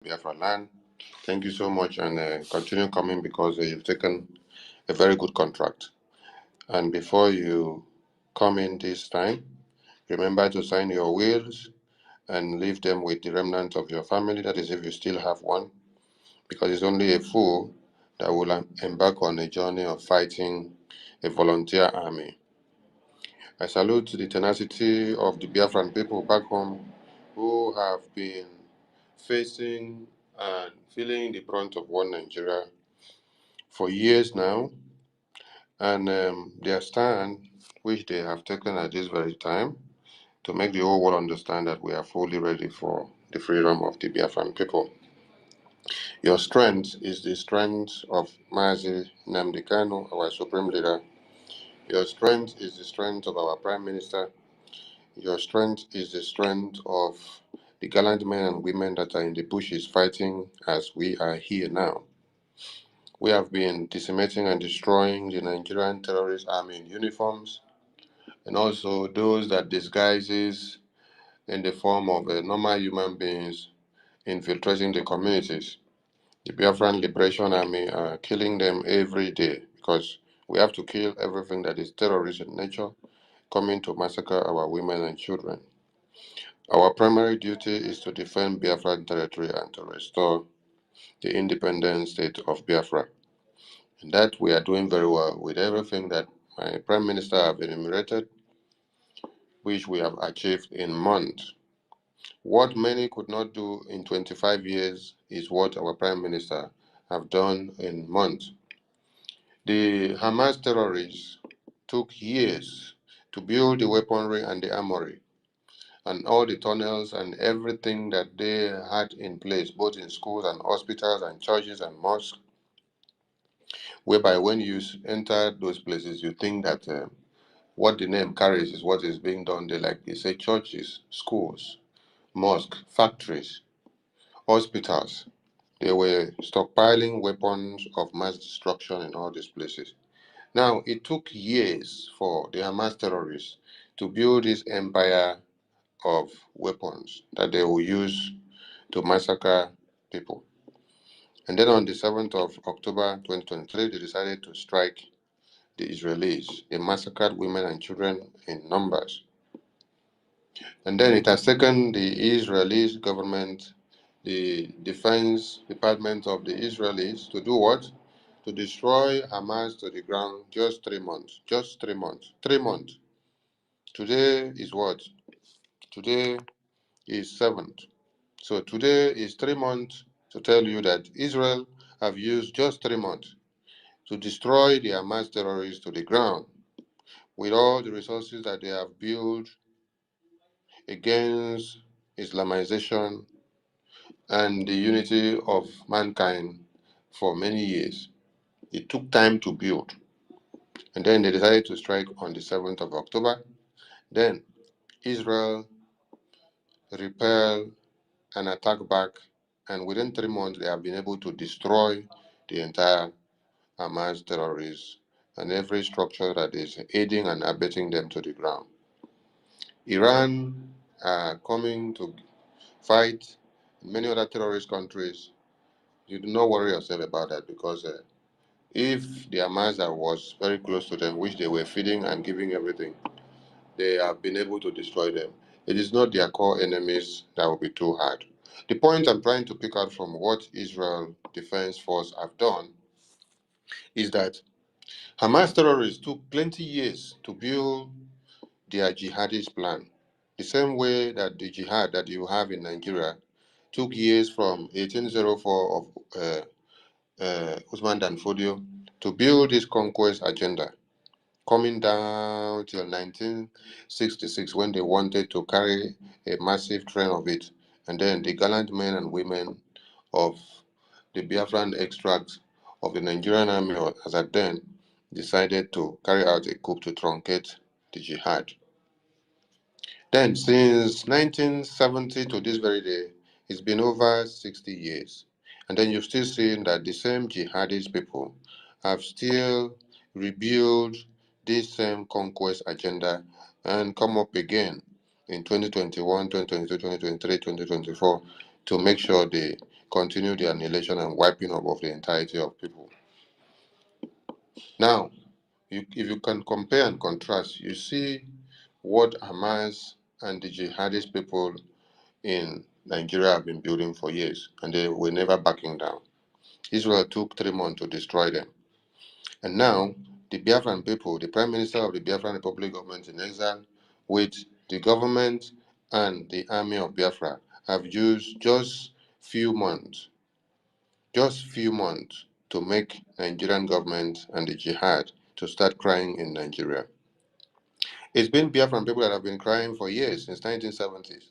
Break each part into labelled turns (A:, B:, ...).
A: Biafra land. Thank you so much and continue coming because you've taken a very good contract. And before you come in this time, remember to sign your wills and leave them with the remnant of your family. That is, if you still have one, because it's only a fool that will embark on a journey of fighting a volunteer army. I salute the tenacity of the Biafran people back home who have been facing and feeling the brunt of one Nigeria for years now, and their stand, which they have taken at this very time, to make the whole world understand that we are fully ready for the freedom of the Biafran people. Your strength is the strength of Mazi Nnamdi Kanu, our supreme leader. Your strength is the strength of our prime minister. Your strength is the strength of the gallant men and women that are in the bushes fighting as we are here now. We have been decimating and destroying the Nigerian terrorist army in uniforms and also those that disguises in the form of normal human beings infiltrating the communities. The Biafran Liberation Army are killing them every day because we have to kill everything that is terrorist in nature, coming to massacre our women and children. Our primary duty is to defend Biafran territory and to restore the independent state of Biafra. And that we are doing very well with everything that my Prime Minister have enumerated, which we have achieved in months. What many could not do in 25 years is what our Prime Minister have done in months. The Hamas terrorists took years to build the weaponry and the armory and all the tunnels and everything that they had in place, both in schools and hospitals and churches and mosques, whereby when you enter those places, you think that what the name carries is what is being done there. Like they say, churches, schools, mosques, factories, hospitals. They were stockpiling weapons of mass destruction in all these places. Now, it took years for the Hamas terrorists to build this empire of weapons that they will use to massacre people. And then on the 7th of October 2023, they decided to strike the Israelis. They massacred women and children in numbers. And then it has taken the Israeli government, the defense department of the Israelis, to do what? To destroy Hamas to the ground just 3 months. Just 3 months. 3 months. Today is what? Today is 7th. So today is 3 months to tell you that Israel have used just 3 months to destroy the Hamas terrorists to the ground with all the resources that they have built against Islamization and the unity of mankind for many years. It took time to build. And then they decided to strike on the 7th of October. Then Israel repelled and attacked back. And within 3 months, they have been able to destroy the entire Hamas terrorists and every structure that is aiding and abetting them to the ground. Iran are coming to fight in many other terrorist countries. You do not worry yourself about that because if the Hamas that was very close to them, which they were feeding and giving everything, they have been able to destroy them. It is not their core enemies that will be too hard. The point I'm trying to pick out from what Israel Defense Force have done is that Hamas terrorists took plenty years to build their jihadist plan. The same way that the jihad that you have in Nigeria took years from 1804 of Usman Dan Fodio to build this conquest agenda, coming down till 1966 when they wanted to carry a massive train of it. And then the gallant men and women of the Biafran extract of the Nigerian army, as at then, decided to carry out a coup to truncate the jihad. Then, since 1970 to this very day, it's been over 60 years. And then you've still seen that the same jihadist people have still rebuilt this same conquest agenda and come up again in 2021, 2022, 2023, 2024 to make sure they continue the annihilation and wiping up of the entirety of people. Now, if you can compare and contrast, you see what Hamas and the jihadist people in Nigeria have been building for years, and they were never backing down. Israel took 3 months to destroy them. And now, the Biafran people, the Prime Minister of the Biafran Republic government in exile, with the government and the army of Biafra, have used just few months to make Nigerian government and the jihad to start crying in Nigeria. It's been Biafran people that have been crying for years, since 1970s.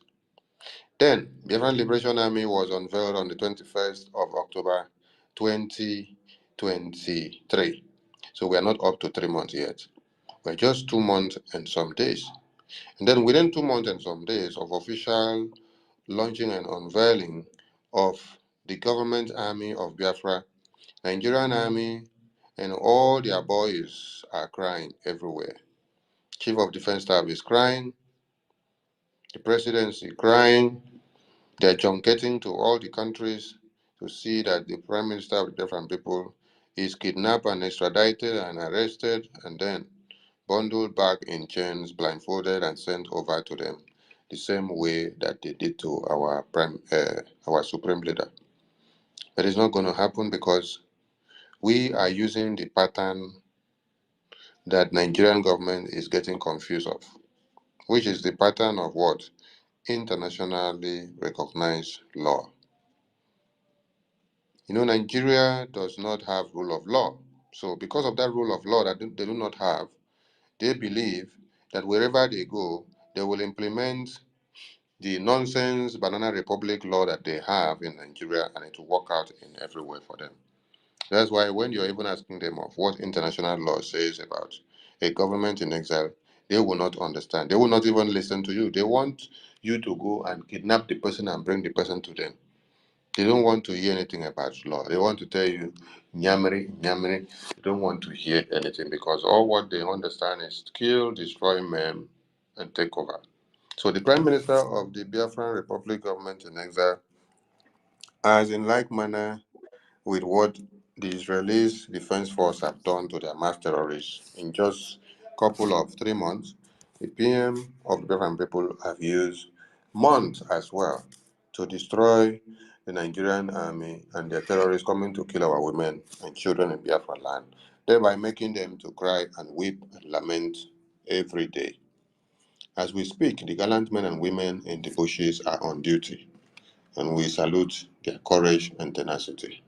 A: Then, Biafran Liberation Army was unveiled on the 21st of October 2023. So we are not up to 3 months yet. We're just 2 months and some days. And then within 2 months and some days of official launching and unveiling of the government army of Biafra, Nigerian army and all their boys are crying everywhere. Chief of Defense Staff is crying, the presidency crying, they're junketing to all the countries to see that the Prime Minister of the different people is kidnapped and extradited and arrested and then bundled back in chains, blindfolded and sent over to them the same way that they did to our supreme leader. But it's not going to happen because we are using the pattern that Nigerian government is getting confused of, which is the pattern of what? Internationally recognized law. You know, Nigeria does not have rule of law. So because of that rule of law that they do not have, they believe that wherever they go, they will implement the nonsense banana republic law that they have in Nigeria, and it will work out in every way for them. That's why when you're even asking them of what international law says about a government in exile, they will not understand. They will not even listen to you. They want you to go and kidnap the person and bring the person to them. They don't want to hear anything about law. They want to tell you, nyamiri, nyamiri. They don't want to hear anything because all what they understand is kill, destroy, maim, and take over. So the Prime Minister of the Biafran Republic government in exile, as in like manner with what the Israelis Defense Force have done to their mass terrorists in just a couple of 3 months, the PM of the Biafran people have used months as well to destroy the Nigerian army and their terrorists coming to kill our women and children in Biafra land, thereby making them to cry and weep and lament every day. As we speak, the gallant men and women in the bushes are on duty, and we salute their courage and tenacity.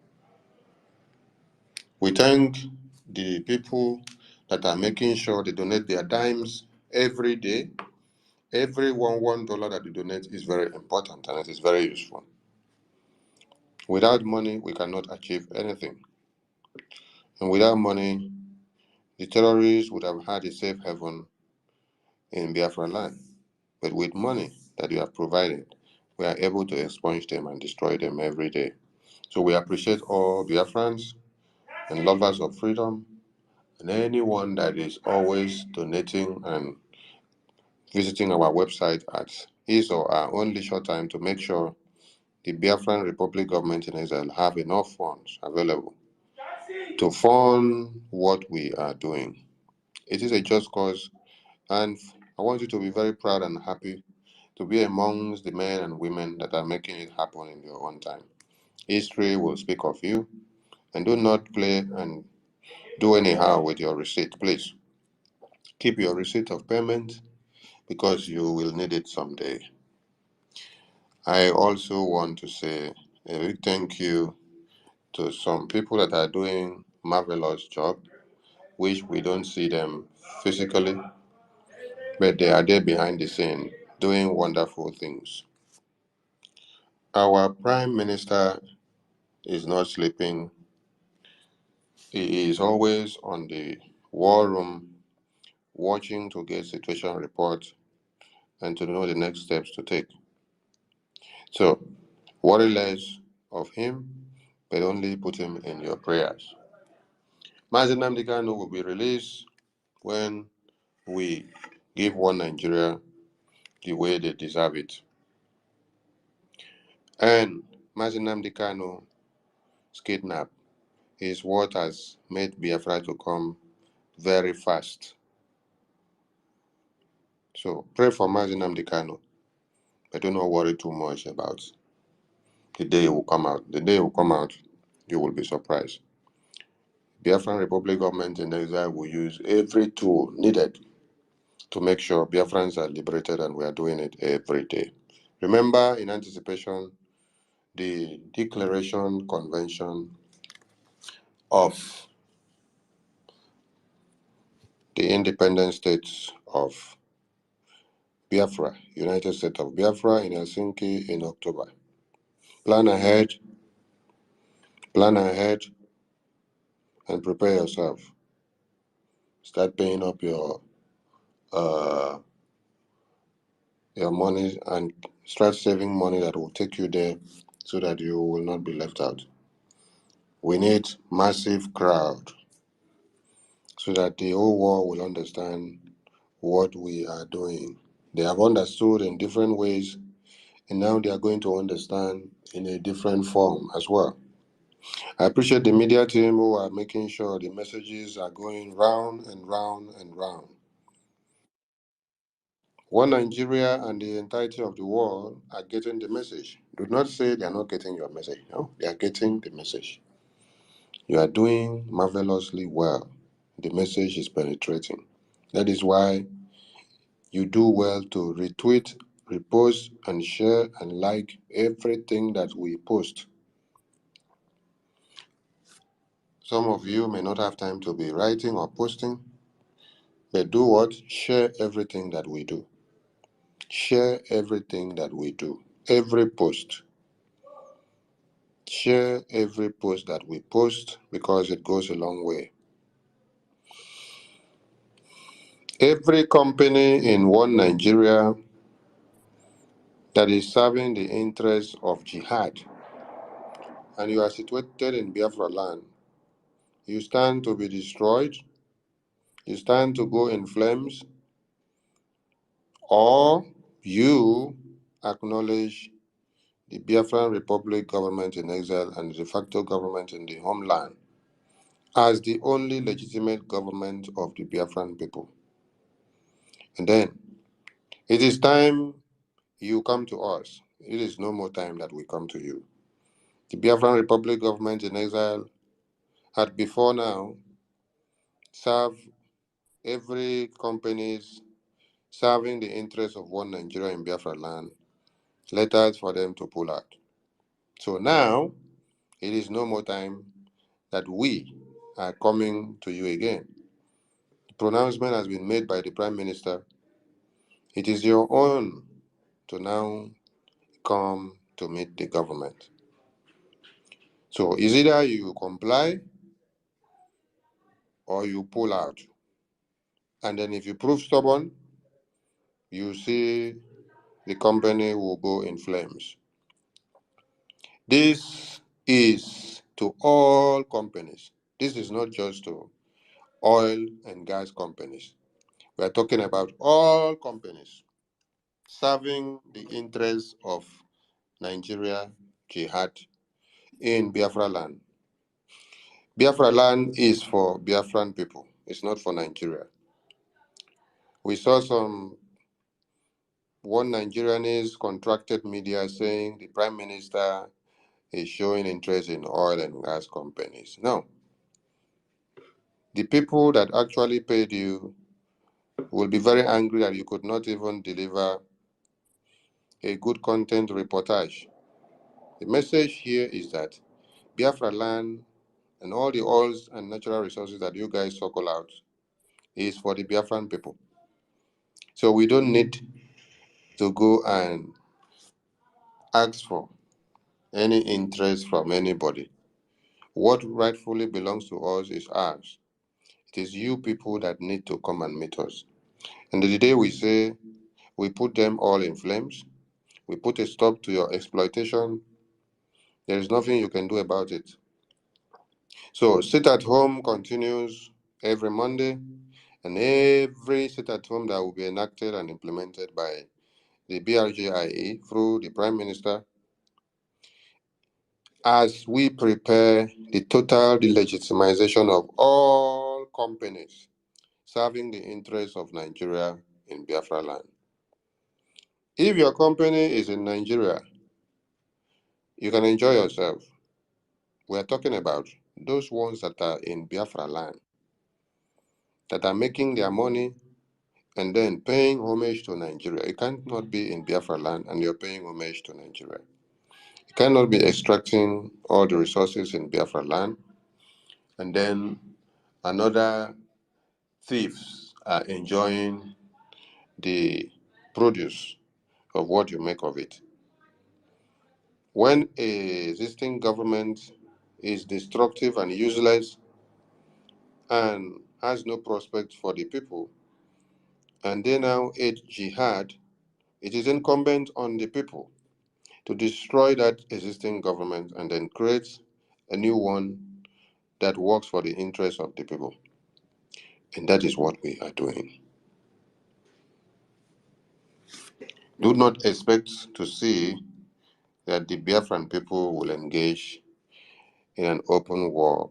A: We thank the people that are making sure they donate their dimes every day. Every $1 that you donate is very important and it is very useful. Without money, we cannot achieve anything. And without money, the terrorists would have had a safe haven in Biafra land. But with money that you have provided, we are able to expunge them and destroy them every day. So we appreciate all Biafrans and lovers of freedom and anyone that is always donating and visiting our website at his or our own leisure time to make sure the Biafran Republic government in exile have enough funds available to fund what we are doing. It is a just cause, and I want you to be very proud and happy to be amongst the men and women that are making it happen in your own time. History will speak of you, and do not play and do anyhow with your receipt, please. Keep your receipt of payment because you will need it someday. I also want to say a big thank you to some people that are doing marvelous job, which we don't see them physically, but they are there behind the scene doing wonderful things. Our Prime Minister is not sleeping. He is always on the war room watching to get situation reports and to know the next steps to take. So, worry less of him, but only put him in your prayers. Mazi Nnamdi Kanu will be released when we give one Nigeria the way they deserve it. And Nnamdi Kano's kidnap is what has made Biafra to come very fast. So pray for Nnamdi Kano, but do not worry too much about the day it will come out. The day it will come out, you will be surprised. Biafran Republic government in exile will use every tool needed to make sure Biafrans are liberated, and we are doing it every day. Remember, in anticipation, the Declaration Convention of the Independent States of Biafra, United States of Biafra in Helsinki in October. Plan ahead, and prepare yourself. Start paying up your money and start saving money that will take you there so that you will not be left out. We need massive crowd so that the whole world will understand what we are doing. They have understood in different ways, and now they are going to understand in a different form as well. I appreciate the media team who are making sure the messages are going round and round and round. One Nigeria and the entirety of the world are getting the message. Do not say they are not getting your message. No, they are getting the message. You are doing marvelously well. The message is penetrating. That is why you do well to retweet, repost, and share and like everything that we post. Some of you may not have time to be writing or posting, but do what? Share everything that we do. Share everything that we do. Every post. Share every post that we post because it goes a long way. Every company in one Nigeria that is serving the interests of jihad, and you are situated in Biafra land, you stand to be destroyed, you stand to go in flames, or you acknowledge the Biafran Republic government in exile and the de facto government in the homeland as the only legitimate government of the Biafran people. And then it is time you come to us. It is no more time that we come to you. The Biafran Republic government in exile had before now served every companies serving the interests of one Nigeria in Biafra land letters for them to pull out. So now it is no more time that we are coming to you again. The pronouncement has been made by the Prime Minister. It is your own to now come to meet the government. So is either you comply or you pull out. And then if you prove stubborn, you see the company will go in flames. This is to all companies. This is not just to oil and gas companies. We are talking about all companies serving the interests of Nigeria jihad in Biafra land. Biafra land is for Biafran people. It's not for Nigeria. We saw one Nigerianese contracted media saying the Prime Minister is showing interest in oil and gas companies. No. The people that actually paid you will be very angry that you could not even deliver a good content reportage. The message here is that Biafra land and all the oils and natural resources that you guys circle out is for the Biafran people. So we don't need to go and ask for any interest from anybody. What rightfully belongs to us is ours. It is you people that need to come and meet us. And the day we say we put them all in flames, we put a stop to your exploitation, there is nothing you can do about it. So sit at home continues every Monday, and every sit at home that will be enacted and implemented by the BRGIE through the Prime Minister as we prepare the total delegitimization of all companies serving the interests of Nigeria in Biafra land. If your company is in Nigeria, you can enjoy yourself. We are talking about those ones that are in Biafra land, that are making their money and then paying homage to Nigeria. You cannot be in Biafra land and you're paying homage to Nigeria. You cannot be extracting all the resources in Biafra land and then another thieves are enjoying the produce of what you make of it. When a existing government is destructive and useless and has no prospect for the people, and they now aid jihad, it is incumbent on the people to destroy that existing government and then create a new one that works for the interests of the people. And that is what we are doing. Do not expect to see that the Biafran people will engage in an open war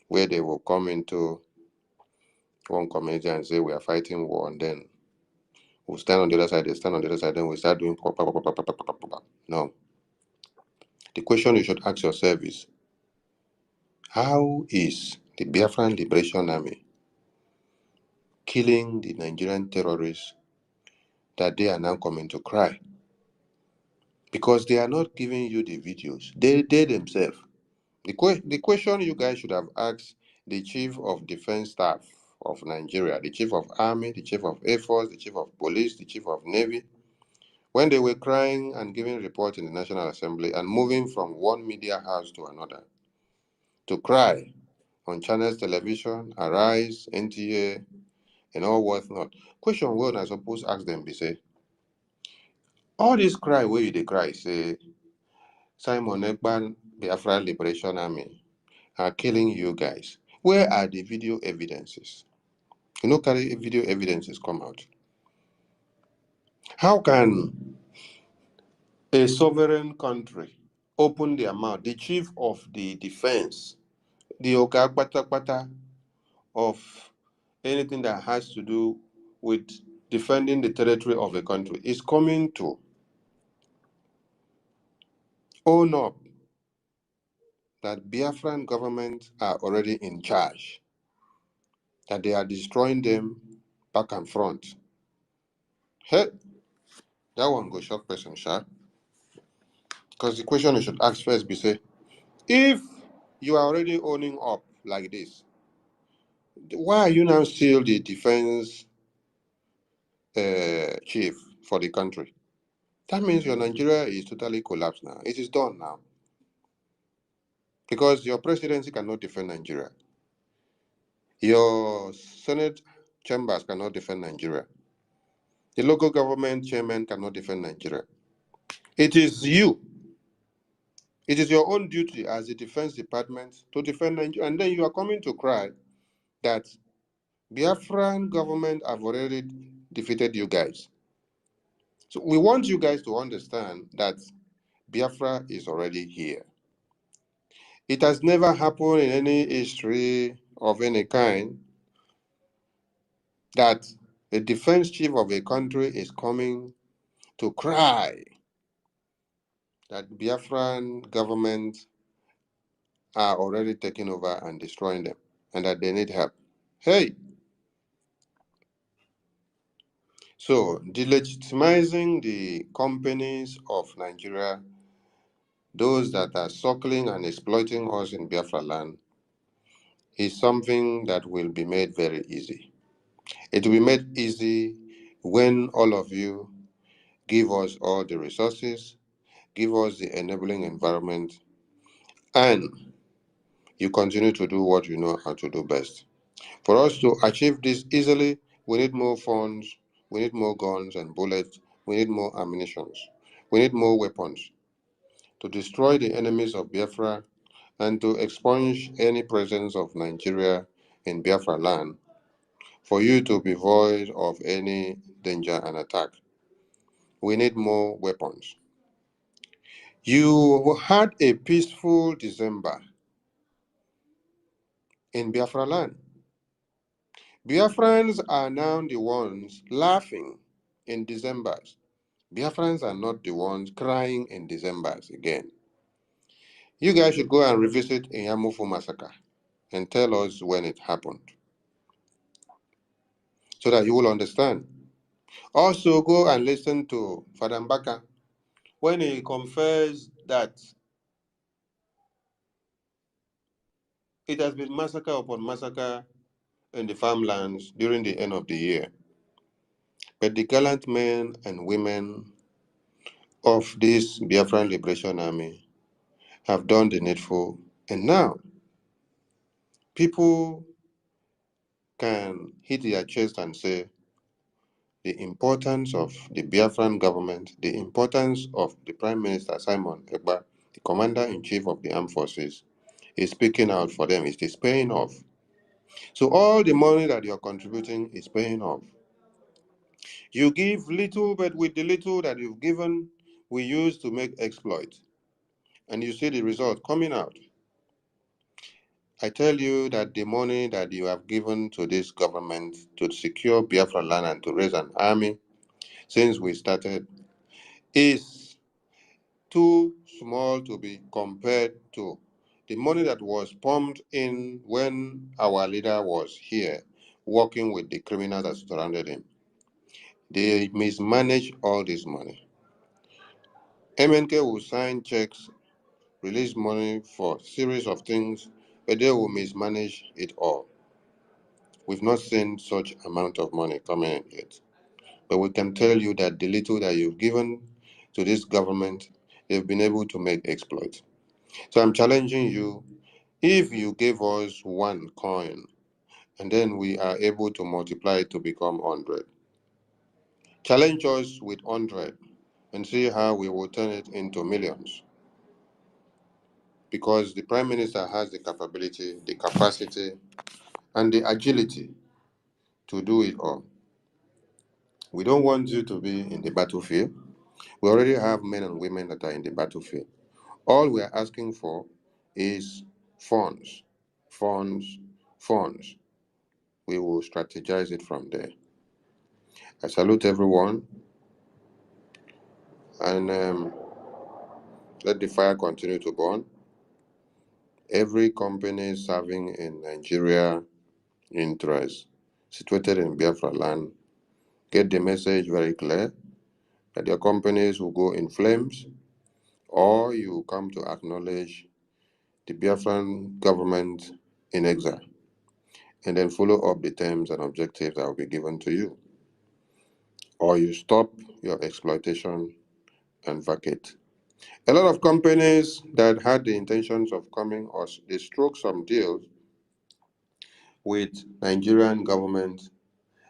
A: where they will come into one community and say we are fighting war, and then we'll stand on the other side, they stand on the other side, then we start doing pop, pop, pop, pop, pop, pop, pop, pop. No. The question you should ask yourself is, how is the Biafran Liberation Army killing the Nigerian terrorists that they are now coming to cry? Because they are not giving you the videos. They themselves. The question you guys should have asked the Chief of Defense Staff of Nigeria, the Chief of Army, the Chief of Air Force, the Chief of Police, the Chief of Navy, when they were crying and giving reports in the National Assembly and moving from one media house to another to cry on Channels Television, Arise, NTA, and all whatnot. Question wey I suppose ask them be say, all this cry where you dey cry say Simon Ekpan, Biafra Liberation Army are killing you guys. Where are the video evidences? You know, carry video evidences come out. How can a sovereign country open their mouth? The chief of the defense, the Oga Kpata of anything that has to do with defending the territory of a country, is coming to own up that Biafran government are already in charge, that they are destroying them back and front. Hey, that one go shock person, sha. Because the question you should ask first be say, if you are already owning up like this, why are you now still the defense chief for the country? That means your Nigeria is totally collapsed now. It is done now. Because your presidency cannot defend Nigeria. Your Senate chambers cannot defend Nigeria. The local government chairman cannot defend Nigeria. It is you. It is your own duty as the defense department to defend Nigeria. And then you are coming to cry that Biafran government have already defeated you guys. So we want you guys to understand that Biafra is already here. It has never happened in any history of any kind that the defense chief of a country is coming to cry that Biafran government are already taking over and destroying them and that they need help. Hey! So, delegitimizing the companies of Nigeria, those that are suckling and exploiting us in Biafra land, is something that will be made very easy. It will be made easy when all of you give us all the resources, give us the enabling environment, and you continue to do what you know how to do best. For us to achieve this easily, we need more funds, we need more guns and bullets, we need more ammunition, we need more weapons to destroy the enemies of Biafra and to expunge any presence of Nigeria in Biafra land, for you to be void of any danger and attack. We need more weapons. You had a peaceful December in Biafra land. Biafrans are now the ones laughing in Decembers. Biafrans are not the ones crying in Decembers again. You guys should go and revisit a AMFUMASSACRE and tell us when it happened so that you will understand. Also, go and listen to Father Mbaka when he confessed that it has been massacre upon massacre in the farmlands during the end of the year. But the gallant men and women of this Biafran Liberation Army have done the needful, and now people can hit their chest and say the importance of the Biafran government, the importance of the Prime Minister Simon Ekpa, the Commander-in-Chief of the Armed Forces, is speaking out for them. It is paying off. So all the money that you're contributing is paying off. You give little, but with the little that you've given, we use to make exploit. And you see the result coming out. I tell you that the money that you have given to this government to secure Biafra land and to raise an army since we started is too small to be compared to the money that was pumped in when our leader was here working with the criminals that surrounded him. They mismanage all this money. MNK will sign checks, release money for a series of things, but they will mismanage it all. We've not seen such amount of money coming in yet. But we can tell you that the little that you've given to this government, they've been able to make exploits. So I'm challenging you, if you gave us one coin and then we are able to multiply it to become 100, challenge us with 100 and see how we will turn it into millions. Because the Prime Minister has the capability, the capacity, and the agility to do it all. We don't want you to be in the battlefield. We already have men and women that are in the battlefield. All we are asking for is funds, funds, funds. We will strategize it from there. I salute everyone, and let the fire continue to burn. Every company serving in Nigeria interest situated in Biafra land, get the message very clear that their companies will go in flames, or you come to acknowledge the Biafran government in exile, and then follow up the terms and objectives that will be given to you. Or you stop your exploitation and vacate. A lot of companies that had the intentions of coming, or they struck some deals with Nigerian government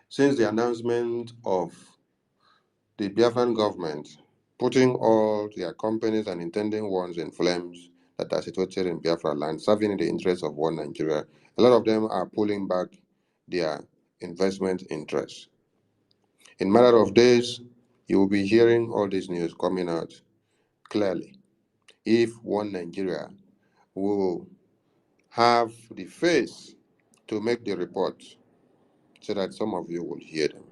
A: since the announcement of the Biafran government putting all their companies and intending ones in flames that are situated in Biafra land, serving in the interests of one Nigeria. A lot of them are pulling back their investment interests. In a matter of days, you will be hearing all this news coming out clearly. If one Nigeria will have the face to make the report so that some of you will hear them.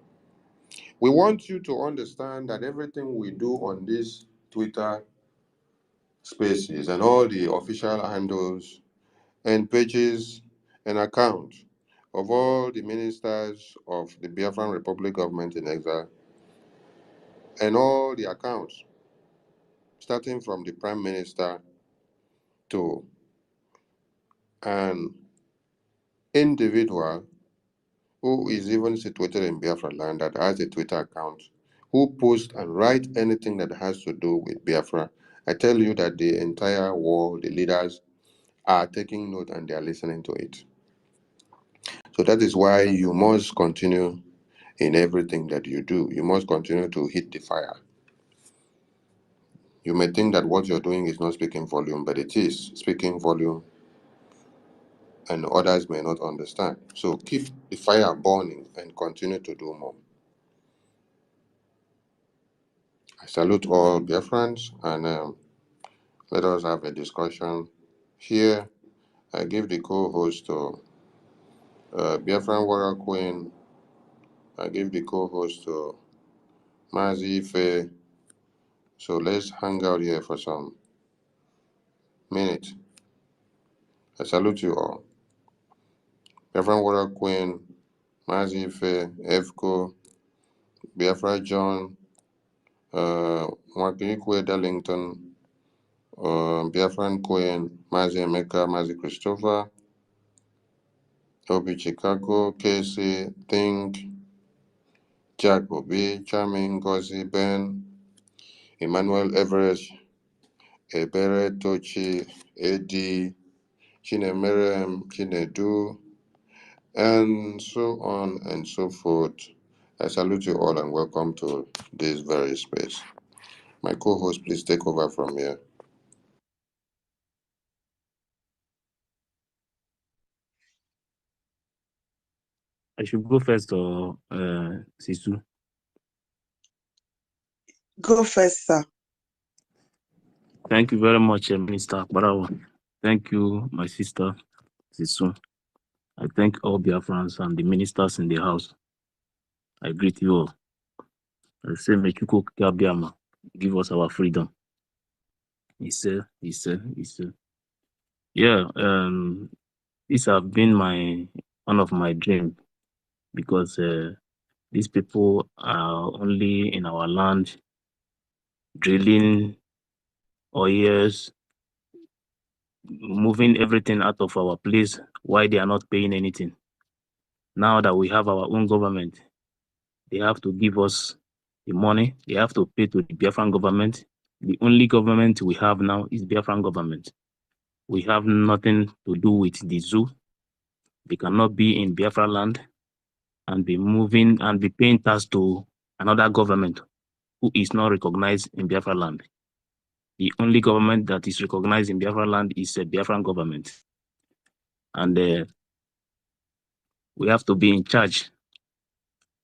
A: We want you to understand that everything we do on this Twitter spaces and all the official handles and pages and accounts of all the ministers of the Biafran Republic government in exile and all the accounts starting from the Prime Minister to an individual who is even situated in Biafra land that has a Twitter account, who posts and write anything that has to do with Biafra. I tell you that the entire world, the leaders, are taking note and they are listening to it. So that is why you must continue in everything that you do. You must continue to hit the fire. You may think that what you're doing is not speaking volume, but it is speaking volume, and others may not understand. So keep the fire burning and continue to do more. I salute all Biafrans, and Let us have a discussion. Here, I give the co-host to Biafran Warrior Queen. I give the co-host to Mazi Ife. So let's hang out here for some minutes. I salute you all. Biafran Warrior Queen, Mazi Ife, Efco, Biafra John, Mwakirikwe Darlington, Biafran Queen, Mazi Emeka, Mazi Christopher, Obi Chicago, Casey, Think, Jack Obi, Charming, Ngozi, Ben, Emmanuel Everest, Ebere Tochi, Eddie, Chinemerem, Chinedu, and so on and so forth. I salute you all and welcome to this very space. My co-host, please take over from here.
B: I should go first or Sisu?
C: Go first, sir.
B: Thank you very much, Minister Barawa. Thank you, my sister, Sisu. I thank all Biafrans and the ministers in the house. I greet you all. I say, Mechuko Kabiama, give us our freedom. He said. Yeah, this have been one of my dreams because these people are only in our land drilling oils, moving everything out of our place. Why they are not paying anything? Now that we have our own government, they have to give us the money. They have to pay to the Biafran government. The only government we have now is Biafran government. We have nothing to do with the zoo. They cannot be in Biafra land and be moving and be paying tax to another government who is not recognized in Biafra land. The only government that is recognized in Biafra land is a Biafran government. And we have to be in charge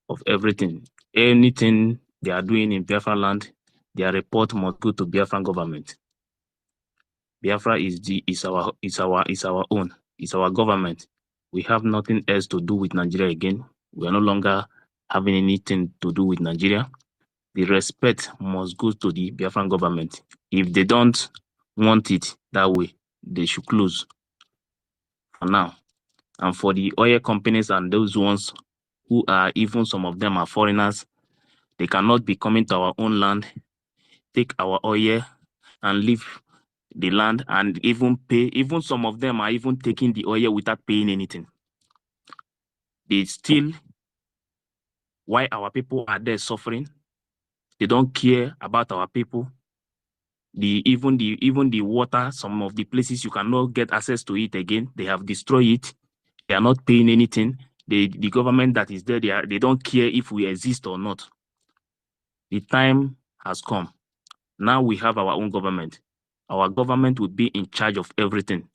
B: of everything. Anything they are doing in Biafra land, their report must go to Biafran government. Biafra is our own. It's our government. We have nothing else to do with Nigeria again. We are no longer having anything to do with Nigeria. The respect must go to the Biafran government. If they don't want it that way, they should close for now. And for the oil companies and those ones who are, even some of them are foreigners, they cannot be coming to our own land, take our oil and leave the land and even pay. Even some of them are even taking the oil without paying anything. They still, why our people are there suffering? They don't care about our people. Even the water, some of the places you cannot get access to it again. They have destroyed it. They are not paying anything. The government that is there, they don't care if we exist or not. The time has come. Now we have our own government. Our government will be in charge of everything.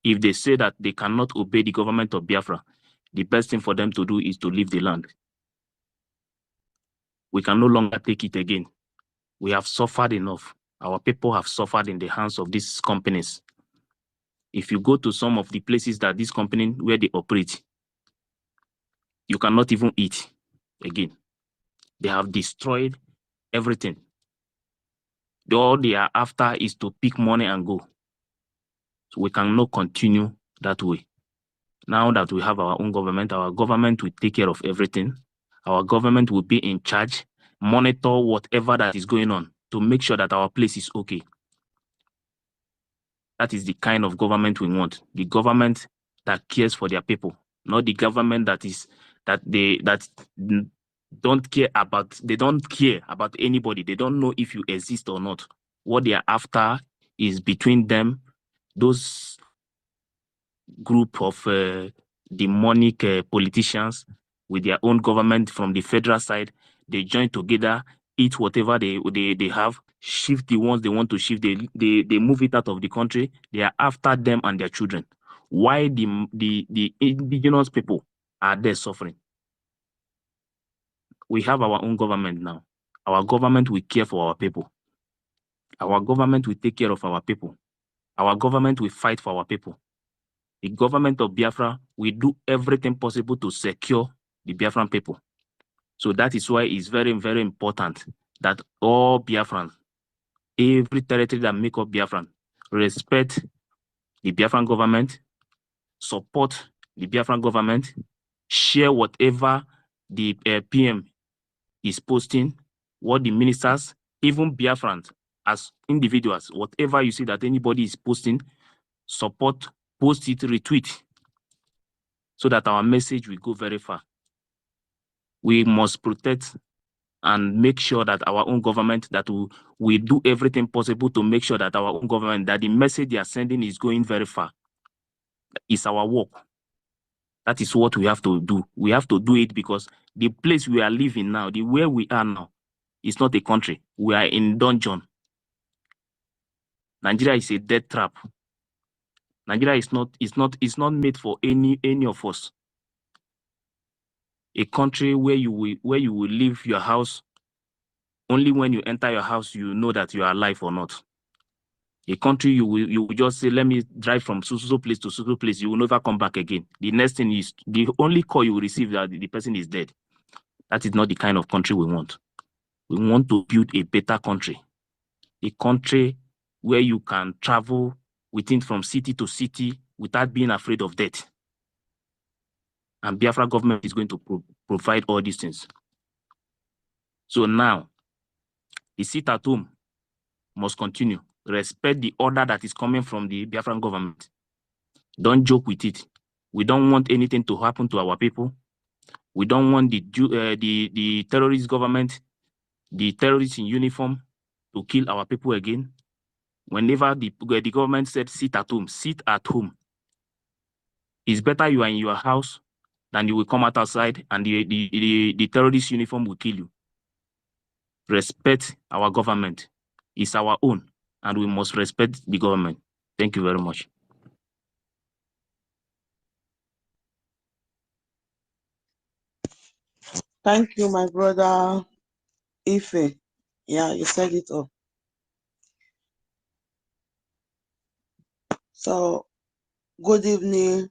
B: If they say that they cannot obey the government of Biafra, the best thing for them to do is to leave the land. We can no longer take it again. We have suffered enough. Our people have suffered in the hands of these companies. If you go to some of the places that these companies, where they operate, you cannot even eat again. They have destroyed everything. All they are after is to pick money and go. So we cannot continue that way. Now that we have our own government, our government will take care of everything. Our government will be in charge, monitor whatever that is going on to make sure that our place is okay. That is the kind of government we want. The government that cares for their people, not the government that don't care about anybody. They don't know if you exist or not. What they are after is between them, those group of demonic politicians with their own government from the federal side. They join together, eat whatever they have, shift the ones they want to shift. They move it out of the country. They are after them and their children. Why the indigenous people are there suffering? We have our own government now. Our government will care for our people. Our government will take care of our people. Our government will fight for our people. The government of Biafra will do everything possible to secure the Biafran people. So that is why it's very, very important that all Biafrans, every territory that make up Biafran, respect the Biafran government, support the Biafran government, share whatever the PM is posting, what the ministers, even Biafrans as individuals, whatever you see that anybody is posting, support, post it, retweet, so that our message will go very far. We must protect and make sure that our own government, that we do everything possible to make sure that our own government, that the message they are sending is going very far. It's our work. That is what we have to do. We have to do it because the place we are living now, the way we are now, is not a country. We are in dungeon. Nigeria is a death trap. Nigeria is not made for any of us. A country where you will leave your house, only when you enter your house you know that you are alive or not. A country you will just say, let me drive from so place to so place, you will never come back again. The next thing is, the only call you will receive that the person is dead. That is not the kind of country we want. We want to build a better country. A country where you can travel within from city to city without being afraid of death. And Biafra government is going to provide all these things. So now, the sit at home must continue. Respect the order that is coming from the Biafran government. Don't joke with it. We don't want anything to happen to our people. We don't want the terrorist government, the terrorists in uniform, to kill our people again. Whenever the government said sit at home, sit at home. It's better you are in your house than you will come outside and the terrorist uniform will kill you. Respect our government. It's our own, and we must respect the government. Thank you very much.
C: Thank you, my brother Ife. Yeah, you said it all. So, good evening,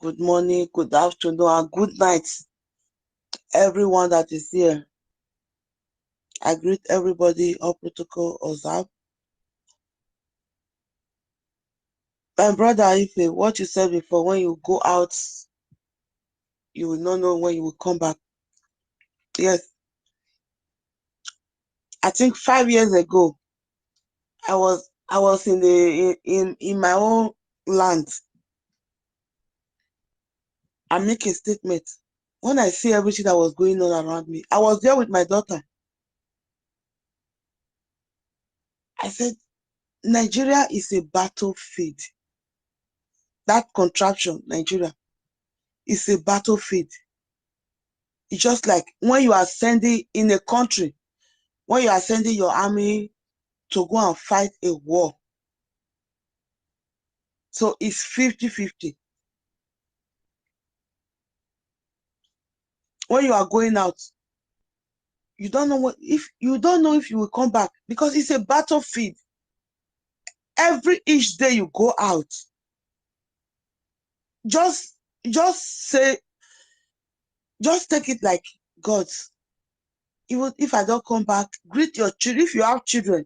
C: good morning, good afternoon, and good night, everyone that is here. I greet everybody, all protocol observed. My brother Ife, what you said before, when you go out, you will not know when you will come back. Yes. I think 5 years ago, I was in my own land. I make a statement. When I see everything that was going on around me, I was there with my daughter. I said, Nigeria is a battlefield. That contraption, Nigeria, is a battlefield. It's just like when you are sending in a country, when you are sending your army to go and fight a war. So it's 50-50. When you are going out, you don't know if you will come back, because it's a battlefield. Each day you go out, just take it like God. Even if I don't come back, greet your children. If you have children,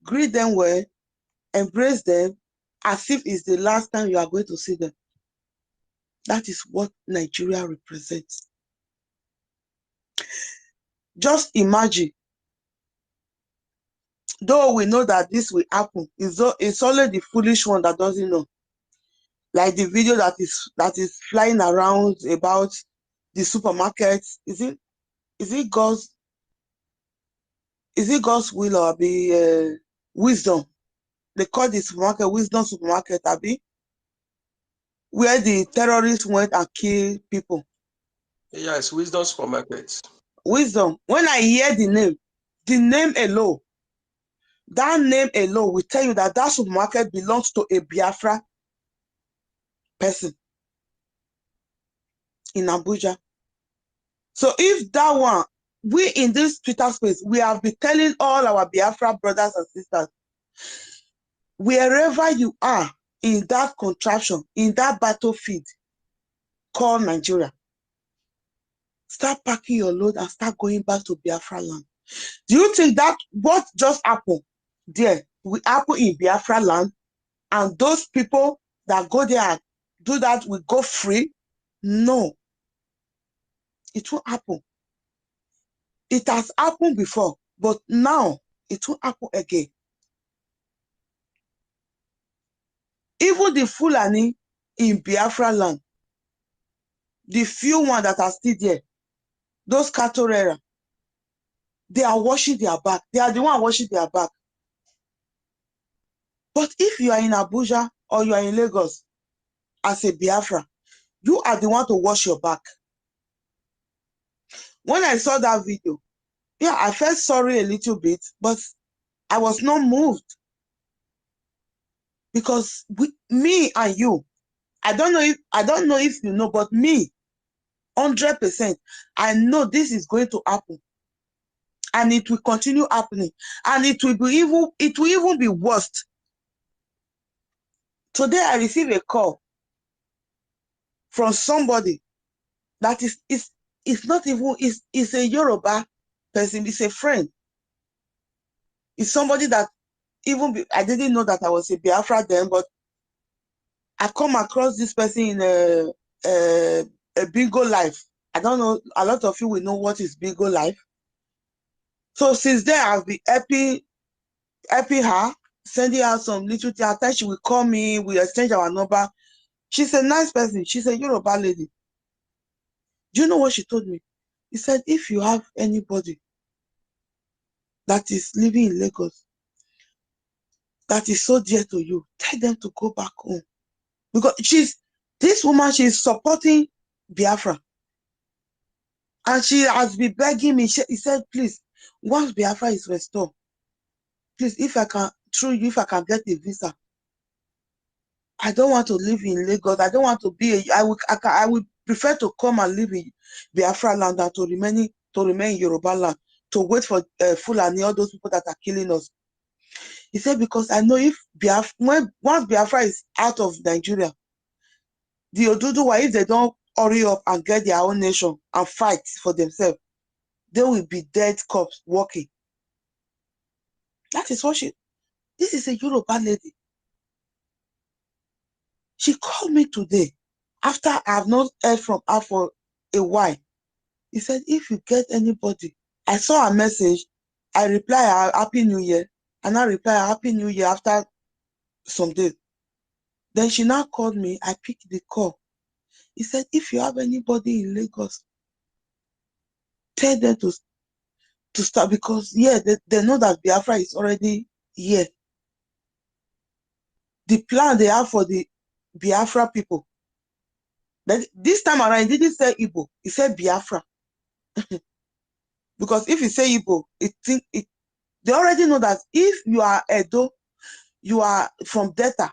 C: greet them well, embrace them as if it's the last time you are going to see them. That is what Nigeria represents. Just imagine, though we know that this will happen, it's only the foolish one that doesn't know. Like the video that is flying around about the supermarkets. Is it God's will or be wisdom? They call the supermarket Wisdom Supermarket, Abi, where the terrorists went and killed people.
D: Yes, Wisdom Supermarket.
C: Wisdom. When I hear the name alone, that name alone will tell you that that supermarket belongs to a Biafra person in Abuja. So if that one, we in this Twitter space, we have been telling all our Biafra brothers and sisters, wherever you are in that contraption, in that battlefield called Nigeria, start packing your load and start going back to Biafra land. Do you think that what just happened there will happen in Biafra land, and those people that go there and do that will go free? No, it won't happen. It has happened before, but now it won't happen again. Even the Fulani in Biafra land, the few ones that are still there, those Katorera, they are washing their back. They are the one washing their back. But if you are in Abuja or you are in Lagos as a Biafra, you are the one to wash your back. When I saw that video, yeah, I felt sorry a little bit, but I was not moved. Because me and you, I don't know if you know, but me, 100%, I know this is going to happen. And it will continue happening. And it will even be worse. Today I received a call from somebody that is not even, is a Yoruba person, it's a friend. It's somebody that I didn't know that I was a Biafra then, but I come across this person in a Bingo Life. I don't know, a lot of you will know what is Bingo Life. So since then, I've been helping her, sending her some little thing. At times she will call me, we exchange our number. She's a nice person. She's a Yoruba lady. Do you know what she told me? He said, if you have anybody that is living in Lagos, that is so dear to you, tell them to go back home. Because this woman, she's supporting Biafra. And she has been begging me. He said, please, once Biafra is restored, please, if I can, through you, if I can get a visa, I don't want to live in Lagos. I don't want to be I would prefer to come and live in Biafra land than to remain in Yoruba land, to wait for Fulani, all those people that are killing us. He said, because I know if once Biafra is out of Nigeria, the Oduduwa, if they don't hurry up and get their own nation and fight for themselves, they will be dead cops walking. That is what this is a Yoruba lady. She called me today after I have not heard from her for a while. He said, if you get anybody, I saw a message, I reply her Happy New Year, and I reply her Happy New Year after some days. Then she now called me, I picked the call. He said, if you have anybody in Lagos, tell them to start, because yeah, they know that Biafra is already here. The plan they have for the Biafra people. But this time around, he didn't say Igbo, he said Biafra. Because if you say Igbo, they already know that if you are Edo, you are from Delta,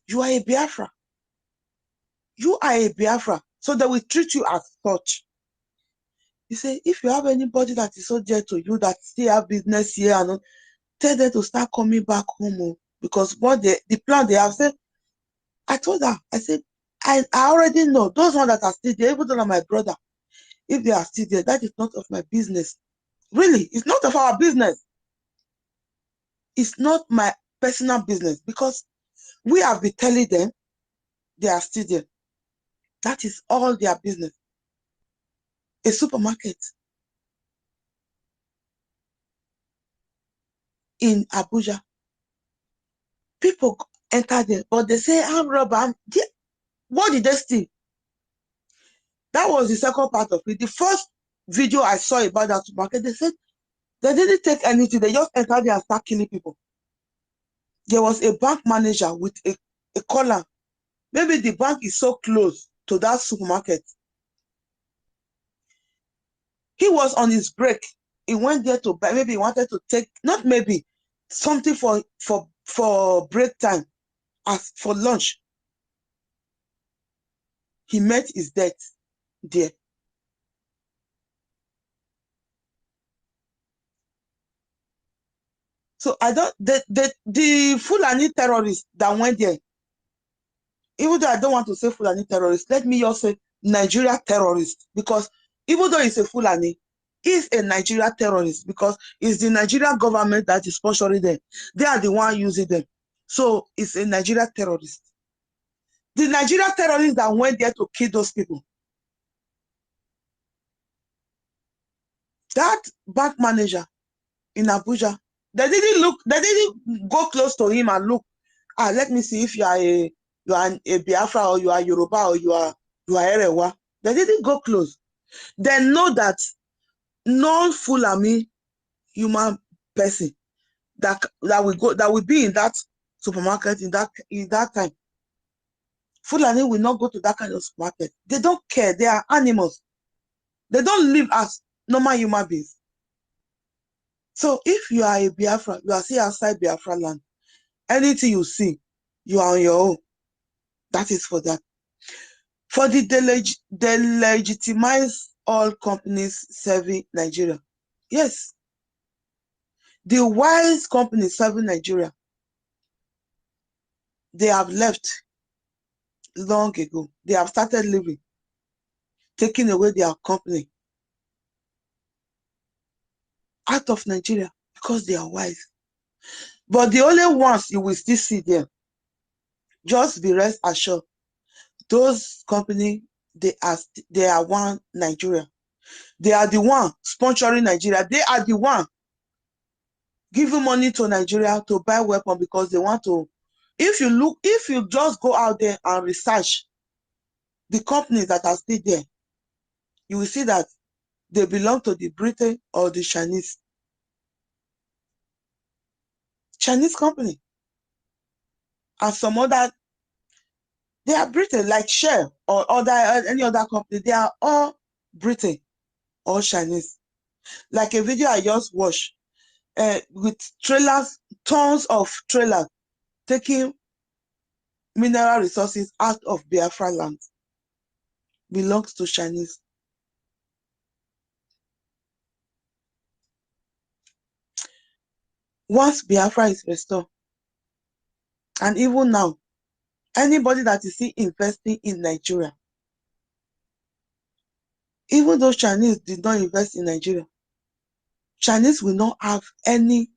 C: you are a Biafra. You are a Biafra. So they will treat you as such. He said, if you have anybody that is so dear to you, that still have business here, and tell them to start coming back home. Because the plan they have said, I told her, I said, I already know those ones that are still there, even though they're my brother, if they are still there, that is not of my business. Really, it's not of our business. It's not my personal business, because we have been telling them they are still there. That is all their business. A supermarket in Abuja, people enter there, but they say, I'm robber. What did they steal? That was the second part of it. The first video I saw about that supermarket, they said they didn't take anything. They just entered there and start killing people. There was a bank manager with a collar. Maybe the bank is so close to that supermarket. He was on his break. He went there to buy. Maybe he wanted to take, not maybe, something for break time, as for lunch. He met his death there. So I don't, the Fulani terrorists that went there, even though I don't want to say Fulani terrorists, let me just say Nigeria terrorists, because even though it's a Fulani, is a Nigeria terrorist, because it's the Nigerian government that is sponsoring them. They are the one using them. So it's a Nigeria terrorist. The Nigeria terrorists that went there to kill those people. That bank manager in Abuja, they didn't go close to him and look. Let me see if you are a Biafra, or you are Yoruba, or you are Erewa. They didn't go close. They know that non-Fulani human person that will be in that supermarket in that time. Fulani will not go to that kind of supermarket. They don't care. They are animals. They don't live as normal human beings. So if you are a Biafra, you are still outside Biafra land. Anything you see, you are on your own. That is for that. For the delegitimize all companies serving Nigeria. Yes. The wise companies serving Nigeria, they have left long ago. They have started leaving, taking away their company out of Nigeria because they are wise. But the only ones you will still see them, just be rest assured, those companies, they are one Nigeria. They are the one sponsoring Nigeria. They are the one giving money to Nigeria to buy weapons, because they want to. If you just go out there and research the companies that are still there, you will see that they belong to the Britain or the Chinese company. And some other, they are Britain, like Shell or any other company. They are all Britain or Chinese. Like a video I just watched, with trailers, tons of trailers taking mineral resources out of Biafra land, belongs to Chinese. Once Biafra is restored, and even now, anybody that is still investing in Nigeria, even though Chinese did not invest in Nigeria, Chinese will not have anything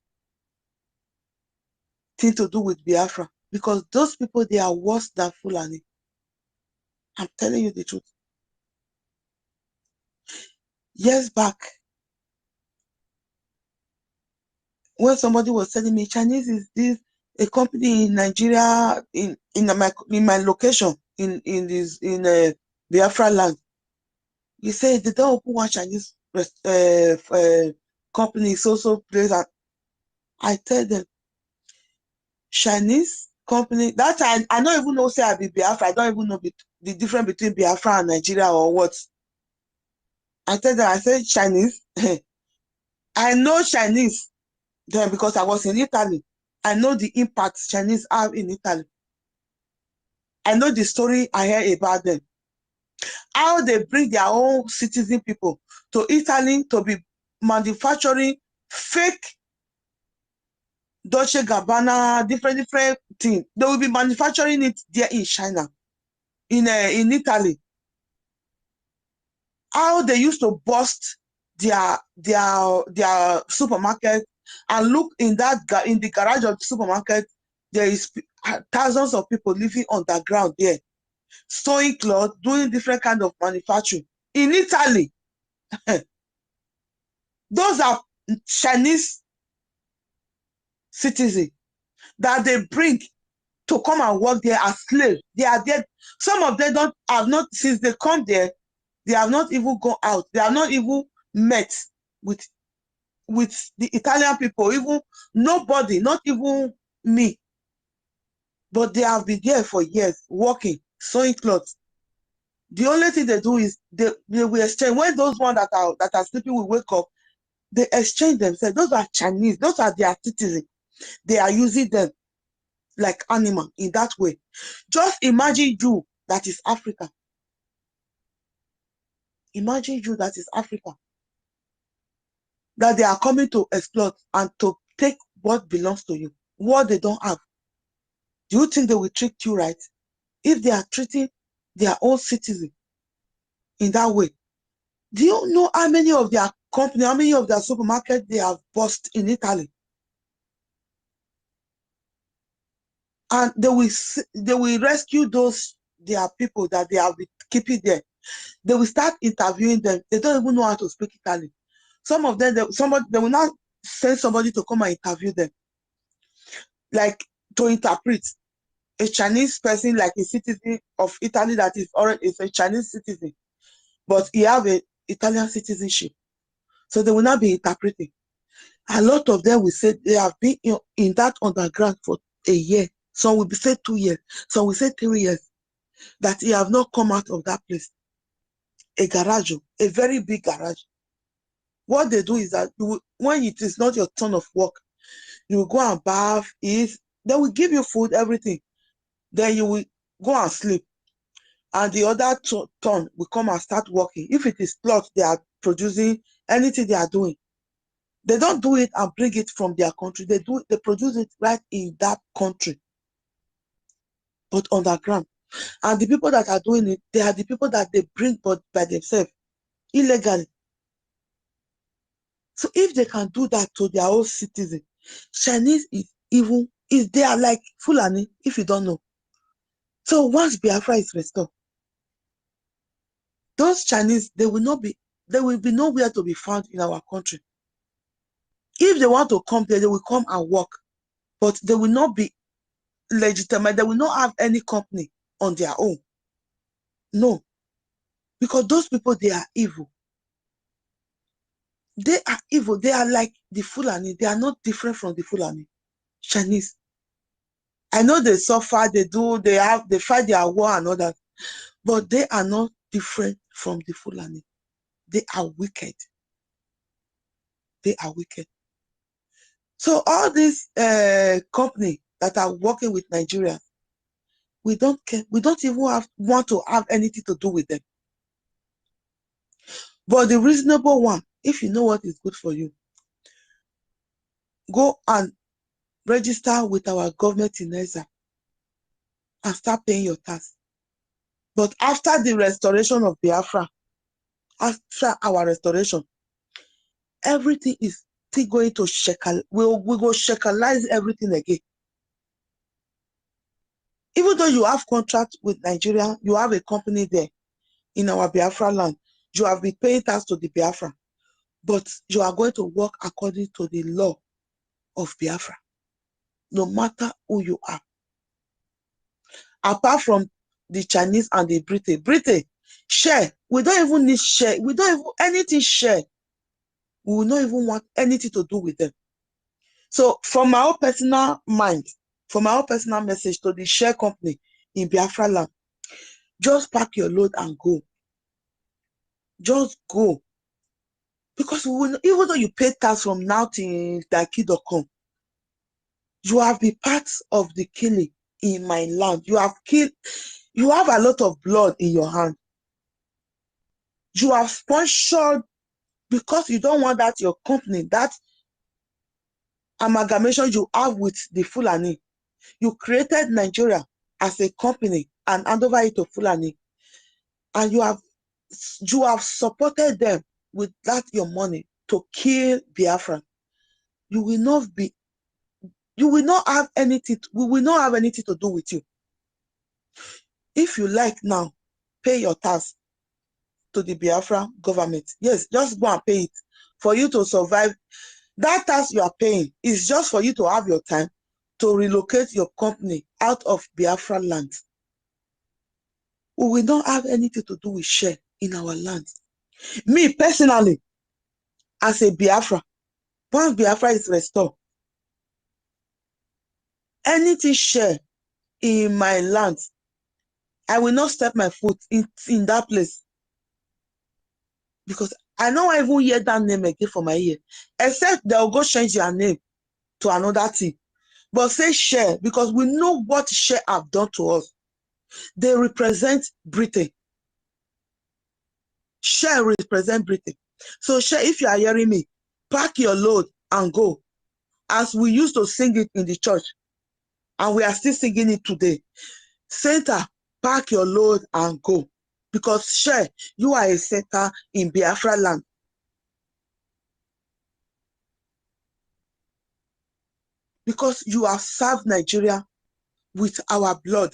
C: to do with Biafra, because those people, they are worse than Fulani. I'm telling you the truth. Years back, when somebody was telling me Chinese is this a company in Nigeria, in my location in Biafra land, he said they don't open one Chinese company so place. And I tell them, Chinese company, that time I don't even know, say I be Biafra, I don't even know the difference between Biafra and Nigeria or what. I tell them, I said Chinese. I know Chinese then because I was in Italy. I know the impact Chinese have in Italy. I know the story I hear about them. How they bring their own citizen people to Italy to be manufacturing fake Dolce Gabbana, different things. They will be manufacturing it there in China, in Italy. How they used to bust their supermarket, and look in the garage of the supermarket, there is thousands of people living underground there, sewing cloth, doing different kind of manufacturing in Italy. Those are Chinese citizens that they bring to come and work there as slaves. They are there. Some of them since they come there, they have not even gone out. They have not even met with the Italian people, even nobody, not even me. But they have been there for years, working, sewing clothes. The only thing they do is they will exchange. When those ones that are sleeping will wake up, they exchange themselves. Those are Chinese. Those are their citizens. They are using them like animal in that way. Just imagine you that is Africa. Imagine you that is Africa. That they are coming to exploit and to take what belongs to you, what they don't have. Do you think they will treat you right? If they are treating their own citizens in that way, do you know how many of their company, how many of their supermarkets they have bust in Italy? And they will rescue those their people that they have been keeping there. They will start interviewing them. They don't even know how to speak Italian. Some of them, they will not send somebody to come and interview them, like to interpret. A Chinese person, like a citizen of Italy that is already is a Chinese citizen, but he have a Italian citizenship. So they will not be interpreting. A lot of them will say they have been in that underground for a year. Some will say 2 years. Some will say 3 years. That he have not come out of that place. A garage, a very big garage. What they do is that when it is not your turn of work, you will go and bath, eat. They will give you food, everything. Then you will go and sleep. And the other turn will come and start working. If it is cloth they are producing, anything they are doing, they don't do it and bring it from their country. They produce it right in that country, but underground. And the people that are doing it, they are the people that they bring but by themselves, illegally. So if they can do that to their own citizens, Chinese they are like Fulani, if you don't know. So once Biafra is restored, those Chinese, they will be nowhere to be found in our country. If they want to come there, they will come and work, but they will not be legitimate. They will not have any company on their own. No, because those people, they are evil. They are evil. They are like the Fulani. They are not different from the Fulani. Chinese. I know they suffer, they fight their war and all that, but they are not different from the Fulani. They are wicked. They are wicked. So all these companies that are working with Nigeria, we don't care. We don't even want to have anything to do with them. But the reasonable one, if you know what is good for you, go and register with our government in Nigeria and start paying your tax. But after the restoration of Biafra, after our restoration, everything is still going to shekel. We go shekelize everything again. Even though you have contract with Nigeria, you have a company there in our Biafra land, you have been paying tax to the Biafra, but you are going to work according to the law of Biafra, no matter who you are. Apart from the Chinese and the Britain, share. We don't even need share. We don't even anything share. We will not even want anything to do with them. So from my own personal mind, from my own personal message to the share company in Biafra land, just pack your load and go. Just go. Because even though you pay tax from now till Daki.com, you have been part of the killing in my land. You have killed, you have a lot of blood in your hand. You have sponsored because you don't want that your company, that amalgamation you have with the Fulani. You created Nigeria as a company and hand over it to Fulani. And you have supported them with that your money to kill Biafra. You will not have anything, we will not have anything to do with you. If you like now, pay your tax to the Biafra government. Yes, just go and pay it for you to survive. That tax you are paying is just for you to have your time to relocate your company out of Biafra land. We will not have anything to do with share in our land. Me personally, as a Biafra, once Biafra is restored, anything share in my land, I will not step my foot in that place. Because I don't even hear that name again for my ear. Except they'll go change their name to another thing. But say share, because we know what share have done to us. They represent Britain. Share represent Britain. So share, if you are hearing me, pack your load and go. as we used to sing it in the church, and we are still singing it today. Center, pack your load and go. Because share, you are a center in Biafra land. Because you have served Nigeria with our blood,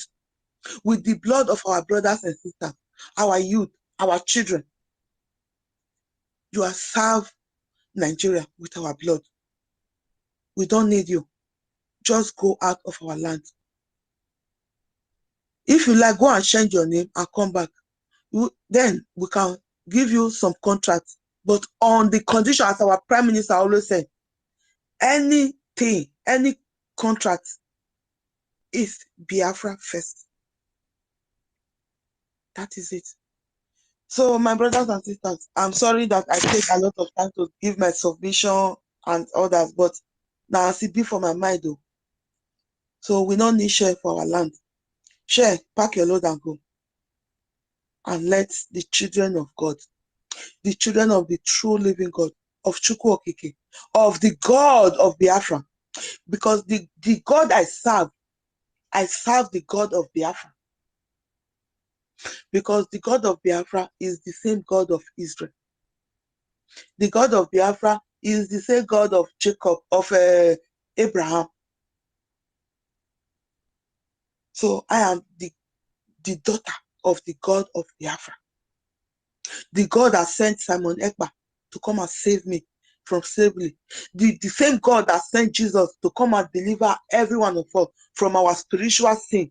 C: with the blood of our brothers and sisters, our youth, our children. You have served Nigeria with our blood. We don't need you. Just go out of our land. If you like, go and change your name and come back. Then we can give you some contracts, but on the condition, as our Prime Minister always said, anything, any contract is Biafra first. That is it. So my brothers and sisters, I'm sorry that I take a lot of time to give my submission and others, but now I see be for my mind though. So we don't need share for our land. Share, pack your load and go. And let the children of God, the children of the true living God, of Chukwu Okike, of the God of Biafra, because the God I serve the God of Biafra. Because the God of Biafra is the same God of Israel. The God of Biafra is the same God of Jacob, of Abraham. So I am the daughter of the God of Biafra. The God that sent Simon Ekpa to come and save me from slavery. The same God that sent Jesus to come and deliver every one of us from our spiritual sin.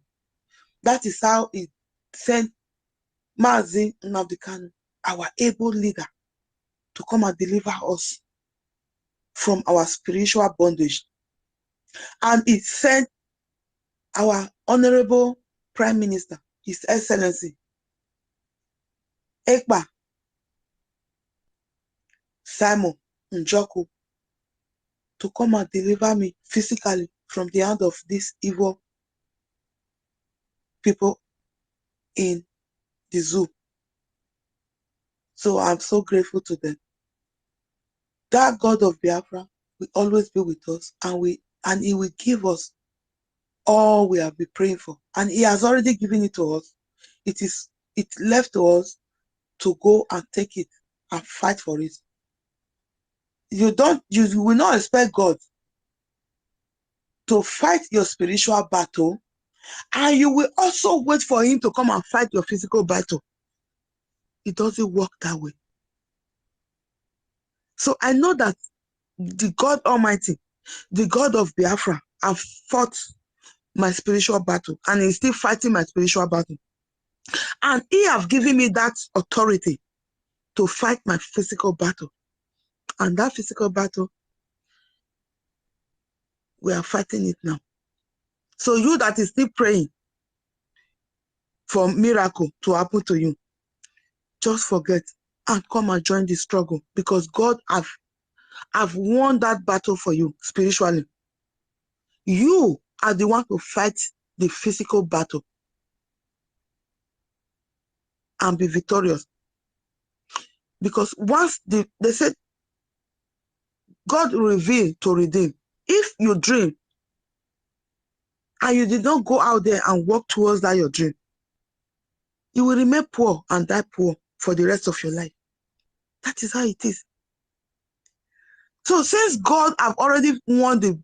C: That is how he sent Mazi Nnamdi Kanu, our able leader, to come and deliver us from our spiritual bondage. And he sent our honorable Prime Minister, His Excellency, Ekpa Simon Njoku, to come and deliver me physically from the hand of these evil people in the zoo. So I'm so grateful to them. That God of Biafra will always be with us, and he will give us all we have been praying for. And he has already given it to us. It's left to us to go and take it and fight for it. You will not expect God to fight your spiritual battle, and you will also wait for him to come and fight your physical battle. It doesn't work that way. So I know that the God Almighty, the God of Biafra, have fought my spiritual battle, and he's still fighting my spiritual battle. And he have given me that authority to fight my physical battle. And that physical battle, we are fighting it now. So you that is still praying for miracle to happen to you, just forget and come and join the struggle, because God have won that battle for you spiritually. You are the one to fight the physical battle and be victorious. Because once they said God revealed to redeem. If you dream and you did not go out there and work towards that your dream, you will remain poor and die poor for the rest of your life. That is how it is. So since God have already won the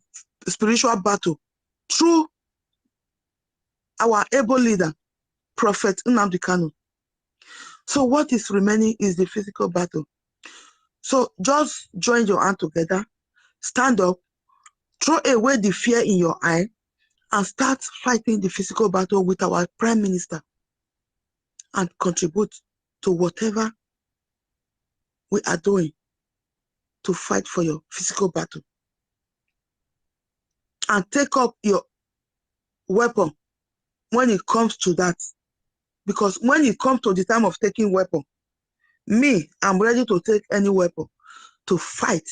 C: spiritual battle through our able leader, Prophet Nnamdi Kanu, so what is remaining is the physical battle. So just join your hand together, stand up, throw away the fear in your eye, and start fighting the physical battle with our Prime Minister, and contribute to whatever we are doing to fight for your physical battle. And take up your weapon when it comes to that. Because when it comes to the time of taking weapon, me, I'm ready to take any weapon to fight.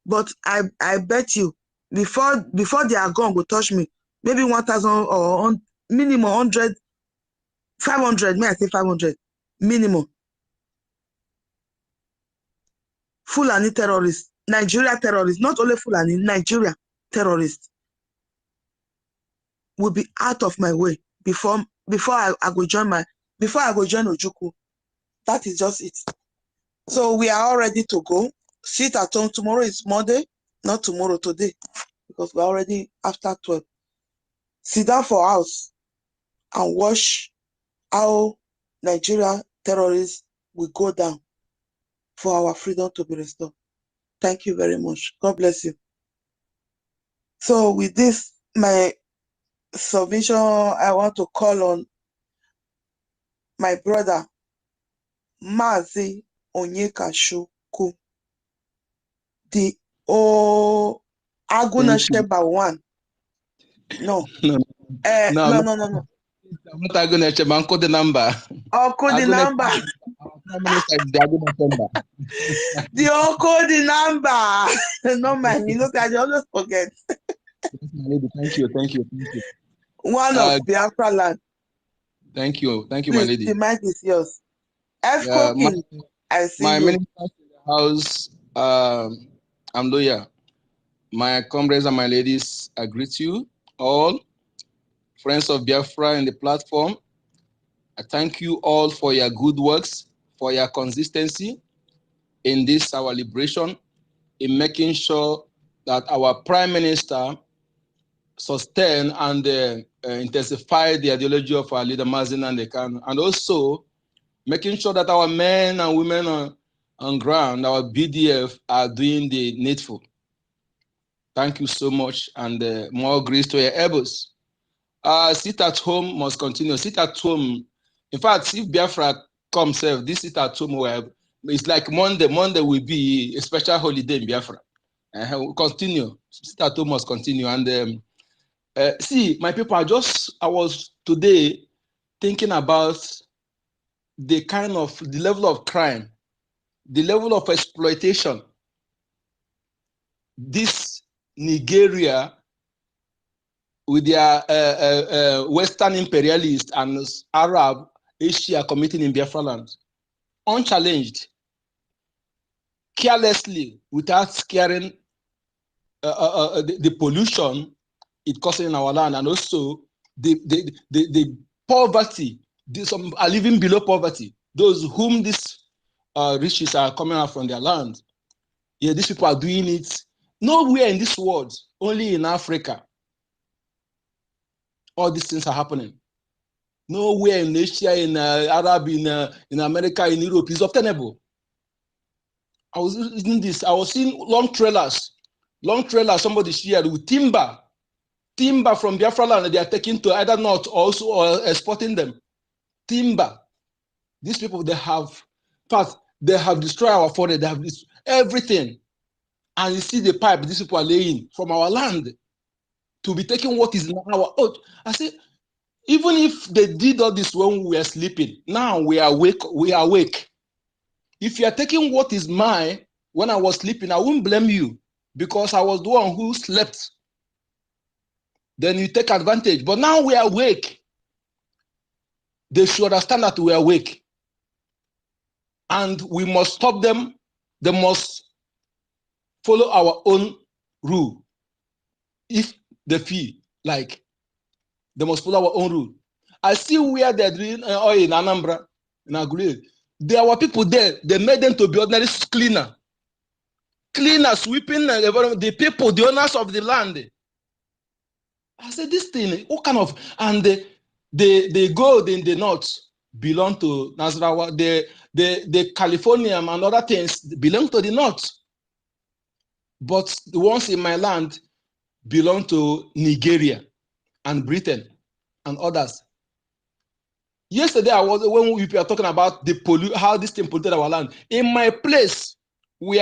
C: But I bet you, before their gun will touch me, maybe 1,000 or minimum 100, 500, may I say 500, minimum. Fulani terrorists Nigeria terrorists, not only Fulani, Nigeria terrorists, will be out of my way before I go join Ojukwu. That is just it. So we are all ready to go. Sit at home. Tomorrow is Monday, not tomorrow, today, because we're already after 12. Sit down for house and watch how Nigeria terrorists will go down for our freedom to be restored. Thank you very much. God bless you. So with this, my submission, I want to call on my brother, Mazi Onyekashuku, the Aguna Sheba one. No.
E: No,
C: No.
E: I'm not Aguna Sheba. Uncle the number.
C: Oko the number.
E: Our Prime Minister is the Aguna Sheba.
C: The Oko the number. No man, you know, I always forget.
E: Thank you.
C: One of BIAFRALANDS.
E: Thank you, my
C: Please,
E: lady.
C: the mic is yours. F. Cooking, I see
E: my
C: you.
E: minister in the house, I'm loyal. My comrades and my ladies, I greet you all. Friends of Biafra in the platform, I thank you all for your good works, for your consistency in this, our liberation, in making sure that our Prime Minister sustain and intensify the ideology of our leader Mazin and Kanu, and also making sure that our men and women on ground, our BDF, are doing the needful. Thank you so much, and more grace to your elbows. Sit at home must continue. Sit at home. In fact, if Biafra comes, this sit at home, it's like Monday. Monday will be a special holiday in Biafra. We'll continue. Sit at home must continue. And see, my people, I was today thinking about the level of crime, the level of exploitation this Nigeria with their Western imperialists and Arab Asia committing in Biafra land, unchallenged, carelessly, without caring the pollution it causes in our land, and also the poverty. Some are living below poverty. Those whom these riches are coming out from their land. Yeah, these people are doing it nowhere in this world, only in Africa. All these things are happening. Nowhere in Asia, in Arab, in America, in Europe is obtainable. I was reading this. I was seeing long trailers. Somebody shared with timber from Biafra land. They are taking to either north also or exporting them. Timber. These people, they have destroyed our forest. They have everything. And you see the pipe these people are laying from our land to be taking what is in our own. I say, even if they did all this when we were sleeping, now we are awake. If you are taking what is mine when I was sleeping, I won't blame you because I was the one who slept. Then you take advantage. But now we are awake. They should understand that we are awake. And we must stop them. They must follow our own rule. If they feel like they must follow our own rule. I see where they're doing oil in Anambra, in Agulere. There were people there, they made them to be ordinary cleaner, sweeping the people, the owners of the land. I said, this thing, what kind of, and the gold in the north belong to Nasarawa, the Californium and other things belong to the north. But the ones in my land belong to Nigeria and Britain and others. Yesterday, when we were talking about how this thing polluted our land. In my place, when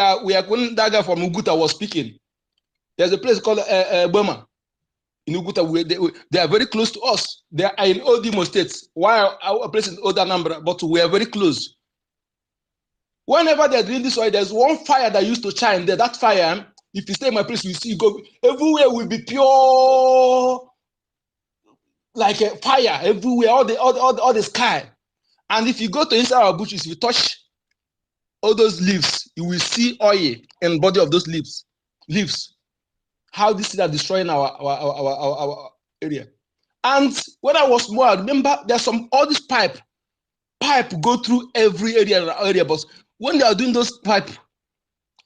E: that guy from Uguta was speaking, there's a place called Boma. In Uguta, they are very close to us. They are in Odimo states, while our place is Oda Anambra, but we are very close. Whenever they're doing this, there's one fire that used to shine there. That fire, if you stay in my place, you see, go everywhere will be pure, like a fire everywhere, all the sky. And if you go to inside our bushes, if you touch all those leaves, you will see oil in the body of those leaves. How these things are destroying our area. And when I was small, I remember there's all this pipe go through every area, but when they are doing those pipe,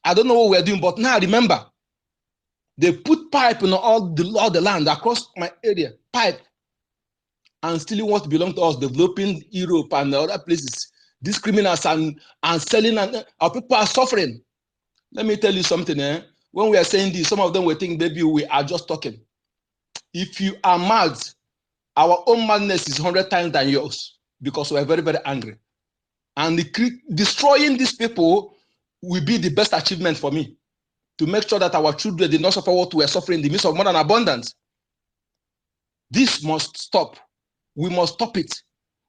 E: I don't know what we're doing, but now I remember they put pipe in all the land across my area, pipe, and still want to belong to us, developing Europe and other places. These criminals and selling, and our people are suffering. Let me tell you something. When we are saying this, some of them will think maybe we are just talking. If you are mad, our own madness is 100 times than yours, because we are very, very angry. And destroying these people will be the best achievement for me, to make sure that our children did not suffer what we are suffering in the midst of more than abundance. This must stop. We must stop it.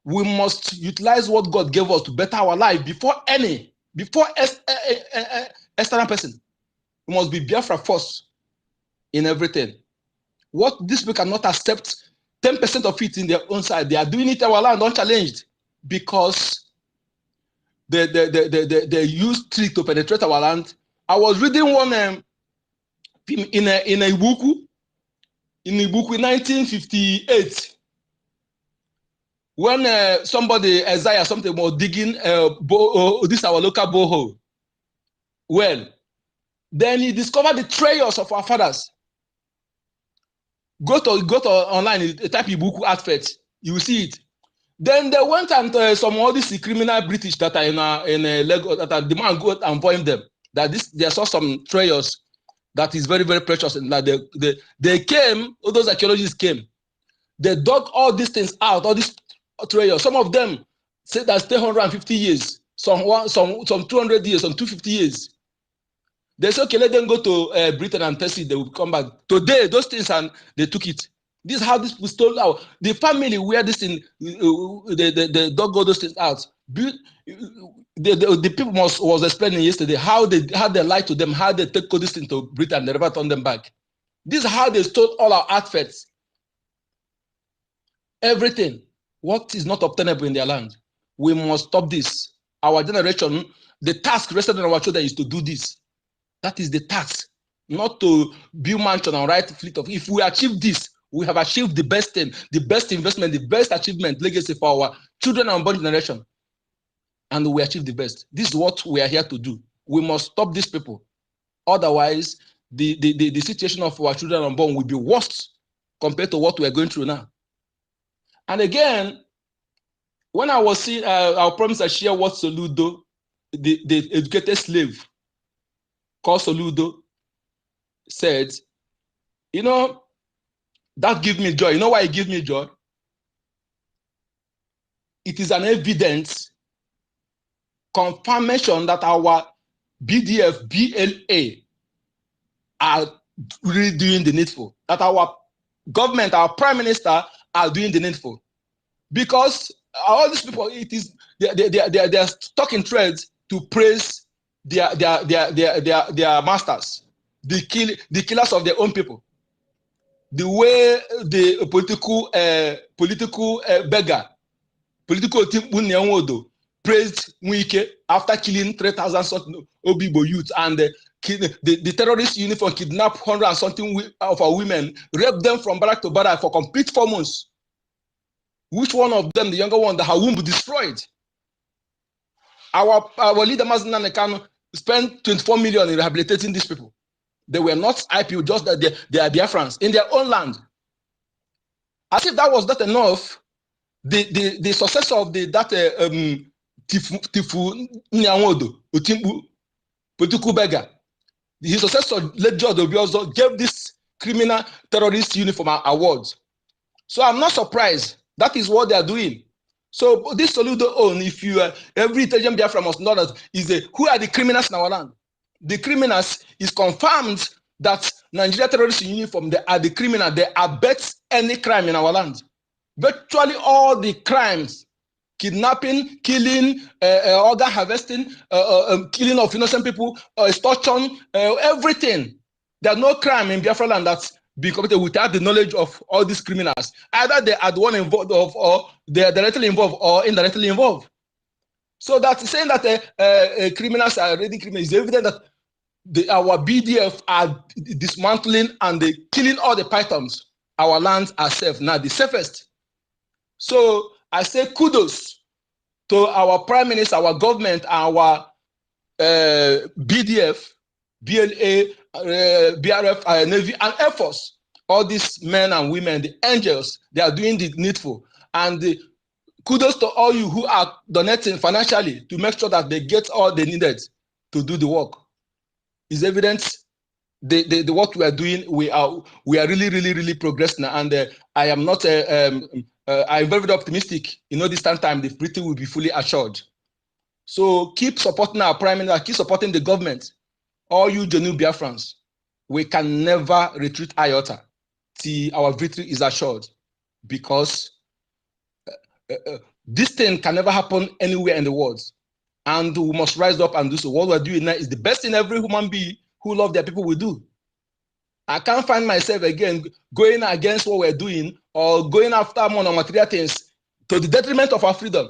E: We must utilize what God gave us to better our life before external person. We must be Biafra first in everything. What these people cannot accept 10% of it in their own side. They are doing it in our land unchallenged, because they use trick to penetrate our land. I was reading one in a book in 1958, when somebody, Isaiah something, was digging this our local borehole well. Then he discovered the trails of our fathers. Go to online, type Ibuku advert, you will see it. Then they went and some all these criminal British that are in Lagos, that the man go and point them that they saw some trails that is very, very precious, and that they came, all those archaeologists came, they dug all these things out, all these trails. Some of them say that stay 150 years, some 200 years, some 250 years. They say, okay, let them go to Britain and test it. They will come back. Today, those things, and they took it. This is how this was told out. The family where this thing, they dug all those things out. The people was explaining yesterday how they lied to them, how they take all this thing to Britain and they never turn them back. This is how they stole all our artifacts. Everything. What is not obtainable in their land. We must stop this. Our generation, the task rested on our children is to do this. That is the task, not to build mansion and write fleet of. If we achieve this, we have achieved the best thing, the best investment, the best achievement, legacy for our children and unborn generation. And we achieve the best. This is what we are here to do. We must stop these people. Otherwise, the situation of our children unborn will be worse compared to what we are going through now. And again, when I was seeing, I promise I share what Soludo, the educated slave, called Soludo, said, you know, that gives me joy. You know why it gives me joy? It is an evidence, confirmation that our BDF, BLA are really doing the needful. That our government, our prime minister are doing the needful. Because all these people, it is they are stuck in threads to praise their masters, the killers of their own people. The way the political beggar, political team praised Mwike after killing 3,000 Obibo youth, and the terrorist uniform kidnapped 100 and something of our women, raped them from barrack to barrack for complete 4 months. Which one of them, the younger one, that her womb destroyed? Our leader Mazin Nanekano spent 24 million in rehabilitating these people. They were not IPO, just that they are Biafrans in their own land. As if that was not enough, the successor of Tifu Nyanwodo, Utimbu, political beggar, his successor, late George Obiozo, gave this criminal terrorist uniform awards. So I'm not surprised. That is what they are doing. So this Soludo own, if you every intelligent Biafra must know that who are the criminals in our land? The criminals is confirmed that Nigeria terrorists in uniform, they are the criminal. They abet any crime in our land. Virtually all the crimes, kidnapping, killing, organ harvesting, killing of innocent people, extortion, everything. There's no crime in Biafra land that's being committed without the knowledge of all these criminals. Either they are the one involved, or they are directly involved or indirectly involved. So that saying that criminals are already criminals is evident that our BDF are dismantling and they killing all the pythons. Our lands are safe now, the safest. So I say kudos to our prime minister, our government, our BDF, BLA, BRF, Navy, and Air Force. All these men and women, the angels, they are doing the needful. And kudos to all you who are donating financially to make sure that they get all they needed to do the work. It's evident the work we are doing, we are really progressing. And I am not, I'm very optimistic. This time the Britain will be fully assured. So keep supporting our prime minister, keep supporting the government. All you genuine Biafrans, we can never retreat iota till our victory is assured, because this thing can never happen anywhere in the world. And we must rise up and do so. What we're doing now is the best thing every human being who love their people will do. I can't find myself again going against what we're doing or going after more material things to the detriment of our freedom.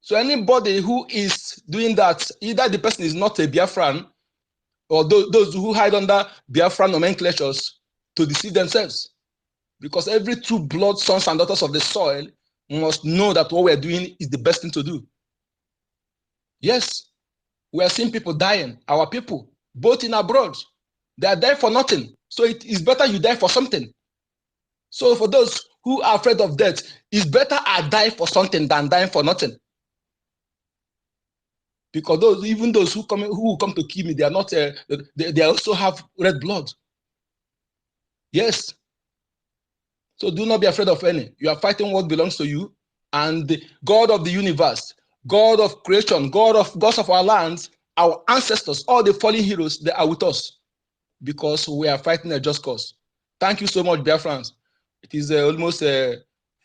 E: So anybody who is doing that, either the person is not a Biafran, or those who hide under Biafran nomenclatures to deceive themselves. Because every true blood sons and daughters of the soil must know that what we're doing is the best thing to do. Yes, we are seeing people dying, our people, both in abroad. They are dying for nothing. So it is better you die for something. So for those who are afraid of death, it's better I die for something than dying for nothing. Because even those who come to kill me, they are not. They also have red blood. Yes. So do not be afraid of any. You are fighting what belongs to you, and the God of the universe, God of creation, gods of our lands, our ancestors, all the fallen heroes, they are with us, because we are fighting a just cause. Thank you so much, Biafrans. It is almost 6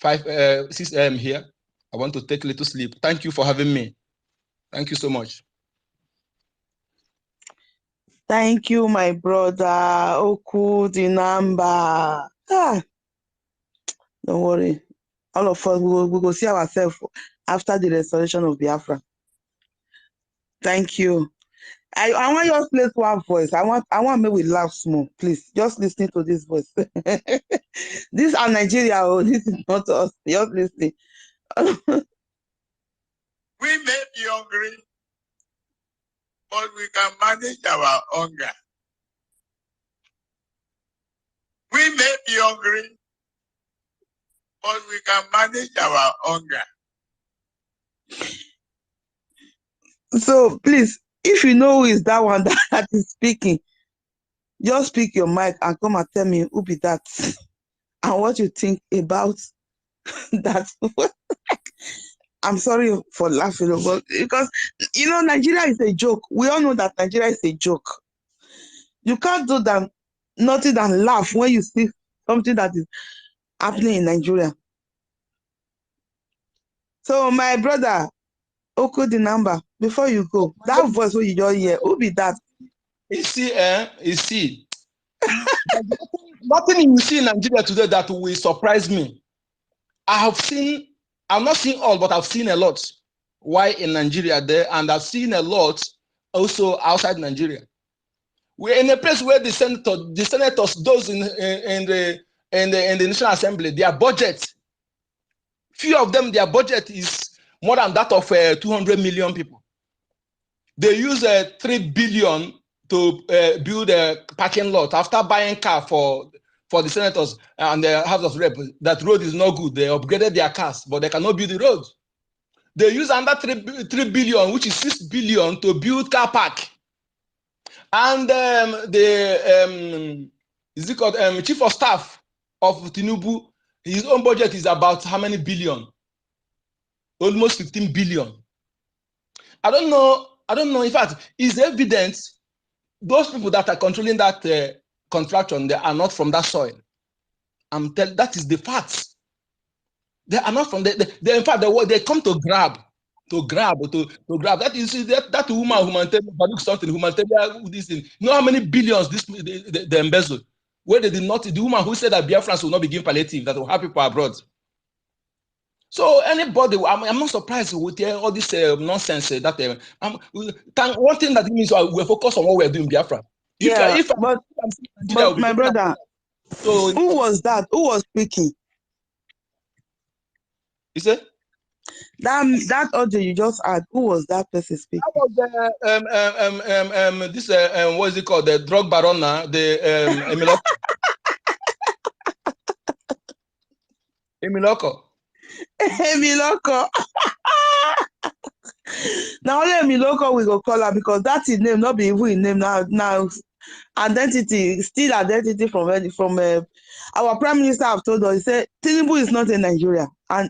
E: a.m. here. I want to take a little sleep. Thank you for having me. Thank you so much.
C: Thank you, my brother. Oku Dinamba. Don't worry. All of us will go see ourselves after the restoration of Biafra. Thank you. I want you to play one voice. I want me with laugh small, please. Just listening to this voice. This is Nigeria. Oh, this is not us. Just listening.
F: We may be hungry, but we can manage our hunger. We may be hungry, but we can manage our hunger.
C: So please, if you know who is that one that is speaking, just pick your mic and come and tell me who be that and what you think about that. I'm sorry for laughing, but because Nigeria is a joke. We all know that Nigeria is a joke. You can't do that, nothing than laugh when you see something that is happening in Nigeria. So my brother, Oku the number, before you go, that voice what you just hear, who be that?
E: You see. Nothing you see in Nigeria today that will surprise me. I've not seen all, but I've seen a lot. Why in Nigeria there, and I've seen a lot also outside Nigeria. We're in a place where the senators, those in the National Assembly, their budget, few of them, their budget is more than that of 200 million people. They use 3 billion to build a parking lot after buying car for the senators and the House of Rep. That road is not good. They upgraded their cars, but they cannot build the road. They use under 3 billion, which is 6 billion, to build car park. And chief of staff of Tinubu, his own budget is about how many billion? Almost 15 billion. I don't know. In fact, it's evident those people that are controlling that contraction, they are not from that soil. That is the fact. They are not from they in fact they come to grab. That is that woman humanitarian something humanitarian this thing. You know how many billions they embezzle? Where they did not, the woman who said that Biafrans will not be given palliative, that will have people abroad. So anybody, I'm not surprised with all this nonsense that one thing that it means we're focused on what we're doing in Biafra.
C: Yeah,
E: If
C: but
E: Nigeria will be
C: my brother,
E: so
C: who was that? Who was speaking?
E: you say
C: That audio you just had, who was that person speaking?
E: that was this what is it called, the drug baron now, the Emiloko.
C: Emiloko. Now only Emiloko we go call her because that's his name, not be even his name now. Now identity, still identity from our prime minister have told us. He said Tinubu is not in Nigeria, and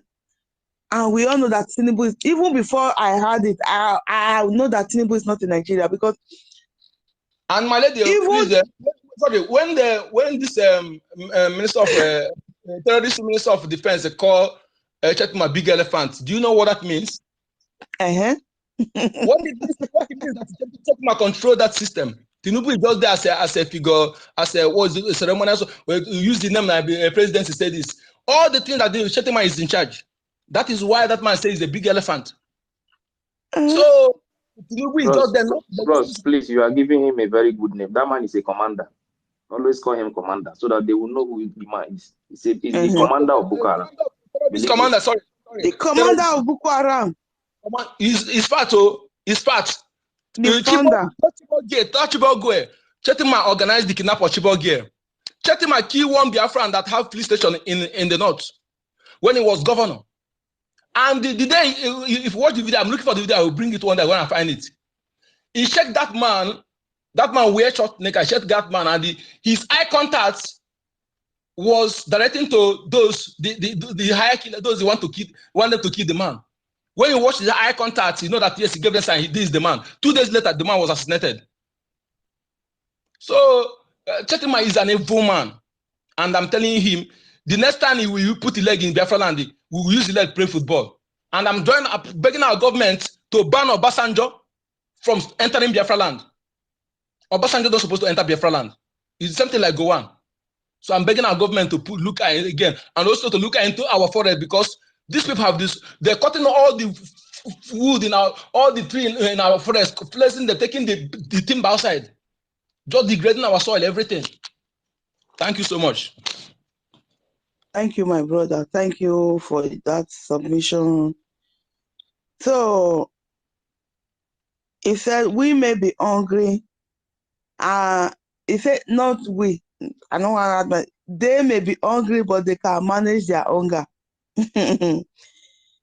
C: we all know that Tinubu is. Even before I heard it, I know that Tinubu is not in Nigeria because.
E: And my lady, please, sorry, when this minister of terrorist minister of defense call Chetma big elephant, do you know what that means?
C: Uh-huh.
E: What it means that Chetma control that system. Tinubu is just there as a figure, as a ceremonial. So we use the name like president to say this. All the things that Chetma is in charge. That is why that man says he's a big elephant. So Tinubu is just there.
B: Bros, please, you are giving him a very good name. That man is a commander. Always call him commander so that they will know who the man is. He's the commander of Boko Haram.
E: This commander, sorry.
C: The commander of Boko Haram.
E: He's fat, oh. He's fat.
C: The founder.
E: Chetima organized the kidnap of Chibok. Chetima killed one Biafran that have police station in the north when he was governor. And the day, if you watch the video, I'm looking for the video, I will bring it one day when I find it. He checked that man wear short neck, I checked that man, and his eye contact was directing to those, the higher killer, those who wanted to kill the man. When you watch the eye contact, you know that yes, he gave the sign, this is the man. 2 days later, the man was assassinated. So, Chetima is an evil man. And I'm telling him, the next time he will put the leg in Biafra land, we will use the leg to play football. And I'm begging our government to ban Obasanjo from entering Biafra land. Obasanjo not supposed to enter Biafra land. It's something like Gowan. So I'm begging our government to look at it again, and also to look into our forest, because these people have this. They're cutting all the wood in all the tree in our forest, placing, they're taking the timber outside, just degrading our soil, everything. Thank you so much.
C: Thank you, my brother. Thank you for that submission. So he said we may be hungry. He said not we. I know what they may be hungry, but they can manage their hunger.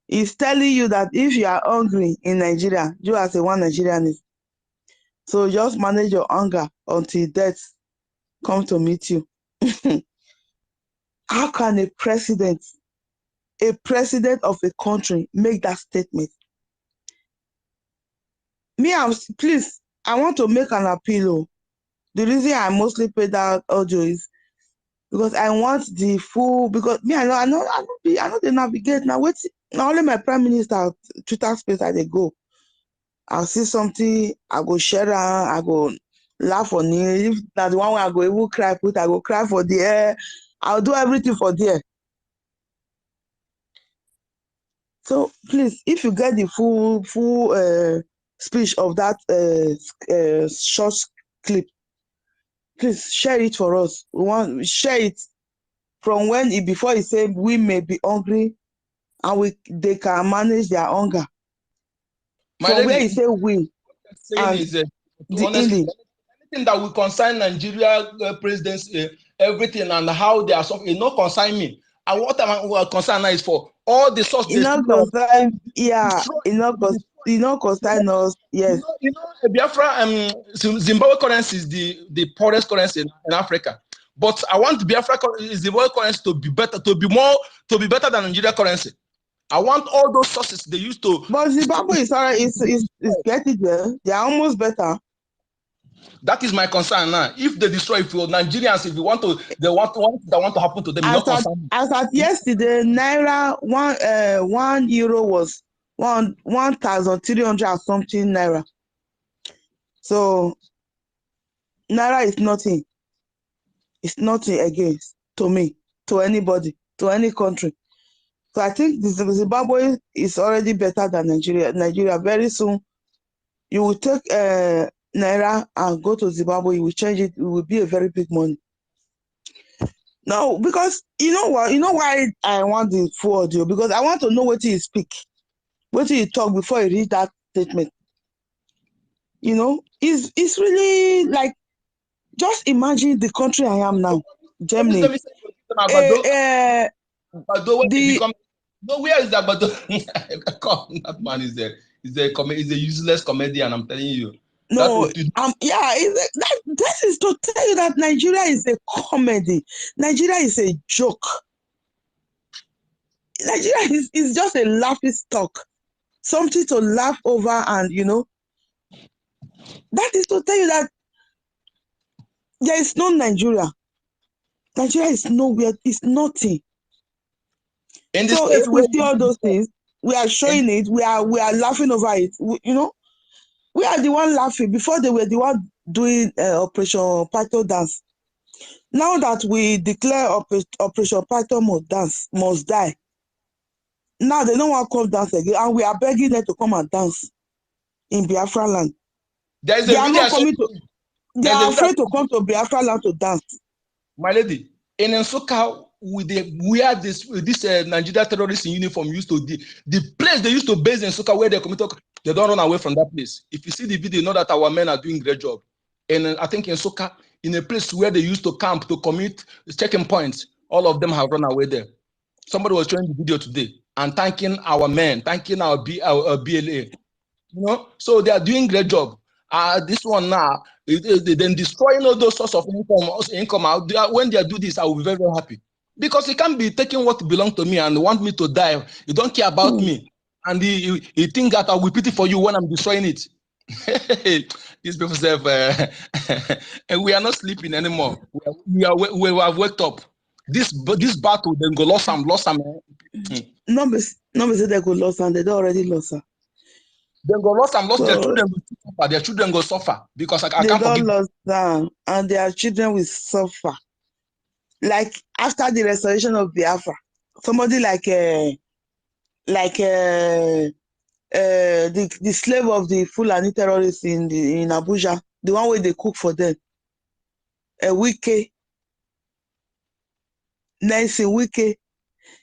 C: He's telling you that if you are hungry in Nigeria, you as a one Nigerianist, so just manage your hunger until death comes to meet you. How can a president of a country make that statement? Please, I want to make an appeal. The reason I mostly play that audio is because I want the full, because me, I know they navigate now. Now only my prime minister Twitter space I they go. I'll see something, I go share, I go laugh on it. If that's the one where I go even cry, I go cry for the air. I'll do everything for there. So please, if you get the full speech of that short clip, please share it for us. We want share it from when before he said we may be hungry and they can manage their hunger. From where he said we and
E: is,
C: the
E: honestly,
C: English.
E: anything that will concern Nigeria presidency, everything and how they are suffering, it not concern me. And what I'm concerned now is for all the sources.
C: It not concern, yeah. It not concern us. Yes.
E: You know, Biafra, Zimbabwe currency is the poorest currency in Africa. But I want Biafra Zimbabwe currency to be better, to be better than Nigeria currency. I want all those sources they used to.
C: But Zimbabwe is alright. It's getting there. They are almost better.
E: That is my concern now. If they destroy, if Nigerians, if you want to, they want to happen to them.
C: As at yesterday, naira one euro was 1,300 something naira. So naira is nothing. It's nothing against to me, to anybody, to any country. So I think Zimbabwe is already better than Nigeria. Nigeria, very soon, you will take Naira and go to Zimbabwe, you will change it, it will be a very big money. No, because you know what? You know why I want the full audio? Because I want to know what he speak, what he talk before he read that statement. You know, it's really like, just imagine the country I am now, Germany.
E: Let me say Agbado when they
C: The
E: become. No, where is that Agbado? Come, that man is a useless comedian. I'm telling you.
C: no, yeah, that is to tell you that Nigeria is a comedy. Nigeria is a joke. Nigeria is just a laughing stock, something to laugh over, and you know, that is to tell you that there is no Nigeria. Nigeria is nowhere. It's nothing.
E: in the
C: So
E: state
C: if we
E: where
C: see all those things, we are showing it. We are laughing over it. You know, we are the one laughing. Before they were the one doing Operation Python dance. Now that we declare Operation Python must die. Now they don't want to come dance again, and we are begging them to come and dance in Biafra land.
E: there is
C: They
E: a
C: are
E: video.
C: not coming to. They are afraid to come to Biafra land to dance.
E: My lady, in Nsukka, where this Nigeria terrorists in uniform used to the place they used to base in Nsukka where they committed, they don't run away from that place. If you see the video, you know that our men are doing a great job. And I think in Nsukka, in a place where they used to camp to commit checking points, all of them have run away there. Somebody was showing the video today and thanking our men, thanking our BLA. You know, so they are doing great job. This one now, then destroying all those sorts of income. When they do this, I will be very, very happy, because he can't be taking what belongs to me and want me to die. You don't care about me, and he think that I will pity for you when I'm destroying it. These people say, and we are not sleeping anymore. We have waked up. This battle, then go lost some.
C: Nobody say they go lost, and they don't already lost.
E: Then go lost and lost, so their children will suffer. Their children go suffer because I can't forgive
C: them. Down, and their children will suffer. Like after the restoration of Biafra, somebody like the slave of the Fulani terrorists in Abuja, the one where they cook for them, Wike, Nelson Wike.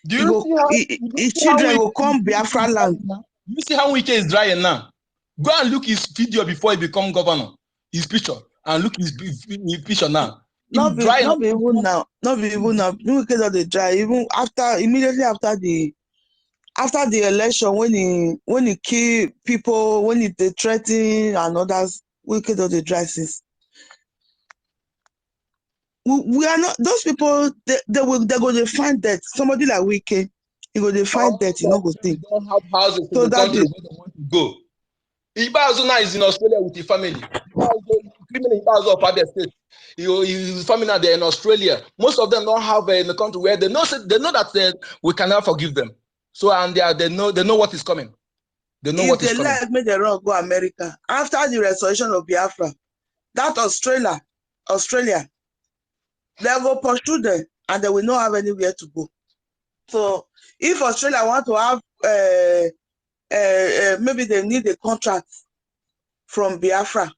E: Do you see how
C: his children will come Biafra land?
E: You see how Wike is drying now? Go and look his video before he become governor. His picture, and look his picture now.
C: Not be even now. Not be even now. Wike doesn't dry. Even immediately after the election, when he kill people, when they threaten and others, Wike doesn't dry since. We are not those people. They're going to find that somebody like Wike, he go to find that you know go think.
E: Don't have houses in the country where they want to go. Ibazu now is in Australia with his family. Ibazu of other states. His family now they're in Australia. Most of them don't have in the country where they know that we cannot forgive them. So and they know what is coming. They know what is coming.
C: If they make the wrong go America after the restoration of Biafra, that Australia, they go pursue them and they will not have anywhere to go. So if Australia want to have maybe they need a contract from Biafra.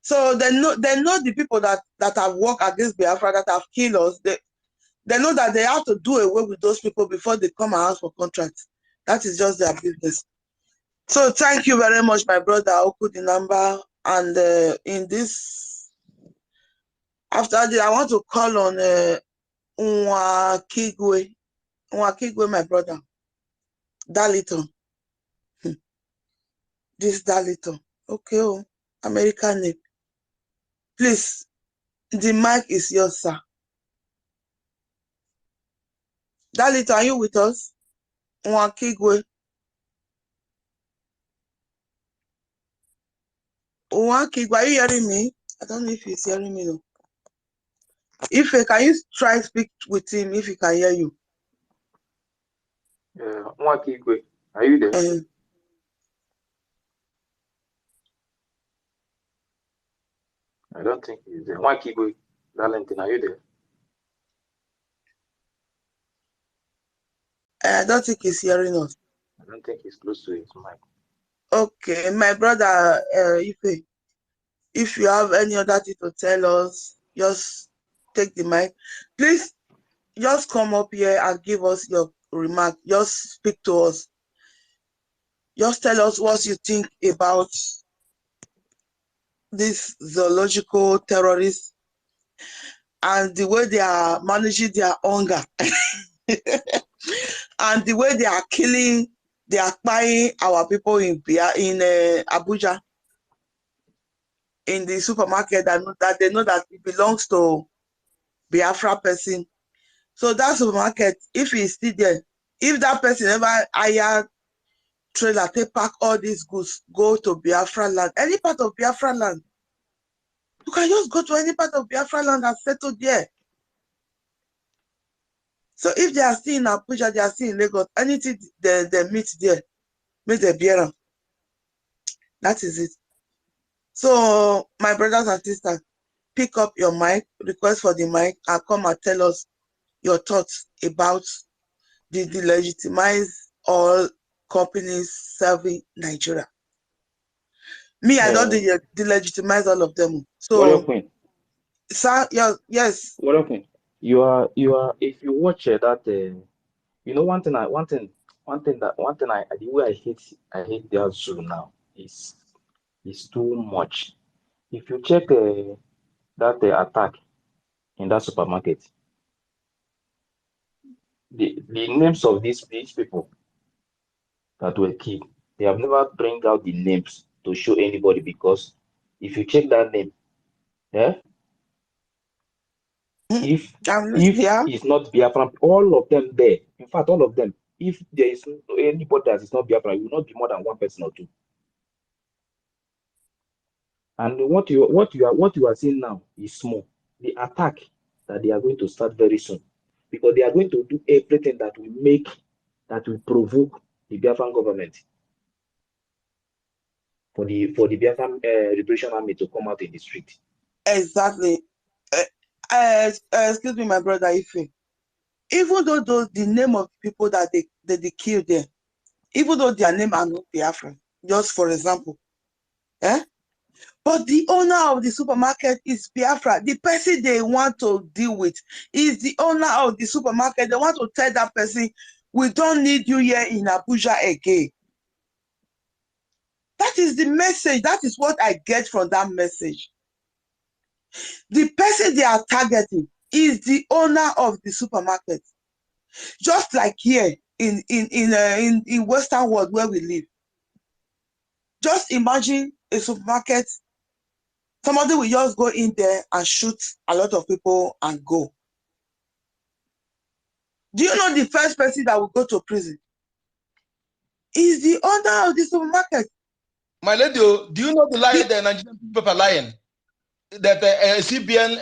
C: So they know the people that have worked against Biafra, that have killed us. They know that they have to do away with those people before they come and ask for contracts. That is just their business. So thank you very much, my brother. I'll put the number. And in this, after this, I want to call on Nwakigwe, my brother. Dalito. This Dalito. Okay, American name. Please, the mic is yours, sir. Dalito, are you with us? Nwakigwe. Nwakigwe, are you hearing me? I don't know if he's hearing me. No. If can you try speak with him if he can hear you?
G: Nwakigwe, are you there? I don't think he's there. Nwakigwe, Valentin, are you there?
C: I don't think he's hearing us.
G: I don't think he's close to his mic.
C: Okay, my brother, if you have any other thing to tell us, just take the mic. Please, just come up here and give us your remark. Just speak to us. Just tell us what you think about these zoological terrorists and the way they are managing their hunger and the way they are killing, they are buying our people in Abuja, in the supermarket that they know that it belongs to Biafra person. So that supermarket, if he's still there, if that person ever hire trailer, they pack all these goods, go to Biafra land, any part of Biafra land. You can just go to any part of Biafra land and settle there. So if they are still in Abuja, they are still in Lagos, anything they meet there, make them bear them. That is it. So my brothers and sisters, pick up your mic, request for the mic, and come and tell us your thoughts about the delegitimize all companies serving Nigeria. Me, I don't delegitimize all of them.
G: Warrior
C: So,
G: Queen.
C: sir, yes.
G: Warrior Queen. You are. If you watch that, you know one thing. The way I hate their zoo now is too much. If you check that attack in that supermarket, the names of these people that were killed, they have never bring out the names to show anybody, because if you check that name, if it's not Biafran, all of them there, in fact, all of them, if there is anybody that is not Biafran, it will not be more than one person or two. And what you are seeing now is small. The attack that they are going to start very soon, because they are going to do everything that will provoke the Biafran government for the Biafran Liberation Army to come out in the street.
C: Exactly. Excuse me, my brother Ife. Even though the name of people that they killed there, even though their name are not Biafran, just for example, but the owner of the supermarket is Biafra. The person they want to deal with is the owner of the supermarket. They want to tell that person, we don't need you here in Abuja again. That is the message. That is what I get from that message. The person they are targeting is the owner of the supermarket. Just like here in Western world where we live. Just imagine a supermarket. Somebody will just go in there and shoot a lot of people and go. Do you know the first person that will go to prison is the owner of the supermarket?
E: My lady, do you know the lie the Nigerian people are lying? That a CBN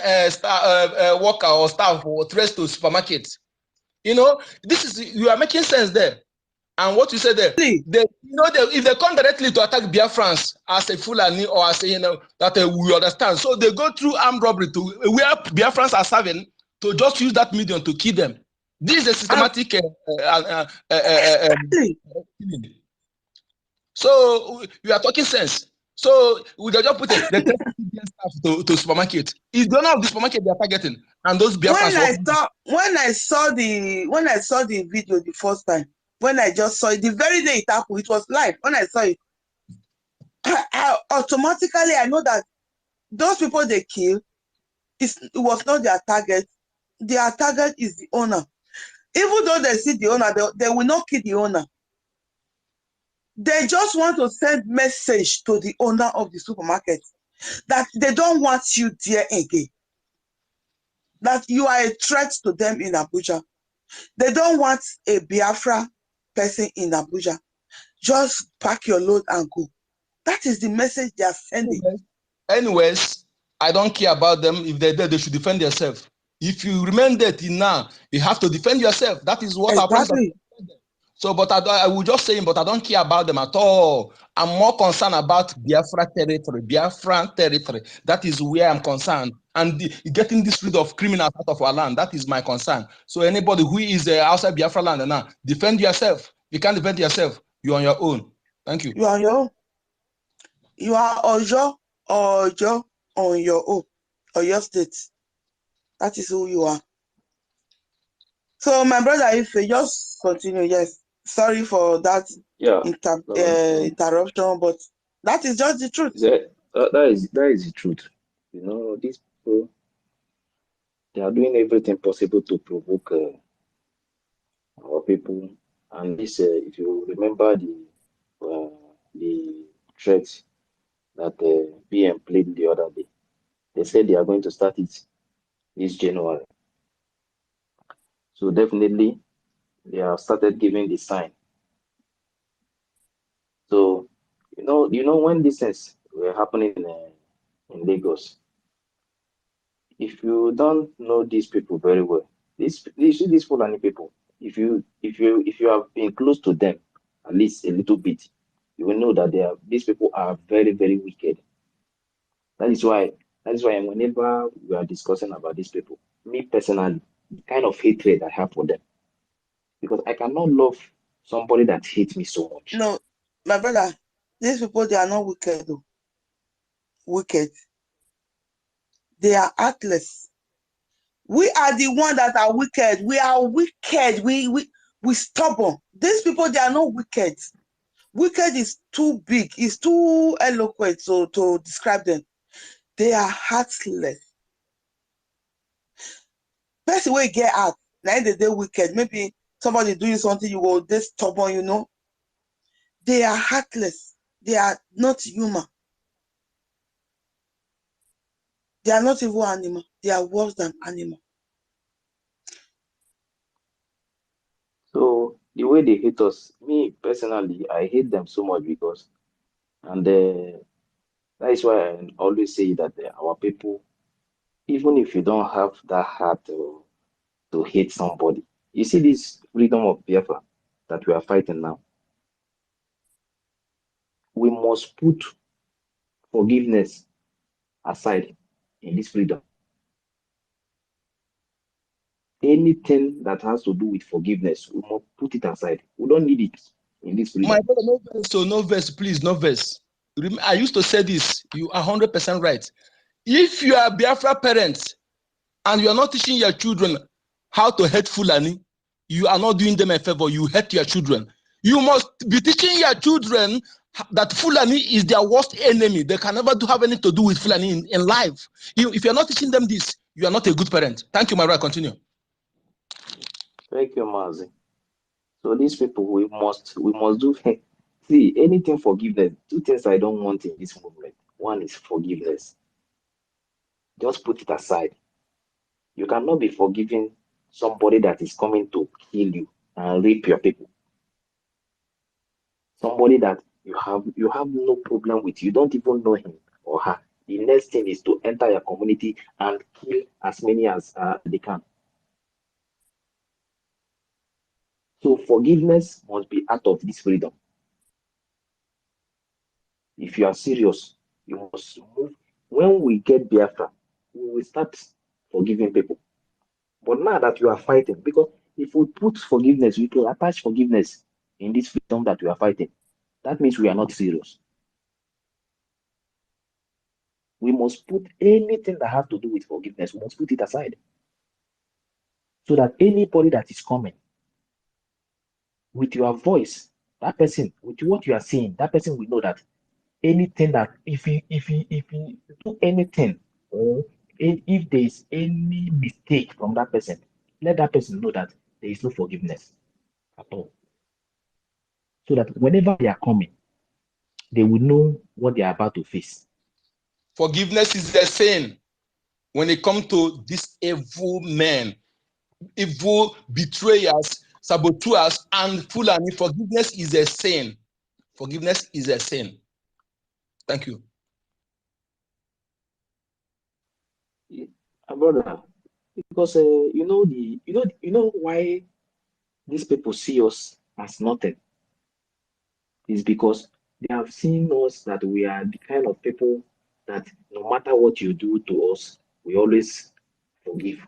E: worker or staff will trace to supermarkets. You know, you are making sense there. And what you said there, if they come directly to attack Biafrans as a Fulani or as a, that we understand. So they go through armed robbery to where Biafrans are serving to just use that medium to kill them. This is a systematic killing. So we are talking sense. So we just put the staff to supermarket. It's the owner of the supermarket they are targeting, and those Biafrans.
C: When I saw the video the first time, when I just saw it, the very day it happened, it was live. When I saw it, I automatically I know that those people they kill, it was not their target. Their target is the owner. Even though they see the owner, they will not kill the owner. They just want to send message to the owner of the supermarket that they don't want you there again. That you are a threat to them in Abuja. They don't want a Biafra person in Abuja. Just pack your load and go. That is the message they are sending.
E: Anyways, I don't care about them. If they're dead, they should defend themselves. If you remain dead till now, you have to defend yourself. That is what our president said. So, but I will just say, but I don't care about them at all. I'm more concerned about Biafra territory, Biafran territory. That is where I'm concerned. And getting this rid of criminals out of our land, that is my concern. So anybody who is outside Biafra land now, defend yourself. If you can't defend yourself, you're on your own. Thank you.
C: You are on your own. You are Ojo on your own, or your state. That is who you are. So, my brother, if you just continue, yes. Sorry for that
G: Yeah.
C: interruption, but that is just the truth.
G: That is the truth. You know, these people, they are doing everything possible to provoke our people. And this, if you remember the threat that BM played the other day, they said they are going to start it this January. So definitely, they have started giving the sign. So you know when these things were happening in Lagos, if you don't know these people very well, these Fulani people, if you have been close to them at least a little bit, you will know that these people are very, very wicked. That is why whenever we are discussing about these people, me personally, the kind of hatred I have for them, because I cannot love somebody that hates me so much.
C: No, my brother, these people, they are not wicked though. Wicked. They are heartless. We are the ones that are wicked. We are wicked. We stubborn. These people, they are not wicked. Wicked is too big. It's too eloquent to describe them. They are heartless. Person wey get heart, na they wicked. Maybe somebody doing something, you go, they stubborn, you know. They are heartless. They are not human. They are not even animal. They are worse than animal.
G: So the way they hate us, me personally, I hate them so much because, and that is why I always say that our people, even if you don't have that heart to hate somebody, you see this freedom of Biafra that we are fighting now, we must put forgiveness aside in this freedom. Anything that has to do with forgiveness, we must put it aside. We don't need it in this freedom.
E: My brother, no verse, so no verse, please, no verse. I used to say this, you are 100% right. If you are Biafra parents and you are not teaching your children how to hate Fulani, you are not doing them a favor, you hate your children. You must be teaching your children that Fulani is their worst enemy. They can never have anything to do with Fulani in life. If you're not teaching them this, you are not a good parent. Thank you, my brother. Continue.
G: Thank you, Mazi. So these people, we must do. See, anything forgiveness. Two things I don't want in this movement. One is forgiveness. Just put it aside. You cannot be forgiving somebody that is coming to kill you and rape your people. Somebody that you have no problem with. You don't even know him or her. The next thing is to enter your community and kill as many as they can. So forgiveness must be out of this freedom. If you are serious, you must move. When we get Biafra, we will start forgiving people. But now that you are fighting, because if we put forgiveness, we can attach forgiveness in this freedom that we are fighting. That means we are not serious. We must put anything that has to do with forgiveness, we must put it aside. So that anybody that is coming with your voice, that person, with what you are saying, that person will know that anything that if you do anything, or if there is any mistake from that person, let that person know that there is no forgiveness at all. So that whenever they are coming, they will know what they are about to face.
E: Forgiveness is a sin when it comes to these evil men, evil betrayers, saboteurs, and Fulani. Forgiveness is a sin. Forgiveness is a sin. Thank you.
G: Brother, because you know why these people see us as nothing. It's because they have seen us that we are the kind of people that no matter what you do to us, we always forgive.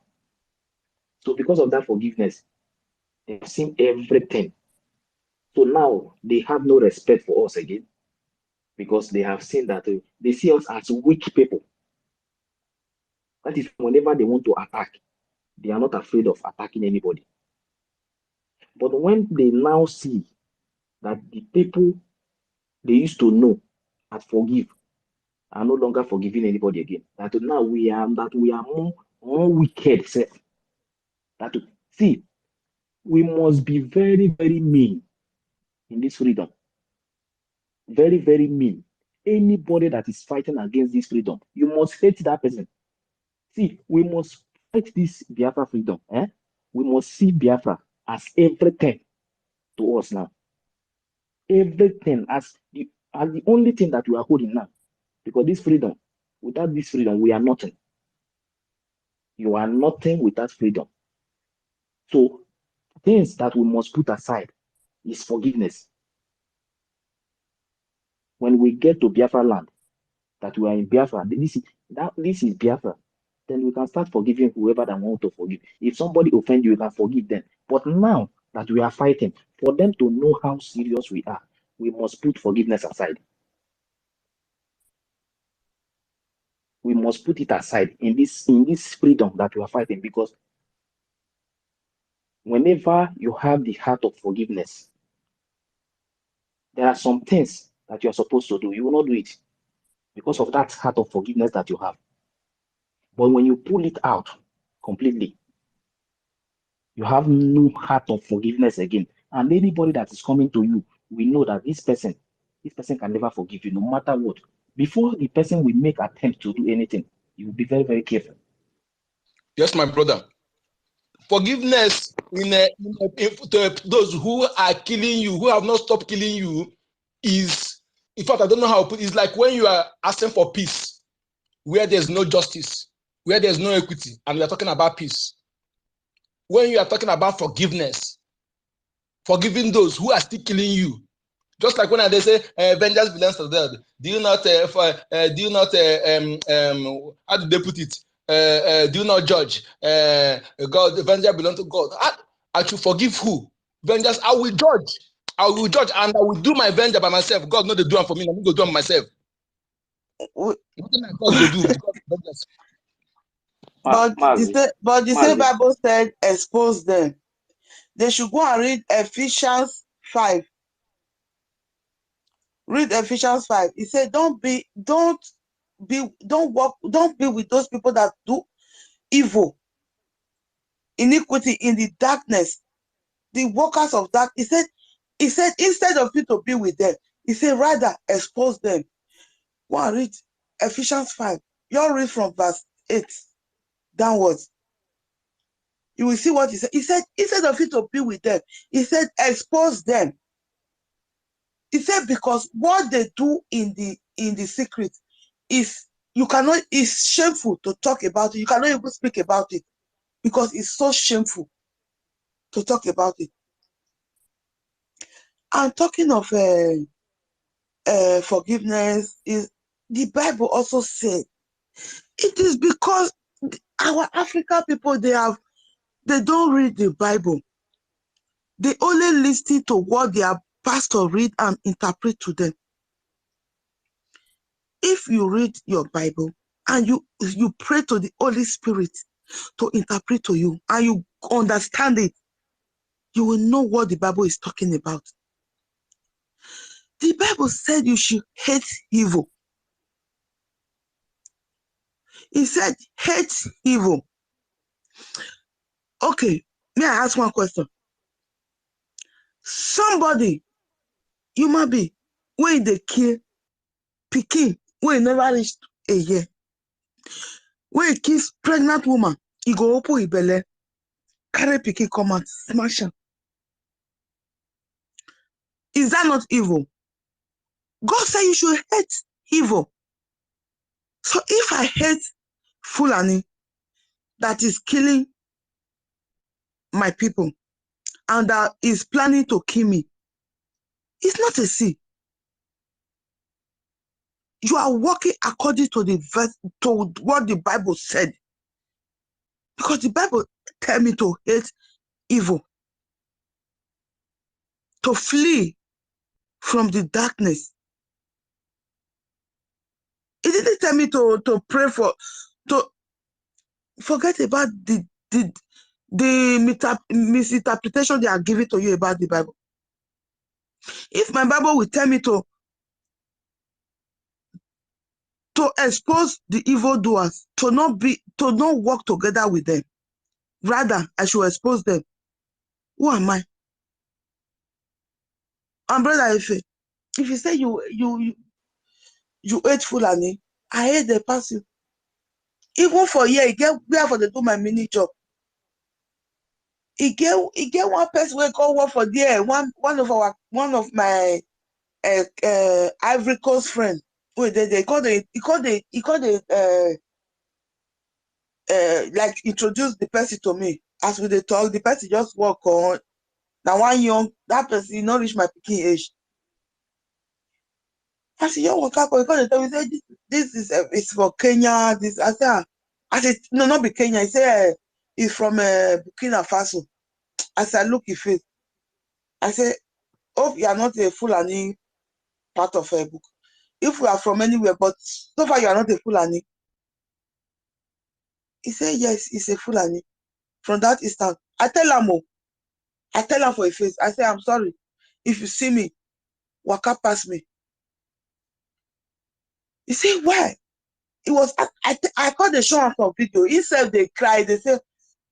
G: So because of that forgiveness, they have seen everything. So now they have no respect for us again because they have seen that they see us as weak people. That is whenever they want to attack, they are not afraid of attacking anybody. But when they now see that the people they used to know and forgive are no longer forgiving anybody again, that now we are more wicked. That see, we must be very, very mean in this freedom. Very, very mean. Anybody that is fighting against this freedom, you must hate that person. See, we must fight this Biafra freedom. We must see Biafra as everything to us now. Everything as the only thing that we are holding now. Because this freedom, without this freedom, we are nothing. You are nothing without freedom. So things that we must put aside is forgiveness. When we get to Biafra land, that we are in Biafra, this is Biafra, then we can start forgiving whoever that want to forgive. If somebody offend you, you can forgive them. But now that we are fighting, for them to know how serious we are, we must put forgiveness aside. We must put it aside in this freedom that we are fighting, because whenever you have the heart of forgiveness, there are some things that you are supposed to do. You will not do it because of that heart of forgiveness that you have. But when you pull it out completely, you have no heart of forgiveness again. And anybody that is coming to you, we know that this person can never forgive you, no matter what. Before the person will make attempt to do anything, you will be very, very careful.
E: Yes, my brother. Forgiveness to those who are killing you, who have not stopped killing you, is, in fact, I don't know how to put it. It's like when you are asking for peace, where there's no justice, where there's no equity, and we are talking about peace. When you are talking about forgiveness, forgiving those who are still killing you, just like when they say vengeance belongs to God. Do you not? How do they put it? Do you not judge? God, vengeance belongs to God. I should forgive who? Vengeance. I will judge. I will judge, and I will do my vengeance by myself. God, not the do it for me. I'm going to do it myself. Nothing like God to do.
C: But the same Bible said, expose them. They should go and read Ephesians 5. Read Ephesians 5. He said, don't be with those people that do evil, iniquity in the darkness, the workers of dark. He said, instead of you to be with them, he said, rather expose them. Go and read Ephesians 5. You'll read from verse 8 downwards. You will see what he said. He said, instead of you to be with them, he said, expose them. He said, because what they do in the secret is shameful to talk about it. You cannot even speak about it because it's so shameful to talk about it. And talking of forgiveness, is the Bible also said it is because our African people, they don't read the Bible. They only listen to what their pastor read and interpret to them. If you read your Bible and you pray to the Holy Spirit to interpret to you and you understand it, you will know what the Bible is talking about. The Bible said you should hate evil. It said hate evil. Okay, may I ask one question? Somebody, human being, when they kill pikin, when never reached a year, when he kills pregnant woman, he go open his belly, carry pikin come out, smash am. Is that not evil? God said you should hate evil. So if I hate Fulani that is killing my people, and that is planning to kill me. It's not a sin. You are working according to the verse, to what the Bible said. Because the Bible tell me to hate evil, to flee from the darkness. It didn't tell me to pray to forget about the misinterpretation they are giving to you about the Bible. If my Bible will tell me to expose the evildoers, to not work together with them, rather I should expose them. Who am I? And brother, if you say you hate Fulani, I hate the person. Even for here, you get where for the do my mini job. He get one person we call work for there. One of my Ivory Coast friend. Wait, they call the like introduce the person to me. As we they talk, the person just walk on. Now one young that person not reach my picking age. I said, you walk up because they tell me say this is it's for Kenya. This I said no, not be Kenya. He said it's from Burkina Faso. I said, look if it. I said, hope you are not a Fulani part of a book. If we are from anywhere, but so far you are not a Fulani. He said, yes, he's a Fulani. From that instant, I tell him for a face. I say, I'm sorry. If you see me, waka past me. He said, why? It was, I called the show on some video. He said they cried. They said,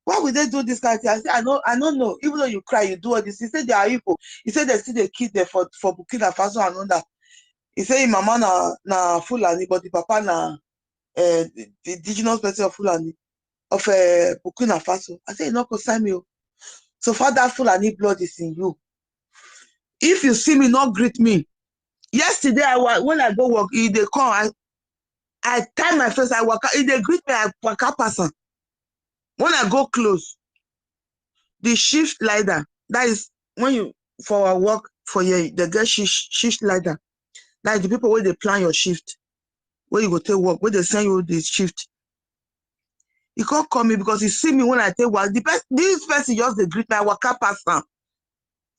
C: why would they do this kind of thing? I said, I don't know. Even though you cry, you do all this. He said they are evil. He said they see the kid there for Burkina Faso and all that. He said mama na Fulani, but the papa na the indigenous person of Fulani of Burkina Faso. I said, you not consign me. So far that Fulani blood is in you. If you see me, not greet me. Yesterday, when I go work, if they come, I tie my face, I walk out. If they greet me, I walk out person. When I go close, the shift leader, that is when you, for our work, for your, the get shift leader. That is the people where they plan your shift, where you go take work, where they send you the shift. He can't call me because he see me when I take work. This person just they greet me, I walk out person.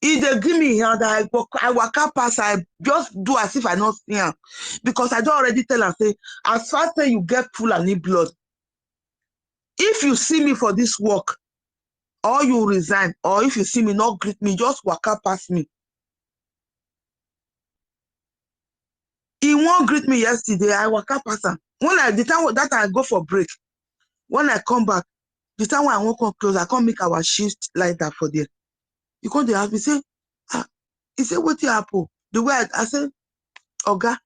C: If they give me hand, I walk out pass, I just do as if I not see him. Because I don't already tell her, say, as far as you get Fulani blood, if you see me for this work, or you resign, or if you see me not greet me, just walk out past me. He won't greet me yesterday, I walk out past him. The time that I go for break, when I come back, the time when I won't come close, I can't make our shift like that for there. You come to ask me, say, he said, what happen? The way I said, Oga,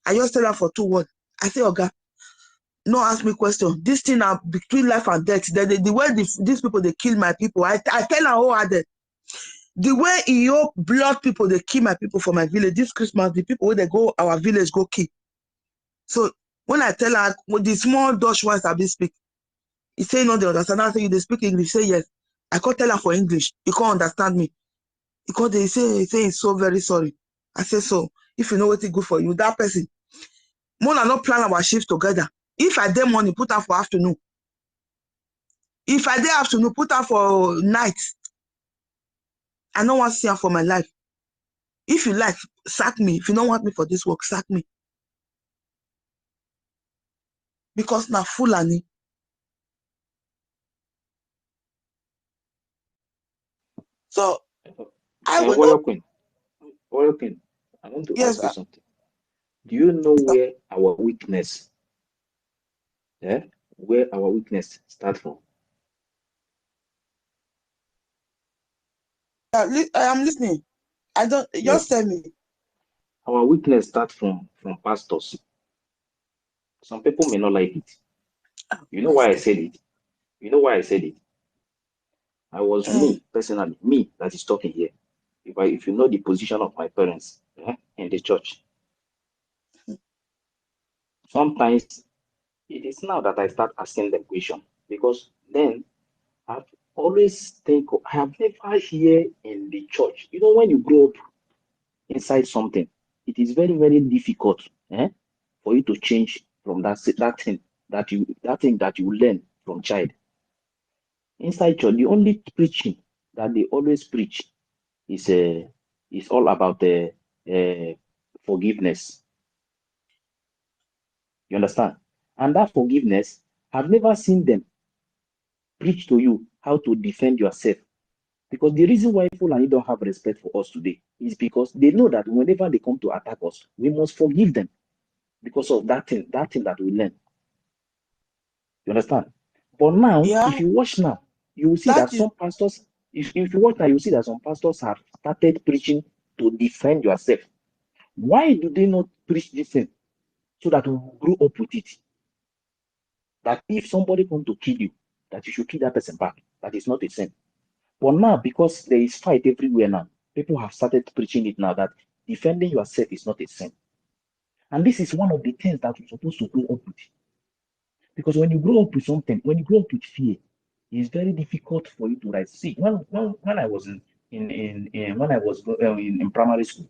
C: I just tell her for 2 words. I say, Oga, no ask me question. This thing are between life and death. The way these people, they kill my people. I tell her how are they. The way your blood people, they kill my people for my village. This Christmas, the people where they go, our village go kill. So when I tell her, with the small Dutch ones I be speak, he say, no, they understand. I say, you they speak English. Say, yes. I can't tell her for English. You can't understand me. Because they say he's so very sorry. I say, so, if you know what is good for you, that person, more than not plan our shift together. If I day morning, put her for afternoon. If I day afternoon, put her for night. I don't want to see her for my life. If you like, sack me. If you don't want me for this work, sack me. Because now Fulani. So I will not.
G: Warrior Queen, I want to
C: Yes,
G: ask you something. Do you know where our weakness, where our weakness starts from?
C: I am listening. I don't just tell me.
G: Our weakness starts from pastors. Some people may not like it. You know why I said it? You know why I said it? I was me personally, me that is talking here. If you know the position of my parents in the church, sometimes it is now that I start asking them question, because then always think, I have never heard in the church, you know, when you grow up inside something, it is very, very difficult for you to change from that thing that you learn from child. Inside church, the only preaching that they always preach is all about forgiveness. You understand? And that forgiveness, I've never seen them preach to you how to defend yourself. Because the reason why Fulani don't have respect for us today is because they know that whenever they come to attack us, we must forgive them because of that thing that we learn. You understand? But now,
C: Yeah,
G: if you watch now, you will see
C: that
G: that
C: is
G: some pastors, if you watch now, you will see that some pastors have started preaching to defend yourself. Why do they not preach this thing? So that we will grow up with it. That if somebody comes to kill you, that you should kill that person back. That is not a sin. But now, because there is fight everywhere now, people have started preaching it now that defending yourself is not a sin. And this is one of the things that we're supposed to grow up with. Because when you grow up with something, when you grow up with fear, it's very difficult for you to rise. See, when I was in primary school,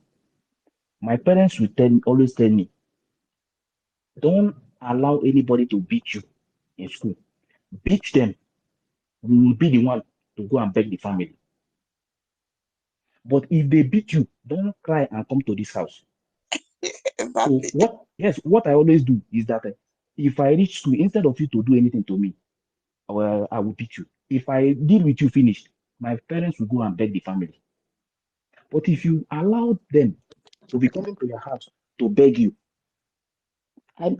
G: my parents would always tell me, don't allow anybody to beat you in school. Beat them. We will be the one to go and beg the family. But if they beat you, don't cry and come to this house. So what I always do is that if I reach school, instead of you to do anything to me, I will beat you. If I deal with you finished, my parents will go and beg the family. But if you allow them to be coming to your house to beg you,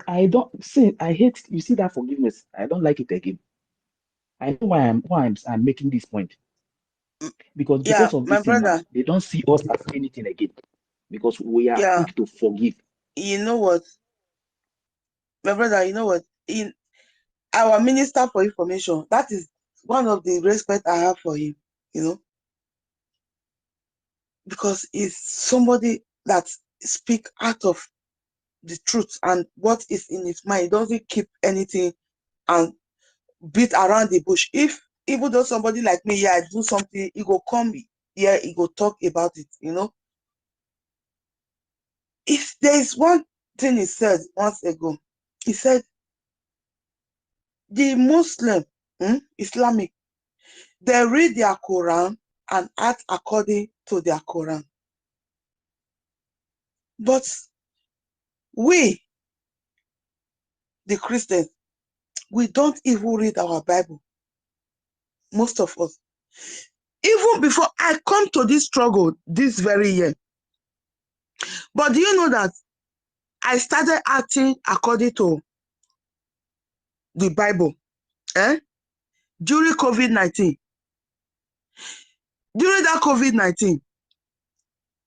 G: I don't say I hate. You see that forgiveness? I don't like it again. I know why I'm making this point because
C: yeah,
G: of
C: my
G: this thing now,
C: brother.
G: they don't see us as anything again because we are
C: Yeah,
G: quick to forgive.
C: you know what, my brother. You know what? In our Minister for Information, that is one of the respect I have for him. You know, because he's somebody that speak out of the truth and what is in his mind. He doesn't keep anything and beat around the bush. If even though somebody like me, yeah, I do something, he go come here, he go talk about it, you know. If there is one thing he said once ago, he said the Muslim, Islamic, they read their Quran and act according to their Quran. But we, the Christians, we don't even read our Bible. Most of us. Even before I come to this struggle this very year. But do you know that I started acting according to the Bible during COVID-19. During that COVID-19,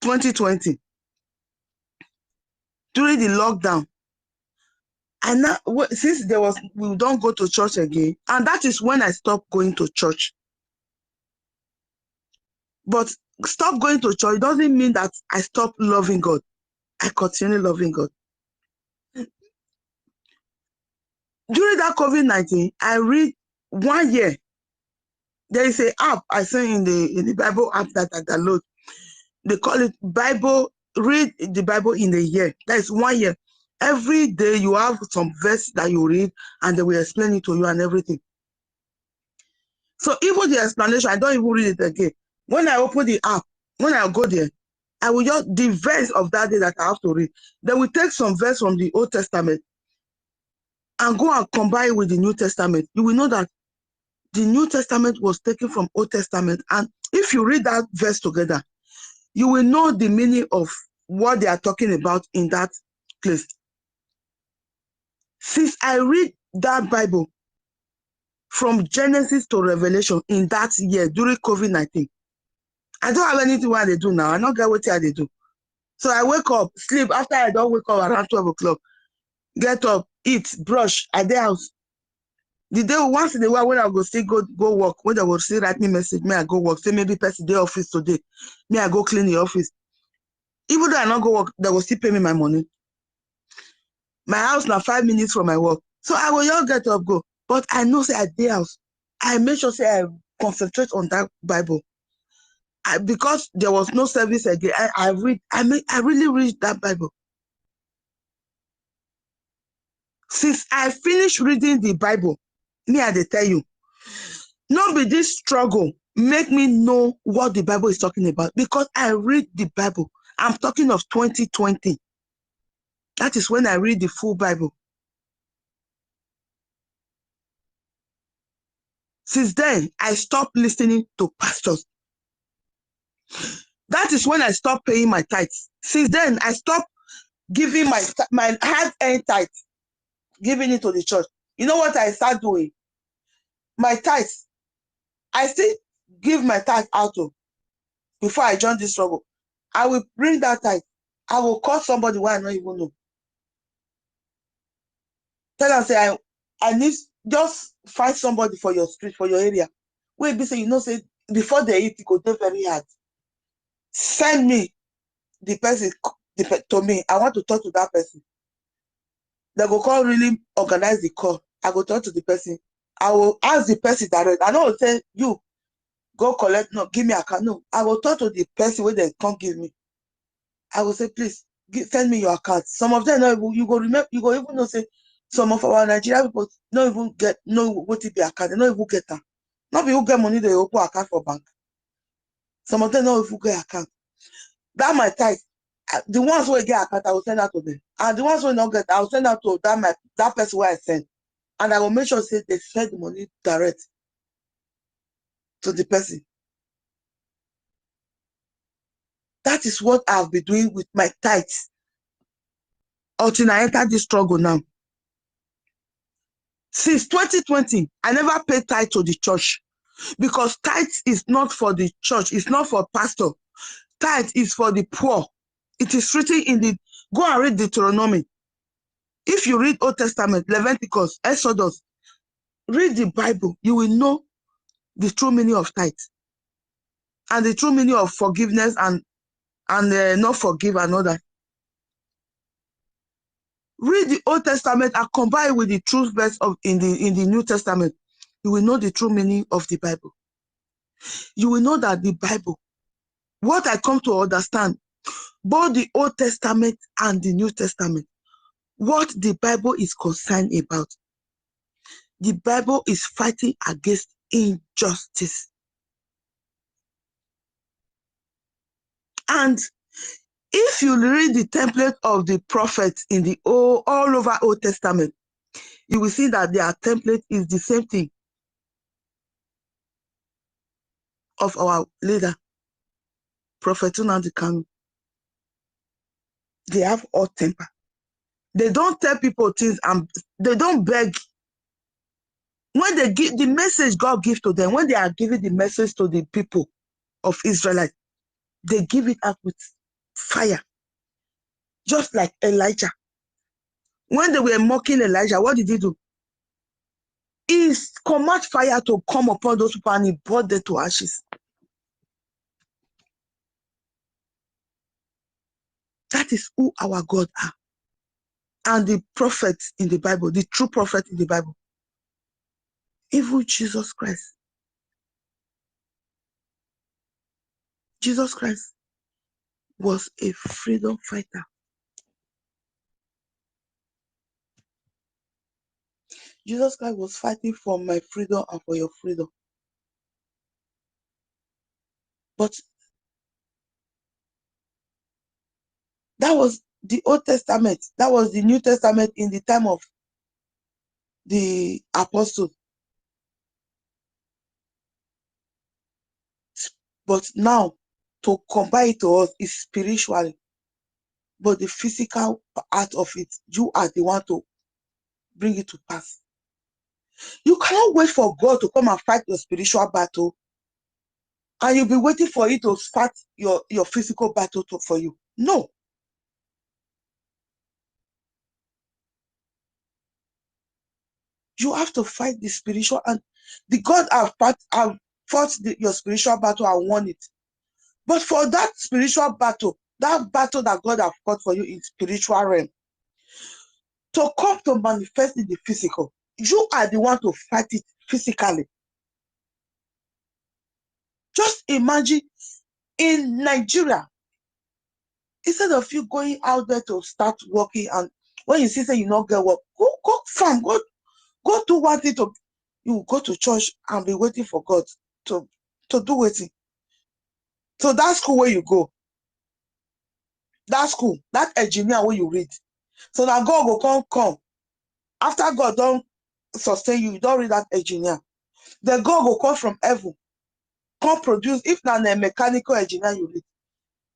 C: 2020, during the lockdown, and now since we don't go to church again, and that is when I stopped going to church. But stop going to church doesn't mean that I stop loving God. I continue loving God. During that COVID-19, I read 1 year. There is an app I say in the Bible app that I download. They call it Bible. Read the Bible in a year. That is 1 year. Every day you have some verse that you read, and they will explain it to you and everything. So even the explanation, I don't even read it again. When I open the app, when I go there, I will just the verse of that day that I have to read. Then we take some verse from the Old Testament and go and combine with the New Testament. You will know that the New Testament was taken from Old Testament, and if you read that verse together, you will know the meaning of what they are talking about in that place. Since I read that Bible from Genesis to Revelation in that year during COVID-19, I don't have anything what they do now. I don't get what they do. So I wake up, sleep. After I don't wake up around 12 o'clock, get up, eat, brush, at the house. The day once in a while when I go still go work, when they will still write me message, may I go work, say maybe person day office today, may I go clean the office. Even though I not go work, they will still pay me my money. My house now 5 minutes from my work. So I will just get up, go. But I know say at the house, I make sure say concentrate on that Bible. Because there was no service again, I really read that Bible. Since I finished reading the Bible, me I dey tell you, not be this struggle make me know what the Bible is talking about, because I read the Bible. I'm talking of 2020. That is when I read the full Bible. Since then, I stopped listening to pastors. That is when I stopped paying my tithes. Since then, I stopped giving my hard-earned tithes, giving it to the church. You know what I start doing? My tithes, I still give my tithe out of before I join this struggle. I will bring that tithe. I will call somebody who I don't even know. Tell them, say, I need, just find somebody for your street, for your area. Wait, be say, you know, say, before they eat, it go do very hard. Send me the person to me. I want to talk to that person. They go call, really organize the call. I go talk to the person. I will ask the person direct. I don't say, you go collect, no, give me a account. No, I will talk to the person where they can't give me. I will say, please, send me your account. Some of them, you go remember, you go even know, say, some of our Nigerian people don't even know what it be account. They don't even get them. Not people get money, they open account for bank. Some of them don't even get account. That my tithe. The ones who get account, I will send out to them. And the ones who don't get, I will send out to that person where I send. And I will make sure say they send the money direct to the person. That is what I've been doing with my tithes until I enter this struggle now. Since 2020, I never paid tithe to the church, because tithe is not for the church. It's not for pastor. Tithe is for the poor. It is written in the, go and read Deuteronomy. If you read Old Testament, Leviticus, Exodus, read the Bible, you will know the true meaning of tithe and the true meaning of forgiveness and not forgive and all that. Read the Old Testament and combine with the truth verse in the New Testament. You will know the true meaning of the Bible. You will know that the Bible, what I come to understand, both the Old Testament and the New Testament, what the Bible is concerned about. The Bible is fighting against injustice. And if you read the template of the prophets in the all over Old Testament, you will see that their template is the same thing of our leader, Prophet Nnamdi Kanu. They have hot temper. They don't tell people things and they don't beg. When they give the message God gives to them, when they are giving the message to the people of Israel, they give it up with fire. Just like Elijah. When they were mocking Elijah, what did he do? He commanded fire to come upon those people and he brought them to ashes. That is who our God are. And the prophets in the Bible, the true prophet in the Bible, even Jesus Christ. Jesus Christ was a freedom fighter. Jesus Christ was fighting for my freedom and for your freedom. But that was the Old Testament. That was the New Testament in the time of the apostles. But now, to combine it to us is spiritually. But the physical part of it, you are the one to bring it to pass. You cannot wait for God to come and fight your spiritual battle, and you'll be waiting for it to fight your physical battle for you. No. You have to fight the spiritual, and the God have fought your spiritual battle and won it. But for that spiritual battle, that battle that God have fought for you in spiritual realm, to come to manifest in the physical, you are the one to fight it physically. Just imagine in Nigeria, instead of you going out there to start working, and when you see say you not get work, go farm, go do one thing. To you go to church and be waiting for God to do waiting. So that school where you go, that school, that engineer where you read. So now God will come. After God don't sustain you, you don't read that engineer. Then God will come from heaven, come produce. If not a mechanical engineer you read,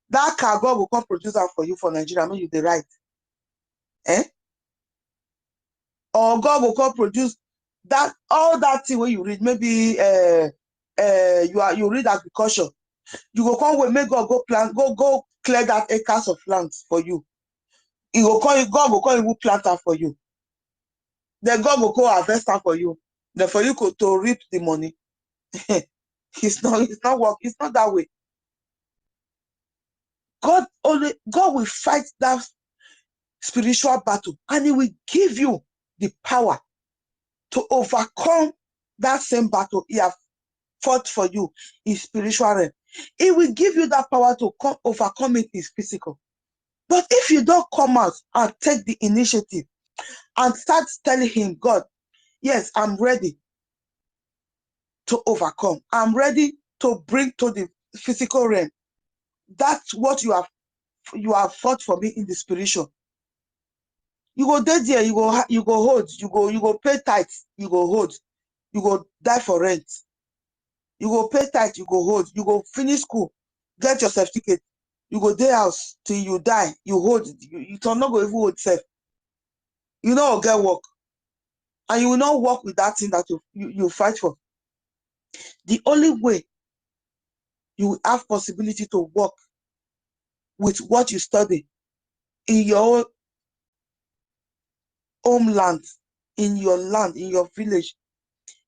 C: that car God will come produce that for you for Nigeria. I mean you the right. Or God will come produce that all that thing where you read. Maybe you read agriculture. You go come make God go plant, go clear that acres of land for you. God will come even plant that for you. Then God will go harvest that for you. Then for you to reap the money. It's not work. It's not that way. God will fight that spiritual battle, and He will give you the power to overcome that same battle He has fought for you in spiritual realm. He will give you that power to overcome it in physical. But if you don't come out and take the initiative and start telling Him, God, yes, I'm ready to overcome. I'm ready to bring to the physical realm. That's what you have fought for me in the spiritual. You go there, you go hold, you go pay tithes, you go hold, you go die for rent. You go pay tithes, you go hold, you go finish school, get your certificate, you go there house till you die, you hold, you don't go even hold self. You know get work. And you will not work with that thing that you fight for. The only way you will have possibility to work with what you study in your homeland, in your land, in your village,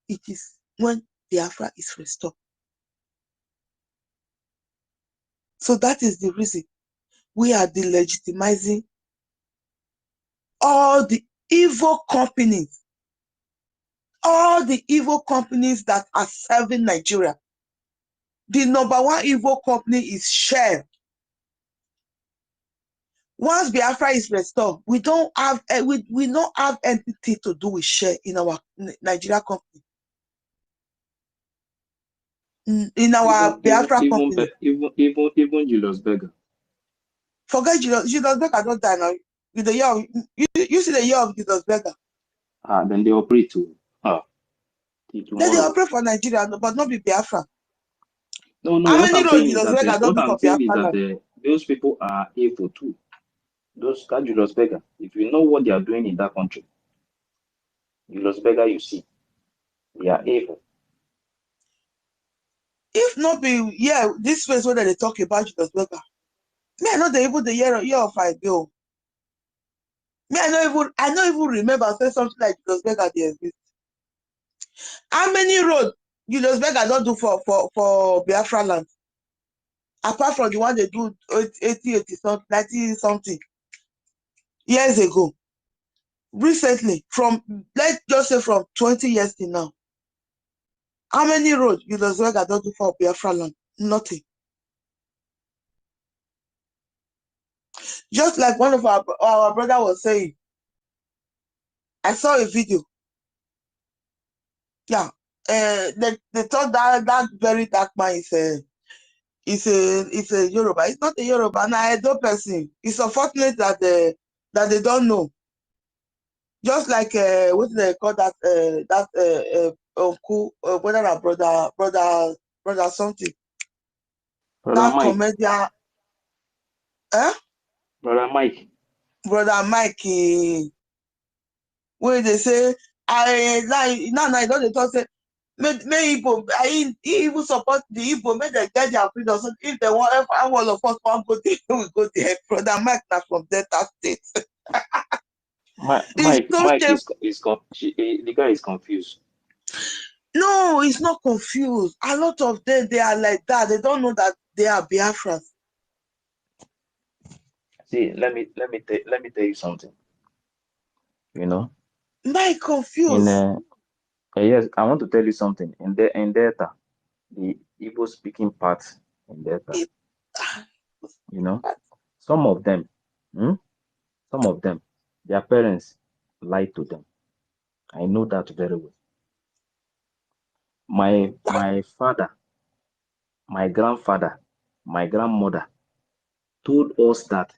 C: it is when Biafra is restored. So that is the reason we are delegitimizing all the evil companies that are serving Nigeria. The number one evil company is Shell. Once Biafra is restored, we don't have anything to do with Shell in our Nigeria company. In our Biafra company.
G: Even Julius Berger.
C: Forget Julius Berger don't die now. With the year of, you see the year of Julius Berger.
G: Then they operate too.
C: Then they operate for Nigeria, but not be Biafra.
G: No.
C: How
G: What
C: many
G: I'm
C: roads
G: saying is
C: Julius Berger
G: that
C: don't do for Biafra?
G: Those people are evil too. That Julius Berger. If you know what they are doing in that country, Julius Berger, you see, they are evil.
C: If not be, this place where they talk about Julius Berger. Me, I know they even the year of I go. Me, I don't even remember say something like Julius Berger they exist. How many roads Julius Berger don't do for BIAFRALANDS? Apart from the one they do 80 something, 90 something years ago. Recently, let's just say from 20 years till now. How many roads Julius Berger don't do for BIAFRALANDS? Nothing. Just like one of our brother was saying, I saw a video. Yeah, they thought that very dark man is a Yoruba. It's not a Yoruba, na Edo person. It's unfortunate that they don't know. Just like what do they call that uncle, whether a brother something.
G: Brother
C: That
G: Mike.
C: comedian,
G: Brother Mike.
C: Brother Mike, where they say now I don't talk say. May Igbo, he even support the Igbo, make them get their freedom. So if they want, if all of us want to go there, we go there. Brother Mike now from Delta State.
G: Mike the guy is confused.
C: No, he's not confused. A lot of them, they are like that. They don't know that they are Biafrans.
G: See, let me tell you something. You know,
C: Mike confused.
G: yes, I want to tell you something. In Delta, the Igbo speaking part in Delta. You know, some of them, their parents lied to them. I know that very well. My father, my grandfather, my grandmother told us that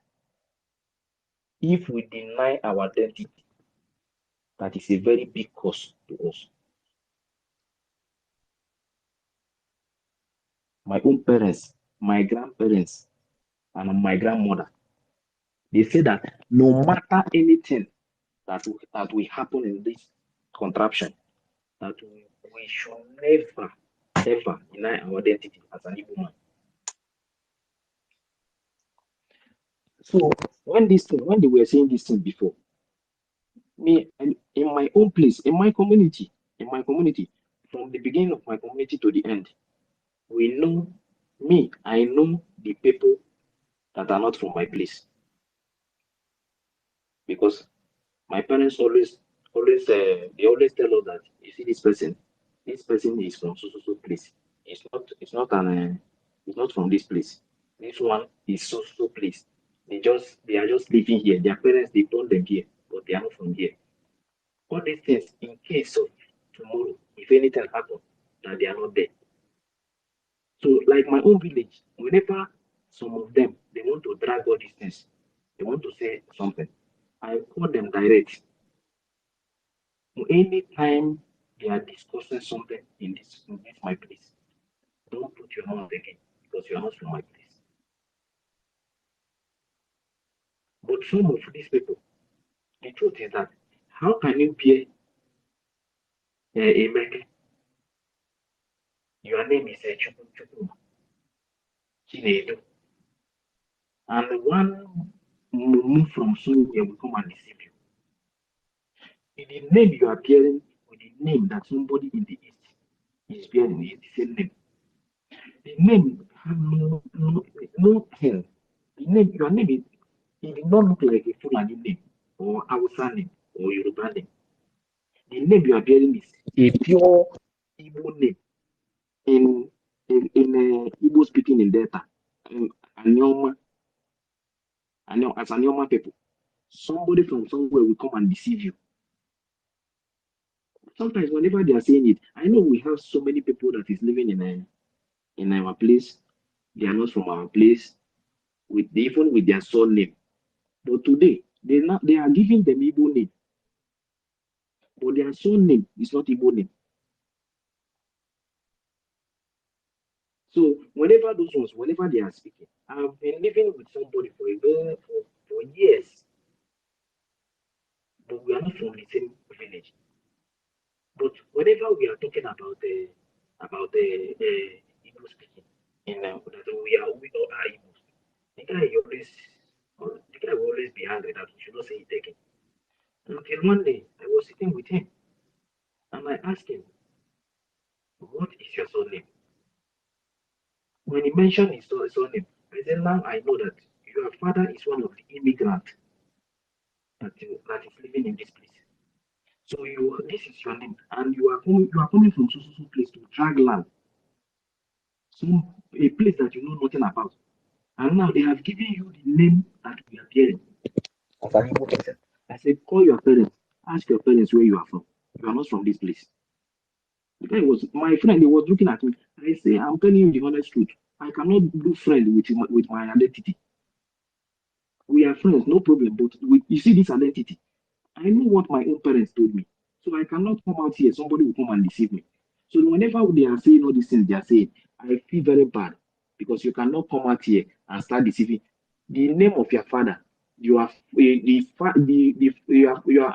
G: if we deny our identity, that is a very big cost to us. My own parents, my grandparents, and my grandmother, they say that no matter anything that will happen in this contraption, that we should never, ever deny our identity as an Igbo man. So when they were saying this thing before, me and in my own place, in my community, from the beginning of my community to the end, I know the people that are not from my place. Because my parents always they always tell us that, you see, this person is from so place. It's not from this place. This one is so place. They are just living here. Their parents, they born them here, but they are not from here. All these things, in case of tomorrow, if anything happens, that they are not there. So, like my own village, whenever some of them they want to drag all these things, they want to say something, I call them direct. Anytime they are discussing something in this my place, don't put your mouth again, because you are not from my place. But some of these people, the truth is that, how can you be a man? Your name is Chukwuma Chinedu, and one move from somewhere will come and deceive you. The name you are bearing with the name that somebody in the East is bearing is the same name. The name have no thing. Your name is, it did not look like a Fulani name or Hausa name or Yoruba name. The name you are bearing is a pure Igbo name in Igbo speaking in Delta. As Anyoma people, somebody from somewhere will come and deceive you. Sometimes whenever they are saying it, I know we have so many people that is living in our place. They are not from our place, even with their surname. But today, they are giving them Igbo name, but their surname is not Igbo name. So whenever they are speaking, I've been living with somebody for years, but we are not from the same village. But whenever we are talking about the Igbo speaking, that we all are Igbos, the guy will always be angry that we should not say it again. Until one day, I was sitting with him, and I asked him, "What is your surname?" When he mentioned his surname, I said, "Now I know that your father is one of the immigrants that is living in this place. So this is your name, and you are coming from so place to drag land, a place that you know nothing about, and now they have given you the name that we are hearing as an Igbo person." I said, "Call your parents, ask your parents where you are from. You are not from this place." The guy was my friend. He was looking at me. I say, "I'm telling you the honest truth. I cannot do friend with my identity. We are friends, no problem. But you see this identity. I know what my own parents told me. So I cannot come out here. Somebody will come and deceive me." So whenever they are saying all these things they are saying, I feel very bad, because you cannot come out here and start deceiving. The name of your father, your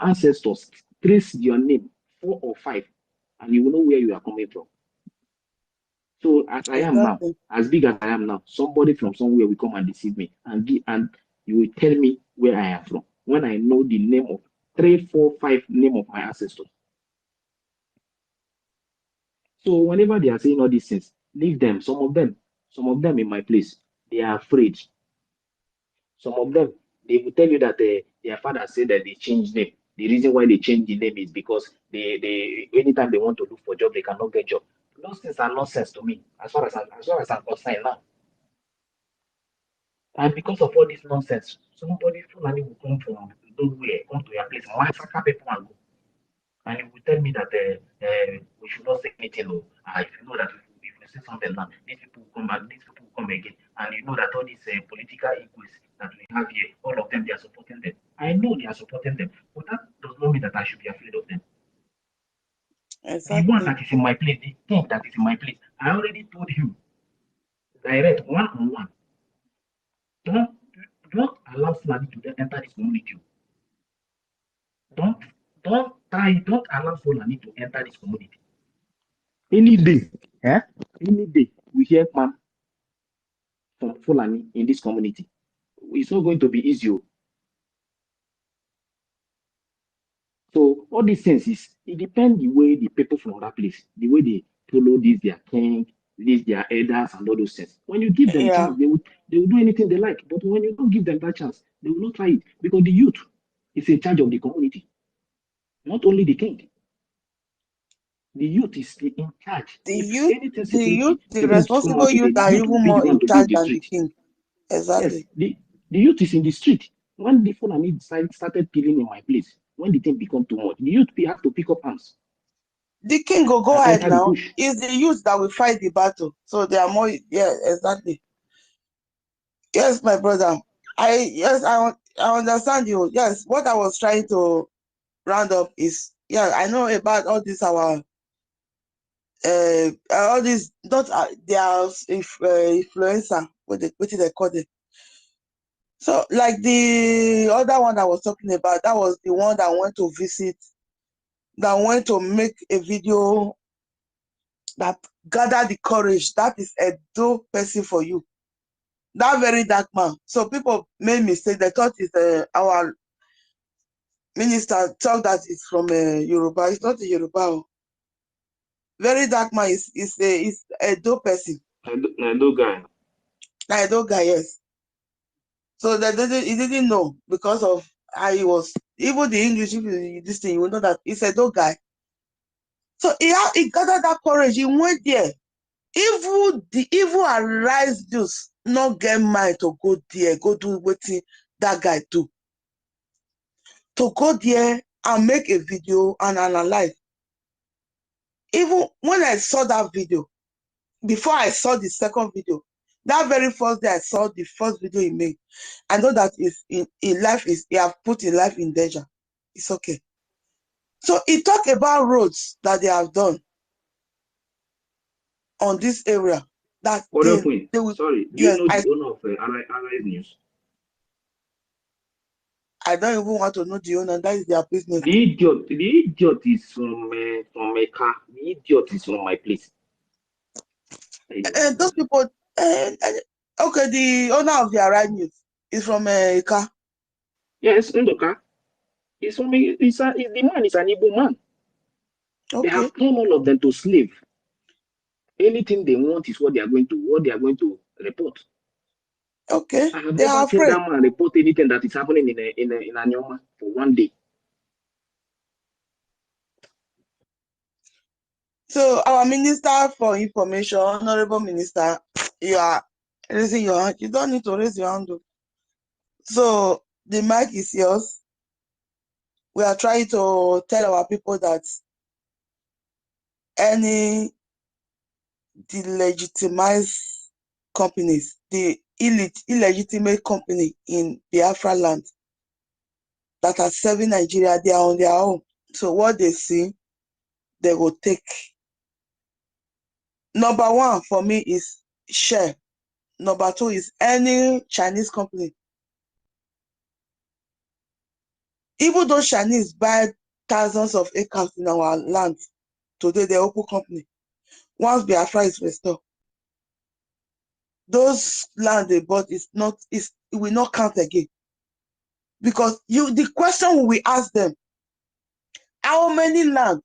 G: ancestors trace your name 4 or 5, and you will know where you are coming from. So as I am now, as big as I am now, somebody from somewhere will come and deceive me, and you will tell me where I am from, when I know the name of 3, 4, 5 name of my ancestors. So whenever they are saying all these things, leave them. Some of them in my place, they are afraid. Some of them, they will tell you that their father said that they changed name. The reason why they change the name is because they anytime they want to look for job, they cannot get job. Those things are nonsense to me, as far as I'm concerned now. And because of all this nonsense, somebody Fulani will come from nowhere, come to your place, massacre people and go. And you will tell me that we should not say anything. No. If you know that if we say something now, these people will come back, these people will come again. And you know that all these political equals that we have here, all of them, they are supporting them. I know they are supporting them, but that does not mean that I should be afraid of them. The one that is in my place, the king that is in my place, I already told you, direct, one-on-one. Don't allow Fulani to enter this community. Don't allow Fulani to enter this community. Any day we hear man from Fulani in this community, it's not going to be easy. So all these things it depends the way the people from that place, the way they follow this their king, this their elders and all those things. When you give them chance, they will do anything they like. But when you don't give them that chance, they will not try it because the youth is in charge of the community, not only the king. The youth is in charge.
C: The responsible youth are even more in charge than the king. Exactly.
G: Yes, the youth is in the street. When the Fulani started killing in my place, when the thing become too much, the youth have to pick up arms.
C: The king will go ahead now. It's the youth that will fight the battle. So they are more, yeah, exactly. Yes, my brother. I understand you. Yes, what I was trying to round up is, yeah, I know about all this all these not they are influencer, what they call it. So like the other one I was talking about, that was the one that went to visit, that went to make a video that gathered the courage. That is a dope person for you. That very dark man. So people made mistake. They thought it's our minister thought that it's from Yoruba. It's not a Yoruba. Very dark man is a dope person.
G: A dope guy.
C: A dope guy, yes. So he didn't know because of how he was. Even the English, if this thing, you will know that he's a dope guy. So he gathered that courage. He went there. The evil arise just not get mind to go there, go do what that guy do. To go there and make a video and analyze. Even when I saw that video, before I saw the second video, that very first day I saw the first video he made, I know that he have put his life in danger. It's okay. So he talked about roads that they have done on this area. That
G: they will, sorry, do you know the owner of Arise News?
C: I don't even want to know the owner. That is their business.
G: The idiot is from my car. The idiot is from my place.
C: Those people. Okay, the owner of the Arise News is from Ika.
G: Yes, Ndoka. He's from the man is an Igbo man. Okay. They have turned all of them to slave. Anything they want is what they are going to report.
C: Okay.
G: I have never seen that man report anything that is happening in Anyoma for one day.
C: So our Minister for Information, Honorable Minister, you are raising your hand. You don't need to raise your hand. So the mic is yours. We are trying to tell our people that any delegitimized companies, the illegitimate company in Biafra land that are serving Nigeria, they are on their own. So what they see, they will take. Number one for me is Shell. Number two is any Chinese company. Even though Chinese buy thousands of acres in our land, today they open company. Once Biafra is restored, those land they bought it will not count again. Because the question we ask them, how many land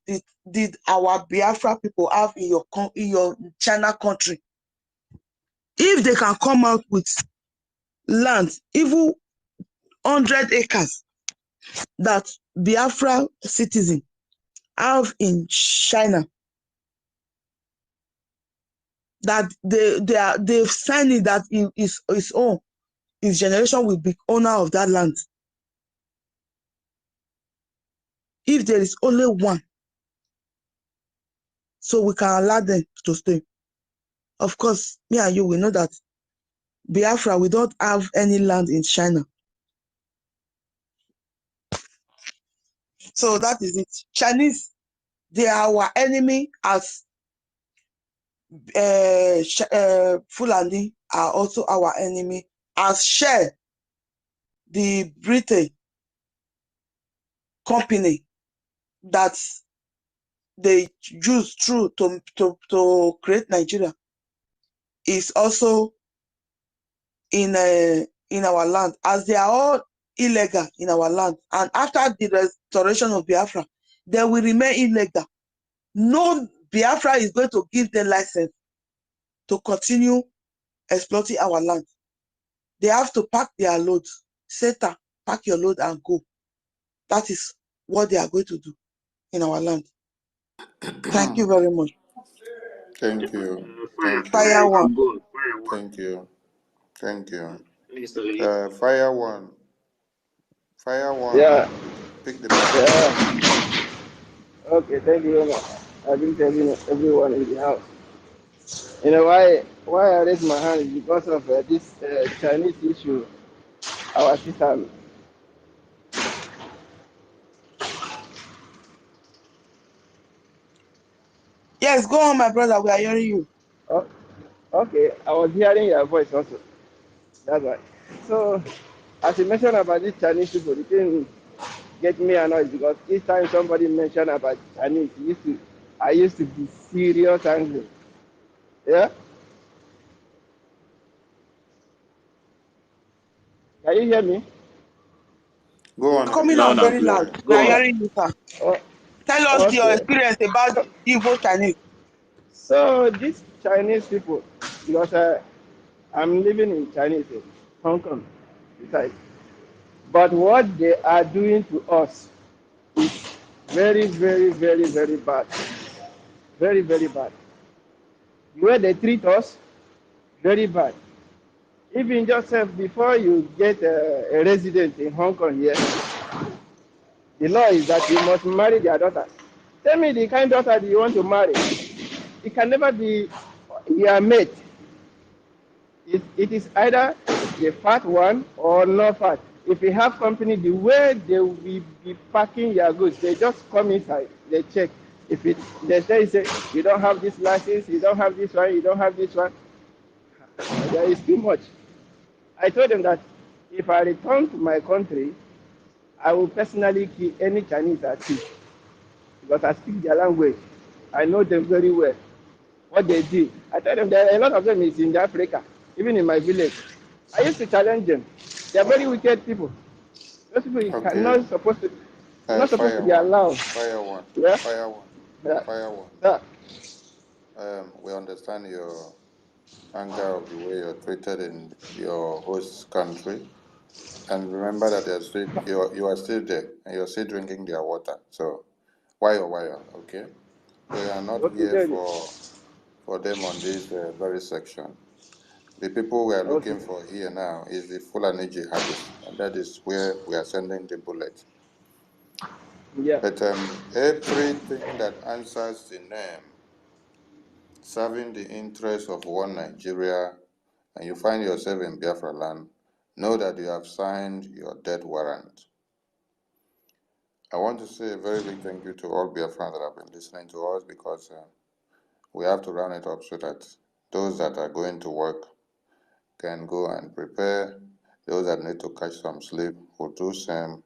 C: did our Biafra people have in your China country? If they can come out with land, even 100 acres that Biafra citizen have in China, that they've signed it that his own, his generation will be owner of that land. If there is only one, so we can allow them to stay. Of course, me and you, we know that Biafra, we don't have any land in China. So that is it. Chinese, they are our enemy, as Fulani are also our enemy, as Shell, the Britain company that they use through to create Nigeria, is also in our land, as they are all illegal in our land. And after the restoration of Biafra, they will remain illegal. No Biafra is going to give them license to continue exploiting our land. They have to pack their loads. Satan, pack your load and go. That is what they are going to do in our land. Thank you very much.
A: Thank you. Thank
C: Fire
A: you.
C: one.
A: Thank you. Thank you.
B: Mr. Lee.
A: Fire one. Fire one.
H: Yeah,
A: Pick the mic.
H: yeah. Okay, thank you very much. I've been telling everyone in the house. You know why I raise my hand is because of this Chinese issue. Our sister.
C: Yes, go on, my brother. We are hearing you.
H: Oh, okay, I was hearing your voice also. That's right. So, as you mentioned about these Chinese people, the thing get me annoyed because each time somebody mentioned about Chinese, I used to be serious angry. Yeah? Can you hear me?
A: Go on.
C: Coming
B: Loud
C: on
B: and
C: very
B: clear.
C: loud. We are
B: Go on.
C: hearing you, sir.
H: Oh,
C: Tell us your
H: okay.
C: experience about
H: So,
C: Igbo Chinese.
H: so these Chinese people, because I'm living in Chinese, Hong Kong, besides. But what they are doing to us is very, very, very, very bad. Very, very bad. The way they treat us, very bad. Even just before you get a resident in Hong Kong here, the law is that you must marry their daughter. Tell me the kind of daughter do you want to marry? It can never be your mate. It is either a fat one or not fat. If you have company, the way they will be packing your goods, they just come inside, they check. If they say you don't have this license, you don't have this one, you don't have this one, there is too much. I told them that if I return to my country, I will personally kill any Chinese I see because I speak their language. I know them very well. What they do, I tell them that a lot of them is in Africa, even in my village. I used to challenge them. They are very wicked people. Those people you
A: Okay.
H: cannot supposed to, not supposed to
A: Fire
H: be
A: one.
H: allowed.
A: Fire one.
H: Yeah,
A: Fire one.
H: yeah.
A: Fire one.
H: Yeah.
A: We understand your anger of the way you're treated in your host country. And remember that you are still there and you're still drinking their water. So why, okay? We are not
H: Okay,
A: here
H: daddy.
A: for them on this very section. The people we are
H: Okay.
A: looking for here now is the Fulani jihadists, and that is where we are sending the bullet.
H: Yeah.
A: But everything that answers the name, serving the interests of one Nigeria, and you find yourself in Biafra land, know that you have signed your death warrant. I want to say a very big thank you to all Biafrans that have been listening to us, because we have to round it up so that those that are going to work can go and prepare. Those that need to catch some sleep will do same.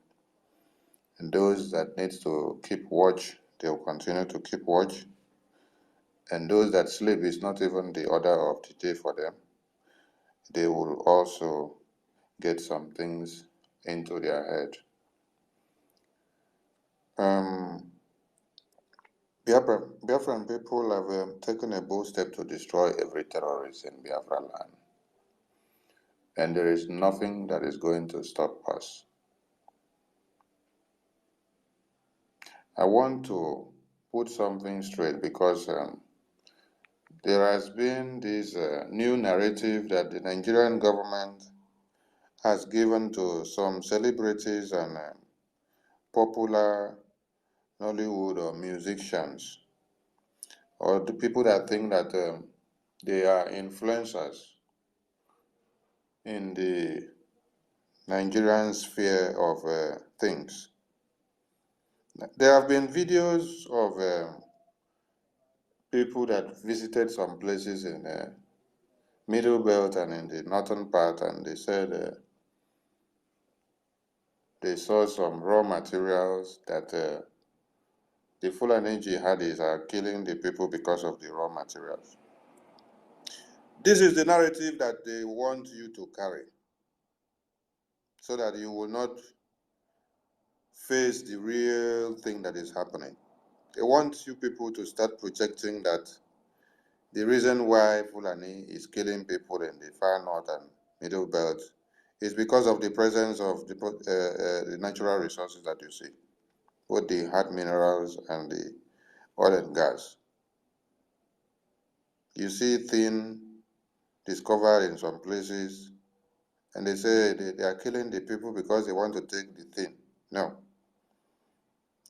A: And those that need to keep watch, they will continue to keep watch. And those that sleep is not even the order of the day for them, they will also get some things into their head. Biafran people have taken a bold step to destroy every terrorist in Biafra land. And there is nothing that is going to stop us. I want to put something straight, because there has been this new narrative that the Nigerian government has given to some celebrities and popular Nollywood or musicians, or the people that think that they are influencers in the Nigerian sphere of things. There have been videos of people that visited some places in the Middle Belt and in the northern part, and they said they saw some raw materials that the Fulani jihadis are killing the people because of the raw materials. This is the narrative that they want you to carry, so that you will not face the real thing that is happening. They want you people to start projecting that the reason why Fulani is killing people in the far north and middle belt is because of the presence of the natural resources that you see, both the hard minerals and the oil and gas. You see tin discovered in some places, and they say they are killing the people because they want to take the tin. No.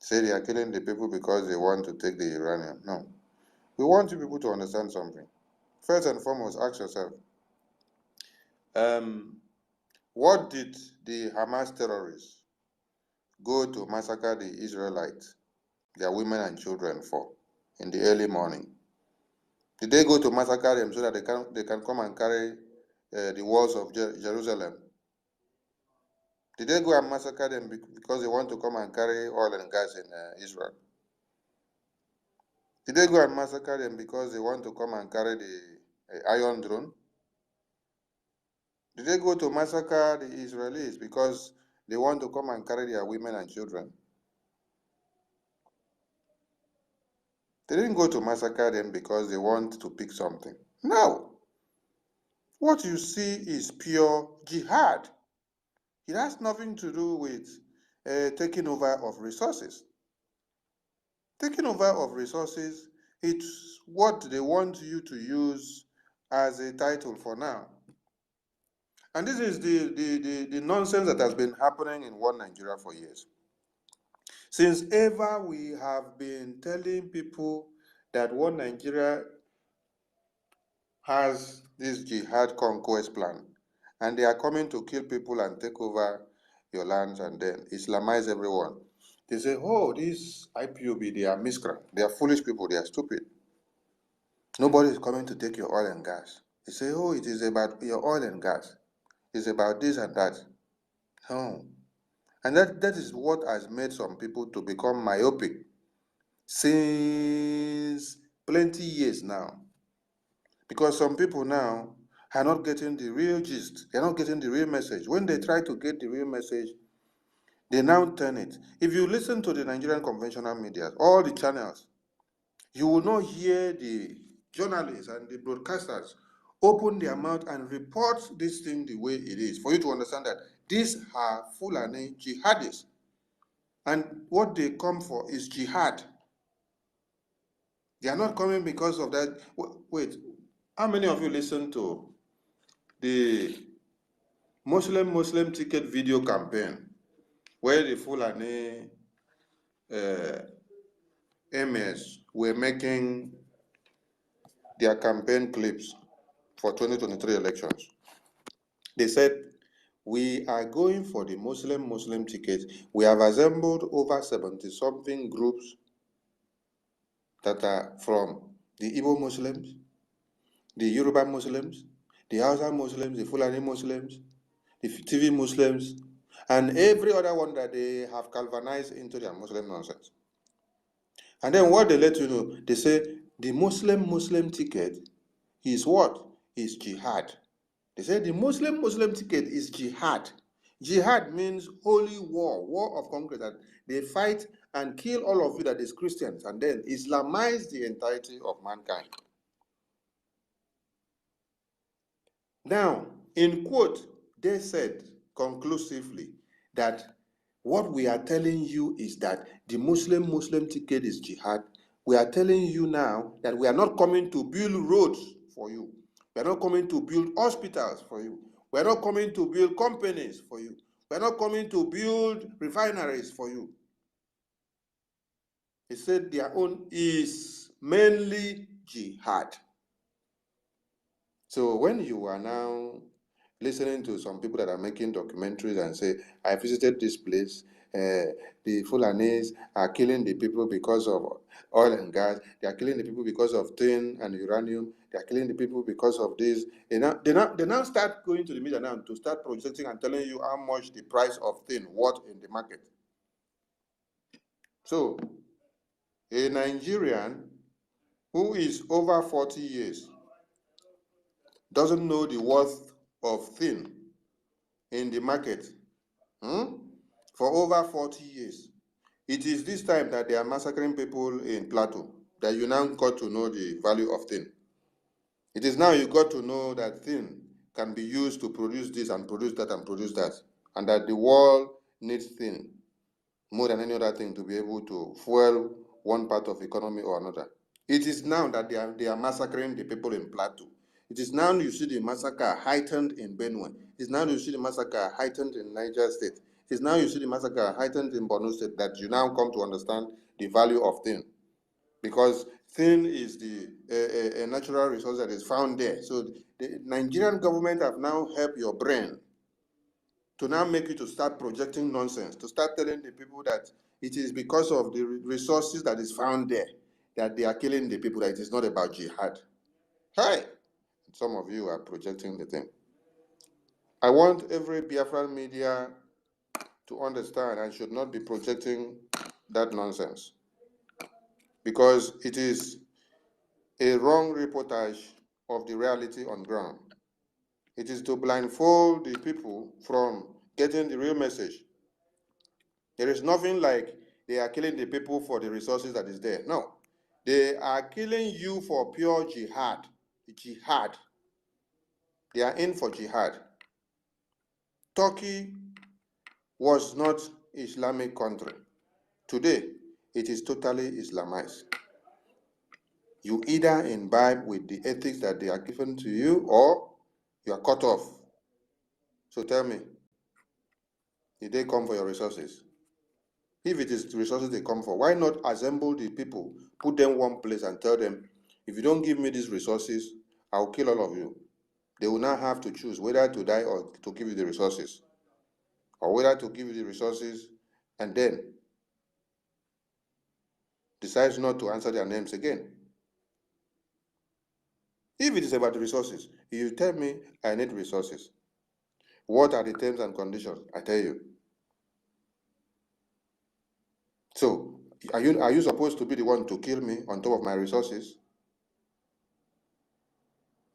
A: Say they are killing the people because they want to take the uranium. No. We want you people to understand something. First and foremost, ask yourself, what did the Hamas terrorists go to massacre the Israelites, their women and children, for in the early morning? Did they go to massacre them so that they can come and carry the walls of Jerusalem? Did they go and massacre them because they want to come and carry oil and gas in Israel? Did they go and massacre them because they want to come and carry the Iron Drone? Did they go to massacre the Israelis because they want to come and carry their women and children? They didn't go to massacre them because they want to pick something. No. What you see is pure jihad. It has nothing to do with taking over of resources. Taking over of resources, it's what they want you to use as a title for now. And this is the nonsense that has been happening in One Nigeria for years. Since ever we have been telling people that One Nigeria has this jihad conquest plan, and they are coming to kill people and take over your lands and then Islamize everyone. They say, oh, these IPOB, they are miscreants, they are foolish people, they are stupid. Nobody is coming to take your oil and gas. They say, oh, it is about your oil and gas. It's about this and that. No. And that is what has made some people to become myopic since plenty years now. Because some people now are not getting the real gist. They're not getting the real message. When they try to get the real message, they now turn it. If you listen to the Nigerian conventional media, all the channels, you will not hear the journalists and the broadcasters open their mouth and report this thing the way it is, for you to understand that these are Fulani jihadists. And what they come for is jihad. They are not coming because of that. Wait, how many of you listen to the Muslim ticket video campaign where the Fulani MS were making their campaign clips for 2023 elections? They said, we are going for the Muslim ticket. We have assembled over 70-something groups that are from the Igbo Muslims, the Yoruba Muslims, the Hausa Muslims, the Fulani Muslims, the TV Muslims, and every other one that they have galvanized into their Muslim nonsense. And then what they let you know, they say the Muslim ticket is what? Is jihad. They say the Muslim ticket is jihad. Jihad means holy war, war of conquest, that they fight and kill all of you that is Christians and then Islamize the entirety of mankind. Now, in quote, they said conclusively that what we are telling you is that the Muslim ticket is jihad, We are telling you now that we are not coming to build roads for you. We are not coming to build hospitals for you. We are not coming to build companies for you. We are not coming to build refineries for you. He said their own is mainly jihad. So when you are now listening to some people that are making documentaries and say, I visited this place, the Fulanis are killing the people because of oil and gas, they are killing the people because of tin and uranium, they are killing the people because of this. They now start going to the media now to start projecting and telling you how much the price of tin worth in the market. So, a Nigerian who is over 40 years doesn't know the worth of tin in the market for over 40 years. It is this time that they are massacring people in Plateau that you now got to know the value of tin. It is now you got to know that tin can be used to produce this and produce that and produce that, and that the world needs tin more than any other thing to be able to fuel one part of the economy or another. It is now that they are massacring the people in Plateau. It is now you see the massacre heightened in Benue. It is now you see the massacre heightened in Niger State. It is now you see the massacre heightened in Borno State that you now come to understand the value of tin. Because tin is a natural resource that is found there. So the Nigerian government have now helped your brain to now make you to start projecting nonsense, to start telling the people that it is because of the resources that is found there that they are killing the people, that it is not about jihad. Hi! Some of you are projecting the thing. I want every Biafran media to understand and should not be projecting that nonsense, because it is a wrong reportage of the reality on ground. It is to blindfold the people from getting the real message. There is nothing like they are killing the people for the resources that is there. No. They are killing you for pure jihad. Jihad. They are in for jihad. Turkey was not Islamic country. Today, it is totally Islamized. You either imbibe with the ethics that they are given to you, or you are cut off. So tell me, did they come for your resources? If it is the resources they come for, why not assemble the people, put them one place and tell them, if you don't give me these resources, I'll kill all of you. They will now have to choose whether to die or to give you the resources, or whether to give you the resources and then decides not to answer their names again. If it is about the resources, you tell me I need resources. What are the terms and conditions? I tell you. So, are you supposed to be the one to kill me on top of my resources?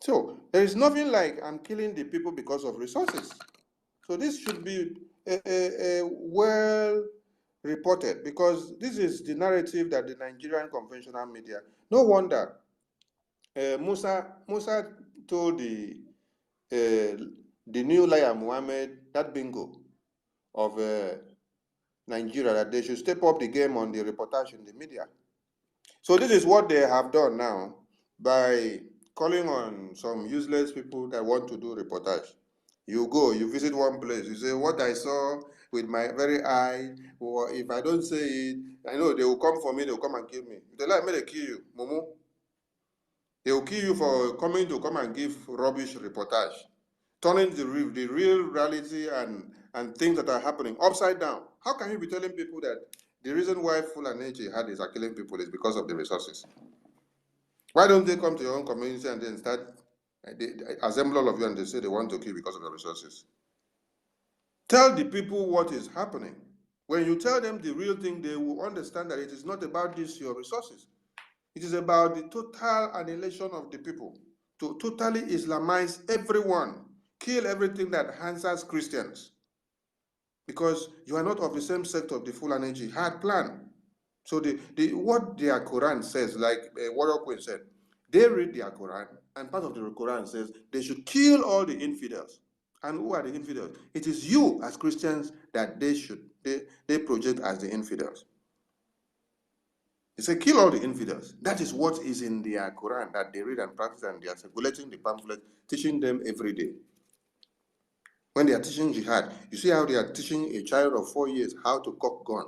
A: So, there is nothing like I'm killing the people because of resources. So this should be well reported, because this is the narrative that the Nigerian conventional media. No wonder Musa told the new liar Muhammad, that bingo of Nigeria, that they should step up the game on the reportage in the media. So this is what they have done now by calling on some useless people that want to do reportage. You go, you visit one place, you say, what I saw with my very eye, or if I don't say it, I know they will come for me, they will come and kill me. If they like me, they kill you, Momo. They will kill you for coming to come and give rubbish reportage, turning the real reality and things that are happening upside down. How can you be telling people that the reason why Fulani jihadis are killing people is because of the resources? Why don't they come to your own community and then start, they assemble all of you and they say they want to kill because of the resources? Tell the people what is happening. When you tell them the real thing, they will understand that it is not about this, your resources. It is about the total annihilation of the people, to totally Islamize everyone, kill everything that answers Christians, because you are not of the same sect of the Fulani Jihad plan. So what their Quran says, like Warrior Queen said, they read their Quran, and part of the Quran says they should kill all the infidels. And who are the infidels? It is you as Christians that they project as the infidels. He said, kill all the infidels. That is what is in their Quran that they read and practice, and they are circulating the pamphlet, teaching them every day. When they are teaching jihad, you see how they are teaching a child of 4 years how to cock gun.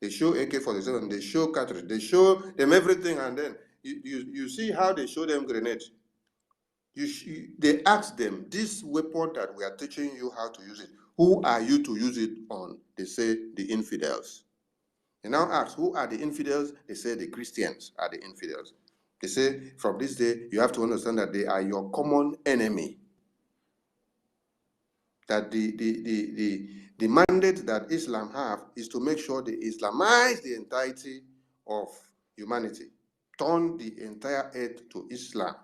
A: They show AK-47, they show cartridge, they show them everything, and then you see how they show them grenades. They ask them, this weapon that we are teaching you how to use it, who are you to use it on? They say the infidels. They now ask, who are the infidels? They say the Christians are the infidels. They say, from this day, you have to understand that they are your common enemy. That the mandate that Islam have is to make sure they Islamize the entirety of humanity, turn the entire earth to Islam,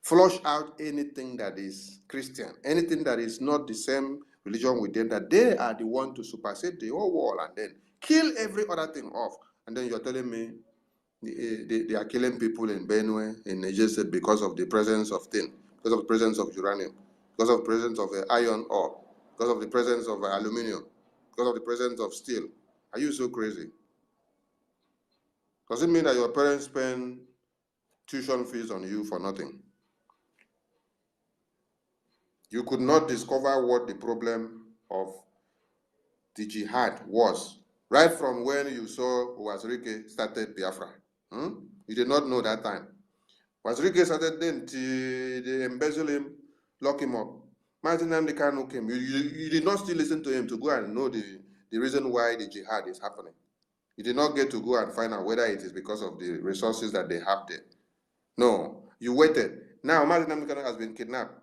A: flush out anything that is Christian, anything that is not the same religion with them, that they are the one to supersede the whole world and then kill every other thing off. And then you're telling me they are killing people in Benue, in Niger State, because of the presence of tin, because of the presence of uranium, because of the presence of iron ore, because of the presence of aluminium, because of the presence of steel. Are you so crazy? Does it mean that your parents spend tuition fees on you for nothing? You could not discover what the problem of the jihad was right from when you saw Wazirike started Biafra. You did not know that time. Wazirike started then till they embezzle him, lock him up. Martin Nnamdi Kanu came. You did not still listen to him to go and know the reason why the jihad is happening. You did not get to go and find out whether it is because of the resources that they have there. No, you waited. Now Martin Nnamdi Kanu has been kidnapped.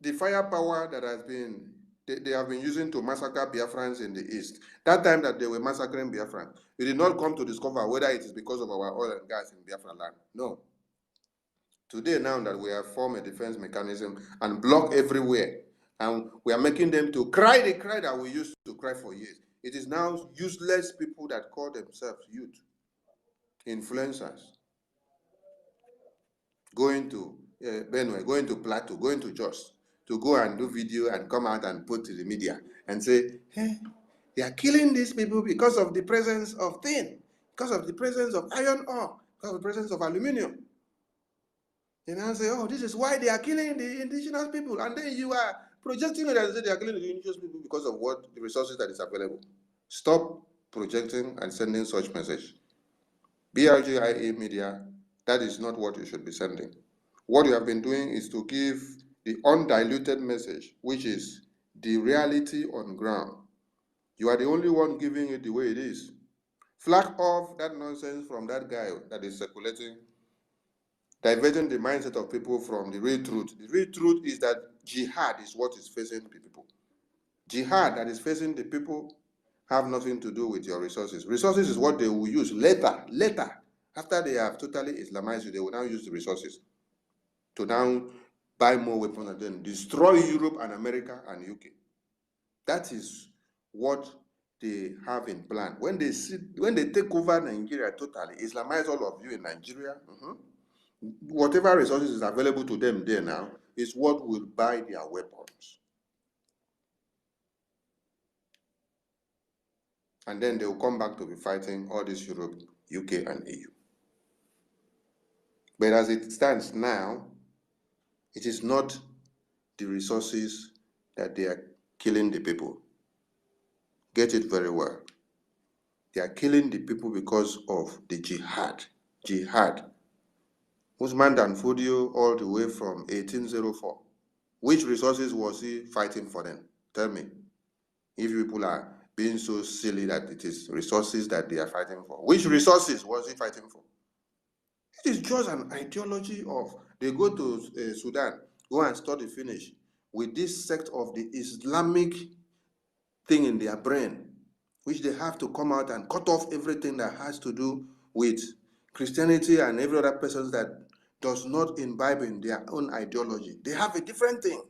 A: The firepower that has been, they have been using to massacre Biafrans in the East, that time that they were massacring Biafrans, we did not come to discover whether it is because of our oil and gas in Biafra land. No. Today, now that we have formed a defense mechanism and block everywhere, and we are making them to cry the cry that we used to cry for years. It is now useless people that call themselves youth, influencers, going to Benue, going to Plateau, going to Jos, to go and do video and come out and put to the media and say, hey, they are killing these people because of the presence of tin, because of the presence of iron ore, because of the presence of aluminium. And I say, oh, this is why they are killing the indigenous people. And then you are projecting it and say they are killing the indigenous people because of what the resources that is available. Stop projecting and sending such message. BRGIE media, that is not what you should be sending. What you have been doing is to give the undiluted message, which is the reality on ground. You are the only one giving it the way it is. Flag off that nonsense from that guy that is circulating, diverting the mindset of people from the real truth. The real truth is that jihad is what is facing the people. Jihad that is facing the people have nothing to do with your resources. Resources is what they will use later, after they have totally Islamized you, they will now use the resources to now buy more weapons and then destroy Europe and America and UK. That is what they have in plan. When they take over Nigeria totally, Islamize all of you in Nigeria, whatever resources is available to them there now is what will buy their weapons. And then they will come back to be fighting all this Europe, UK, and EU. But as it stands now, it is not the resources that they are killing the people. Get it very well. They are killing the people because of the jihad. Jihad. Usman Dan Fodio all the way from 1804. Which resources was he fighting for then? Tell me. If people are being so silly that it is resources that they are fighting for. Which resources was he fighting for? It is just an ideology of, they go to Sudan, go and study finish with this sect of the Islamic thing in their brain, which they have to come out and cut off everything that has to do with Christianity and every other person that does not imbibe in their own ideology. They have a different thing.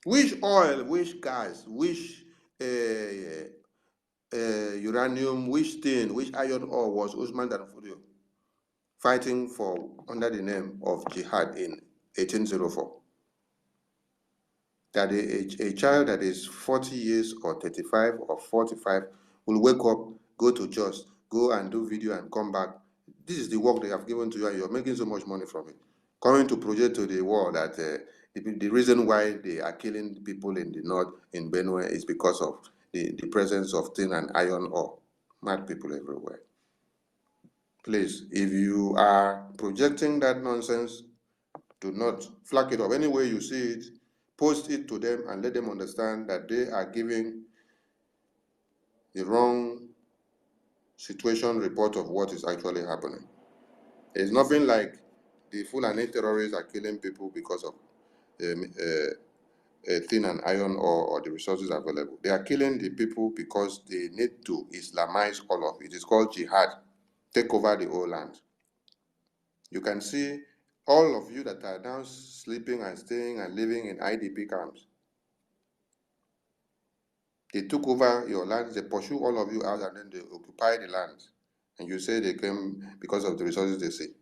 A: Which oil, which gas, which uranium, which tin, which iron ore was Usman Dan Fodio fighting for under the name of jihad in 1804? that a child that is 40 years or 35 or 45 will wake up, go to church, go and do video and come back. This is the work they have given to you and you're making so much money from it. Coming to project to the world that the reason why they are killing people in the north, in Benue, is because of the presence of tin and iron ore. Mad people everywhere. Please, if you are projecting that nonsense, do not flag it up. Any way you see it, post it to them and let them understand that they are giving the wrong situation report of what is actually happening. It's nothing like the Fulani terrorists are killing people because of tin and iron ore or the resources available. They are killing the people because they need to Islamize all of it. It is called jihad. Take over the whole land. You can see all of you that are now sleeping and staying and living in IDP camps. They took over your land, they pursue all of you out, and then they occupy the land. And you say they came because of the resources they see.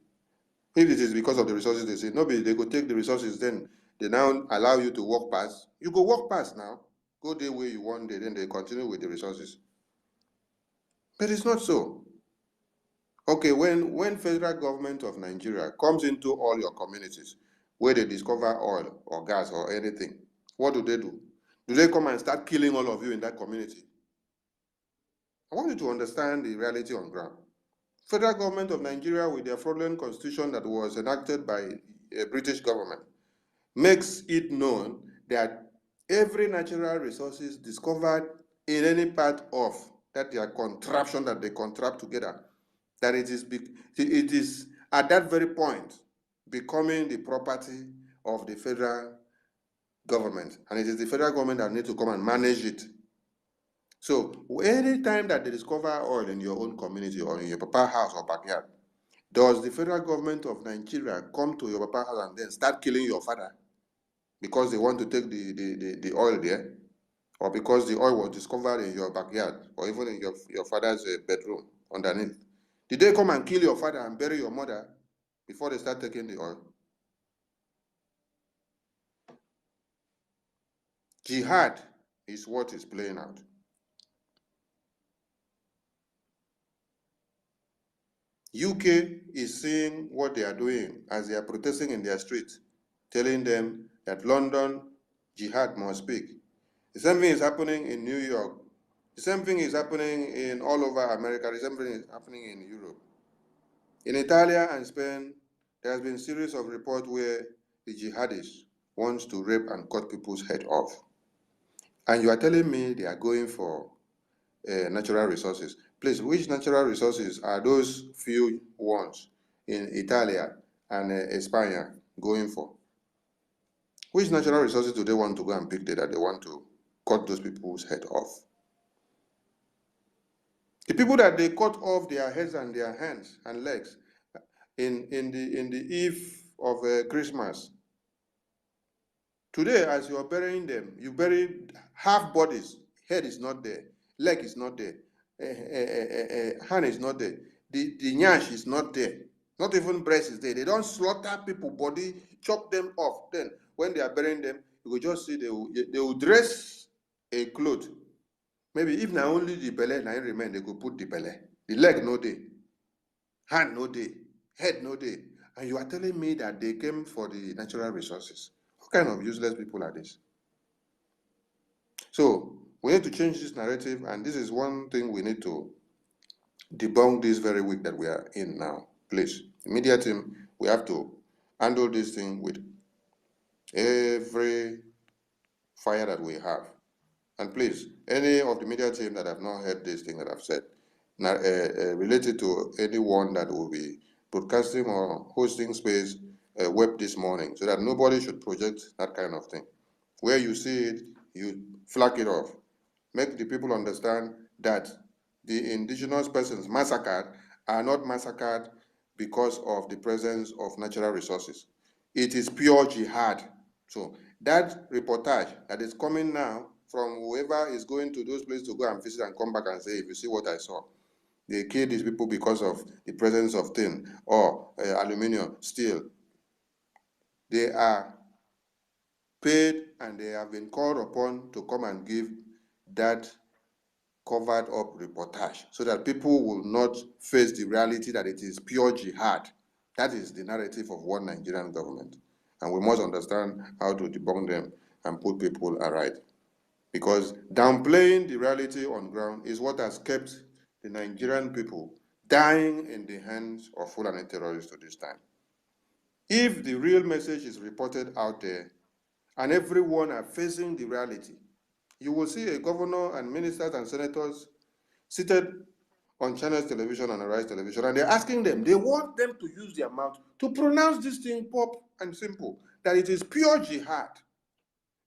A: If it is because of the resources they see, nobody, they could take the resources, then they now allow you to walk past. You go walk past now, go the way you want, then they continue with the resources. But it's not so. Okay, when federal government of Nigeria comes into all your communities where they discover oil or gas or anything, what do? Do they come and start killing all of you in that community? I want you to understand the reality on ground. Federal government of Nigeria, with their fraudulent constitution that was enacted by a British government, makes it known that every natural resources discovered in any part of that their contraption that they contract together, that it is at that very point becoming the property of the federal government, and it is the federal government that needs to come and manage it. So anytime that they discover oil in your own community or in your papa house or backyard, does the federal government of Nigeria come to your papa house and then start killing your father because they want to take the oil there, or because the oil was discovered in your backyard or even in your father's bedroom underneath? Did they come and kill your father and bury your mother before they start taking the oil? Jihad is what is playing out. UK is seeing what they are doing as they are protesting in their streets, telling them that London, jihad must speak. The same thing is happening in New York. The same thing is happening in all over America. The same thing is happening in Europe. In Italy and Spain, there has been a series of reports where the jihadists want to rape and cut people's head off. And you are telling me they are going for natural resources. Please, which natural resources are those few ones in Italy and Spain going for? Which natural resources do they want to go and pick that they want to cut those people's head off? The people that they cut off their heads and their hands and legs in the eve of Christmas. Today, as you are burying them, you bury half bodies. Head is not there, leg is not there, hand is not there, the nyash is not there, not even breast is there. They don't slaughter people body, chop them off. Then when they are burying them, you will just see they will dress a cloth. Maybe if not only the belly now remain, they could put the belly. The leg no day, hand no day, head no day. And you are telling me that they came for the natural resources. What kind of useless people are these? So we need to change this narrative, and this is one thing we need to debunk this very week that we are in now. Please, the media team, we have to handle this thing with every fire that we have. And please, any of the media team that have not heard this thing that I've said, related to anyone that will be broadcasting or hosting space web this morning, so that nobody should project that kind of thing. Where you see it, you flag it off. Make the people understand that the indigenous persons massacred are not massacred because of the presence of natural resources. It is pure jihad. So that reportage that is coming now from whoever is going to those places to go and visit and come back and say, if you see what I saw, they killed these people because of the presence of tin or aluminium, steel. They are paid, and they have been called upon to come and give that covered up reportage so that people will not face the reality that it is pure jihad. That is the narrative of one Nigerian government. And we must understand how to debunk them and put people aright. Because downplaying the reality on ground is what has kept the Nigerian people dying in the hands of Fulani terrorists to this time. If the real message is reported out there and everyone are facing the reality, you will see a governor and ministers and senators seated on Channels Television and Arise Television, and they're asking them, they want them to use their mouth to pronounce this thing pop and simple, that it is pure jihad.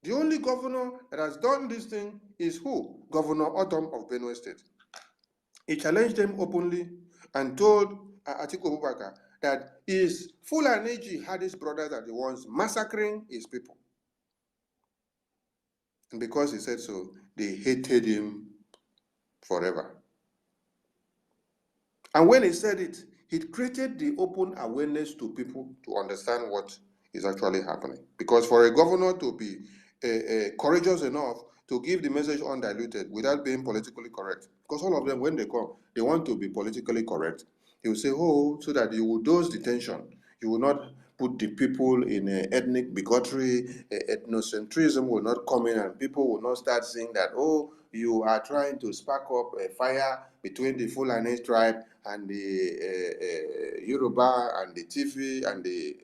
A: The only governor that has done this thing is who? Governor Autumn of Benue State. He challenged them openly and told Atiku Abubakar that his Fulani jihadist brothers are the ones massacring his people. And because he said so, they hated him forever. And when he said it, it created the open awareness to people to understand what is actually happening. Because for a governor to be courageous enough to give the message undiluted without being politically correct, because all of them, when they come, they want to be politically correct. He will say, oh, so that you will dose the tension. You will not put the people in ethnic bigotry, ethnocentrism will not come in, and people will not start saying that, oh, you are trying to spark up a fire between the Fulani tribe and the Yoruba and the Tifi and the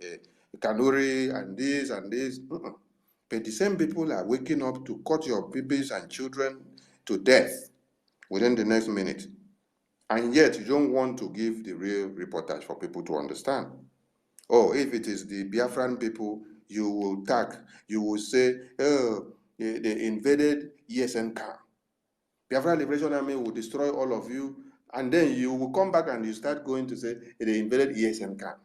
A: Kanuri and this and this. But the same people are waking up to cut your babies and children to death within the next minute. And yet you don't want to give the real reportage for people to understand. Or if it is the Biafran people, you will tag, you will say, oh, they invaded ESN camp. Biafra Liberation Army will destroy all of you, and then you will come back and you start going to say they invaded ESN camp.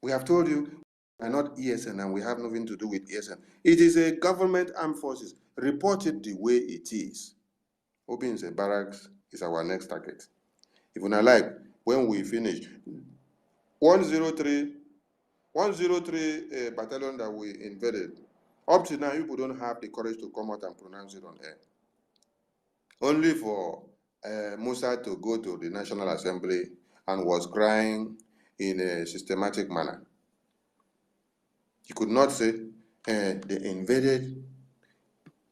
A: We have told you we are not ESN and we have nothing to do with ESN. It is a government armed forces. Report it the way it is. Open the barracks is our next target. If you not like, when we finish, 103 battalion that we invaded, up to now, people don't have the courage to come out and pronounce it on air. Only for Musa to go to the National Assembly and was crying in a systematic manner. He could not say they invaded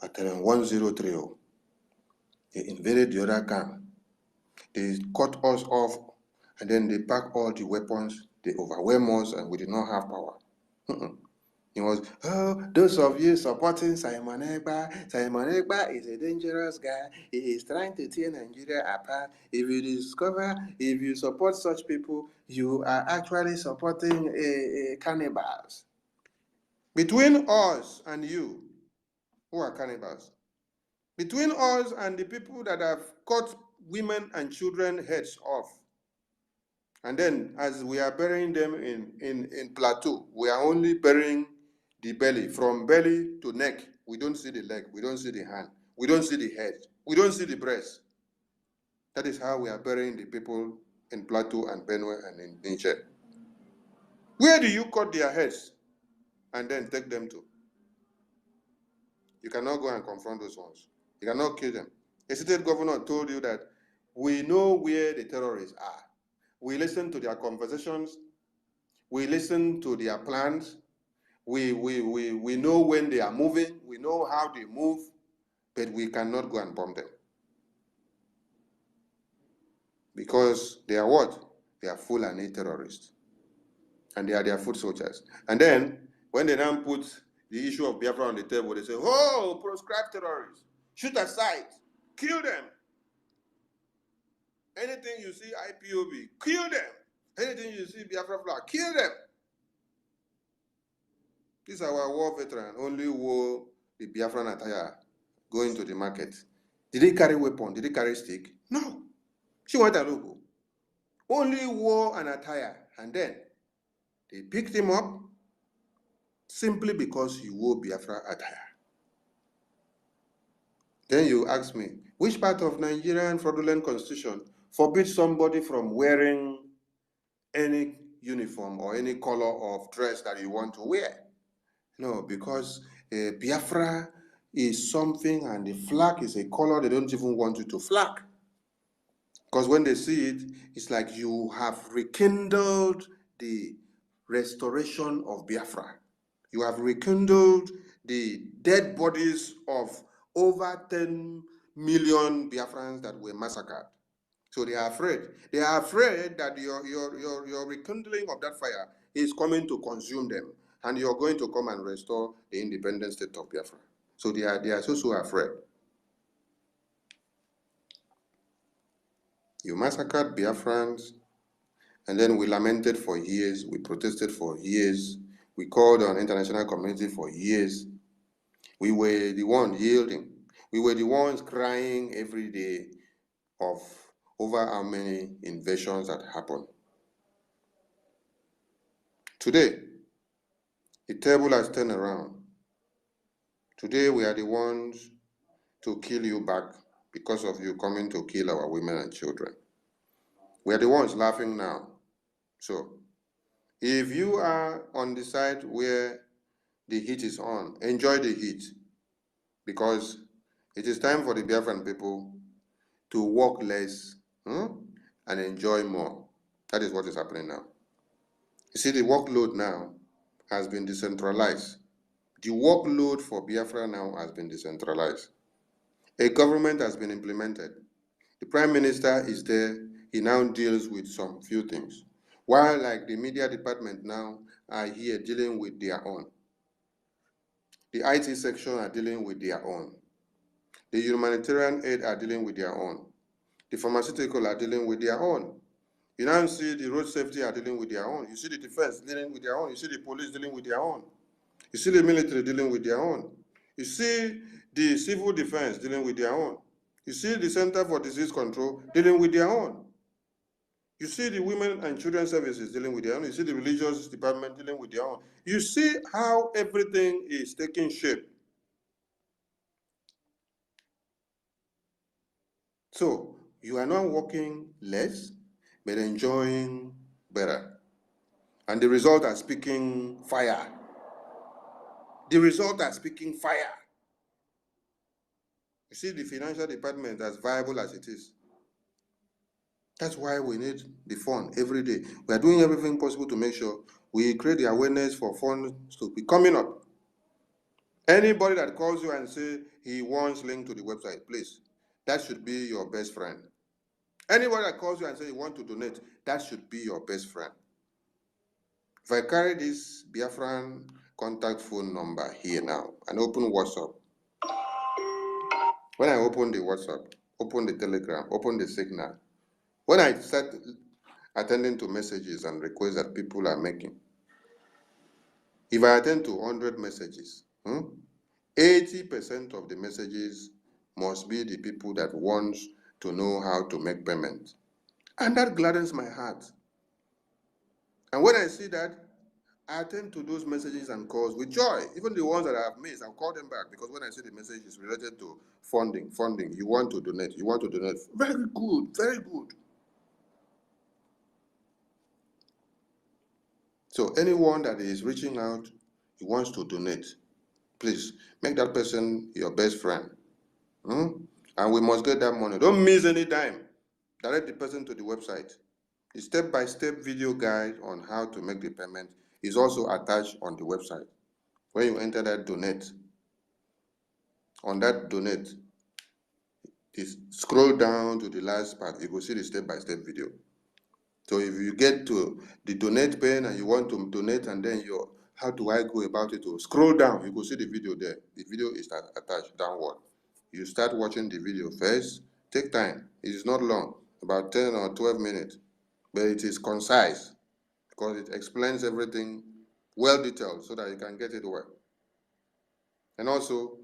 A: Battalion 1030. They invaded the other camp. They cut us off, and then they packed all the weapons. They overwhelmed us, and we did not have power. He was, oh, those of you supporting Simon Ekpa. Simon Ekpa is a dangerous guy. He is trying to tear Nigeria apart. If you support such people, you are actually supporting cannibals. Between us and you, who are cannibals? Between us and the people that have cut women and children heads off. And then as we are burying them in plateau, we are only burying the belly, from belly to neck. We don't see the leg, we don't see the hand, we don't see the head, we don't see the breast. That is how we are burying the people in Plateau and Benue and in Niger. Where do you cut their heads and then take them to? You cannot go and confront those ones. You cannot kill them. A state governor told you that we know where the terrorists are. We listen to their conversations. We listen to their plans. We know when they are moving. We know how they move, but we cannot go and bomb them. Because they are what? They are Fulani terrorists. And they are their foot soldiers. And then, when they now put the issue of Biafra on the table, they say, oh, proscribed terrorists, shoot aside, kill them. Anything you see IPOB, kill them. Anything you see Biafra flag, kill them. This is our war veteran, only wore the Biafran attire going to the market. Did he carry weapon? Did he carry stick? No. She went a logo. Only wore an attire, and then they picked him up simply because he wore Biafra attire. Then you ask me, which part of Nigerian fraudulent constitution forbids somebody from wearing any uniform or any color of dress that you want to wear? No, because Biafra is something and the flag is a color they don't even want you to flag. Because when they see it, it's like you have rekindled the restoration of Biafra. You have rekindled the dead bodies of over 10 million Biafrans that were massacred. So they are afraid. They are afraid that your rekindling of that fire is coming to consume them, and you're going to come and restore the independent state of Biafra. So they are so afraid. You massacred Biafrans, and then we lamented for years, we protested for years, we called on international community for years. We were the ones yielding. We were the ones crying every day of over how many invasions that happened. Today, the table has turned around. Today, we are the ones to kill you back because of you coming to kill our women and children. We are the ones laughing now. So, if you are on the side where the heat is on, enjoy the heat, because it is time for the Biafran people to work less and enjoy more. That is what is happening now. You see, the workload now has been decentralized. The workload for Biafra now has been decentralized. A government has been implemented. The Prime Minister is there. He now deals with some few things. While like the media department now are here dealing with their own. The IT section are dealing with their own. The humanitarian aid are dealing with their own. The pharmaceutical are dealing with their own. You now see the road safety are dealing with their own. You see the defense dealing with their own. You see the police dealing with their own. You see the military dealing with their own. You see the civil defense dealing with their own. You see the Center for Disease Control dealing with their own. You see the Women and Children Services dealing with their own. You see the Religious Department dealing with their own. You see how everything is taking shape. So you are not working less, but enjoying better. And the result are speaking fire. The result are speaking fire. You see the financial department as viable as it is. That's why we need the fund every day. We are doing everything possible to make sure we create the awareness for funds to be coming up. Anybody that calls you and say he wants link to the website, please, that should be your best friend. Anybody that calls you and say you want to donate, that should be your best friend. If I carry this Biafran contact phone number here now and open WhatsApp, when I open the WhatsApp, open the Telegram, open the Signal, when I start attending to messages and requests that people are making, if I attend to 100 messages, 80% of the messages must be the people that want to know how to make payment. And that gladdens my heart. And when I see that, I attend to those messages and calls with joy. Even the ones that I have missed, I'll call them back, because when I see the message is related to funding, you want to donate, very good, very good. So anyone that is reaching out, he wants to donate, please make that person your best friend. And we must get that money. Don't miss any dime. Direct the person to the website. The step-by-step video guide on how to make the payment is also attached on the website. When you enter that donate, on that donate, scroll down to the last part, you will see the step-by-step video. So if you get to the donate pane and you want to donate, and then how do I go about it? To scroll down, you will see the video there. The video is attached downward. You start watching the video first. Take time. It is not long, about 10 or 12 minutes, but it is concise because it explains everything well detailed so that you can get it well. And also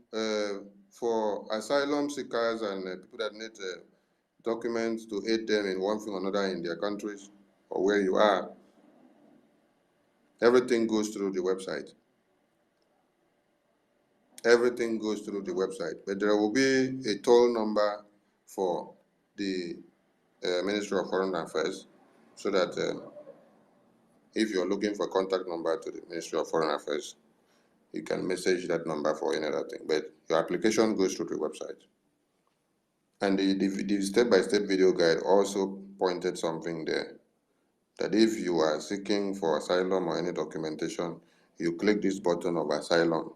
A: for asylum seekers and people that need documents to aid them in one thing or another in their countries or where you are, everything goes through the website. Everything goes through the website, but there will be a toll number for the Ministry of Foreign Affairs, so that if you're looking for a contact number to the Ministry of Foreign Affairs, you can message that number for any other thing. But your application goes through the website. And the step-by-step video guide also pointed something there, that if you are seeking for asylum or any documentation, you click this button of asylum.